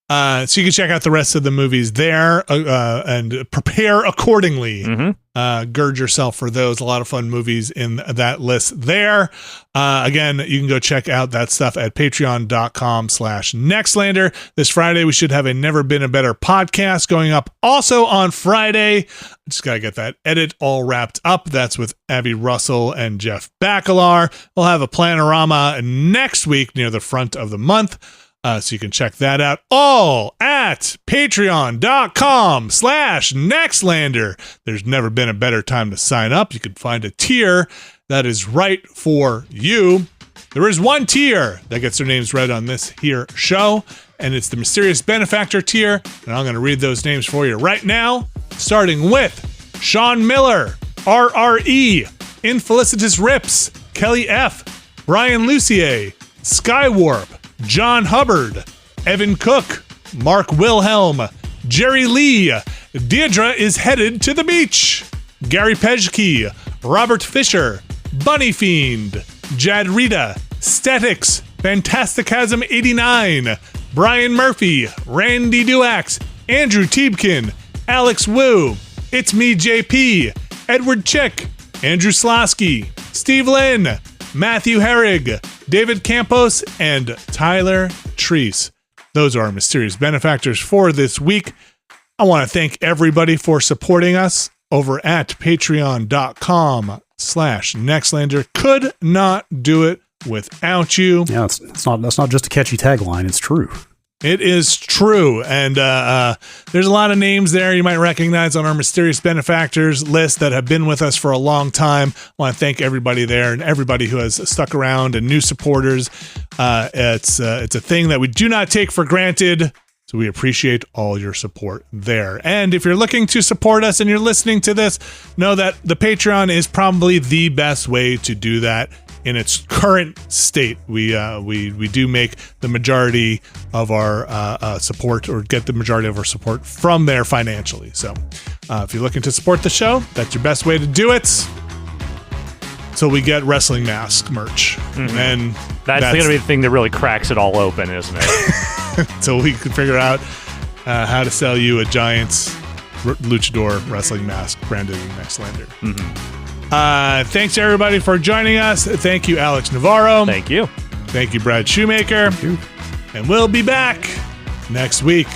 So you can check out the rest of the movies there and prepare accordingly. Gird yourself for those. A lot of fun movies in that list there. Again, you can go check out that stuff at patreon.com/Nextlander. This Friday, we should have a Never Been a Better podcast going up also on Friday. Just got to get that edit all wrapped up. That's with Abby Russell and Jeff Bacalar. We'll have a Planorama next week near the front of the month. So you can check that out all at patreon.com/Nextlander. There's never been a better time to sign up. You can find a tier that is right for you. There is one tier that gets their names read on this here show, and it's the Mysterious Benefactor tier. And I'm going to read those names for you right now, starting with Sean Miller, RRE, Infelicitous Rips, Kelly F., Brian Lucier, Skywarp, John Hubbard, Evan Cook, Mark Wilhelm, Jerry Lee, Deirdre is headed to the beach, Gary Pejke, Robert Fisher, Bunny Fiend, Jad Rita, Statics, Fantasticasm 89, Brian Murphy, Randy Duax, Andrew Tiebkin, Alex Wu, It's Me JP, Edward Chick, Andrew Slosky, Steve Lynn, Matthew Herrig, David Campos, and Tyler Treese. Those are our mysterious benefactors for this week. I want to thank everybody for supporting us over at patreon.com/Nextlander. Could not do it without you. Yeah, that's not just a catchy tagline. It's true. It is true. And there's a lot of names there you might recognize on our Mysterious Benefactors list that have been with us for a long time. I want to thank everybody there and everybody who has stuck around and new supporters. It's a thing that we do not take for granted. So we appreciate all your support there. And if you're looking to support us and you're listening to this, know that the Patreon is probably the best way to do that. In its current state, we do make the majority of our support, or get the majority of our support from there financially. So if you're looking to support the show, that's your best way to do it. So we get wrestling mask merch. Mm-hmm. And that's going to be the thing that really cracks it all open, isn't it? So we can figure out how to sell you a Giants luchador wrestling mask branded in Nextlander. Mm-hmm. Thanks everybody for joining us. Thank you, Alex Navarro. Thank you. Thank you, Brad Shoemaker. Thank you. And we'll be back next week.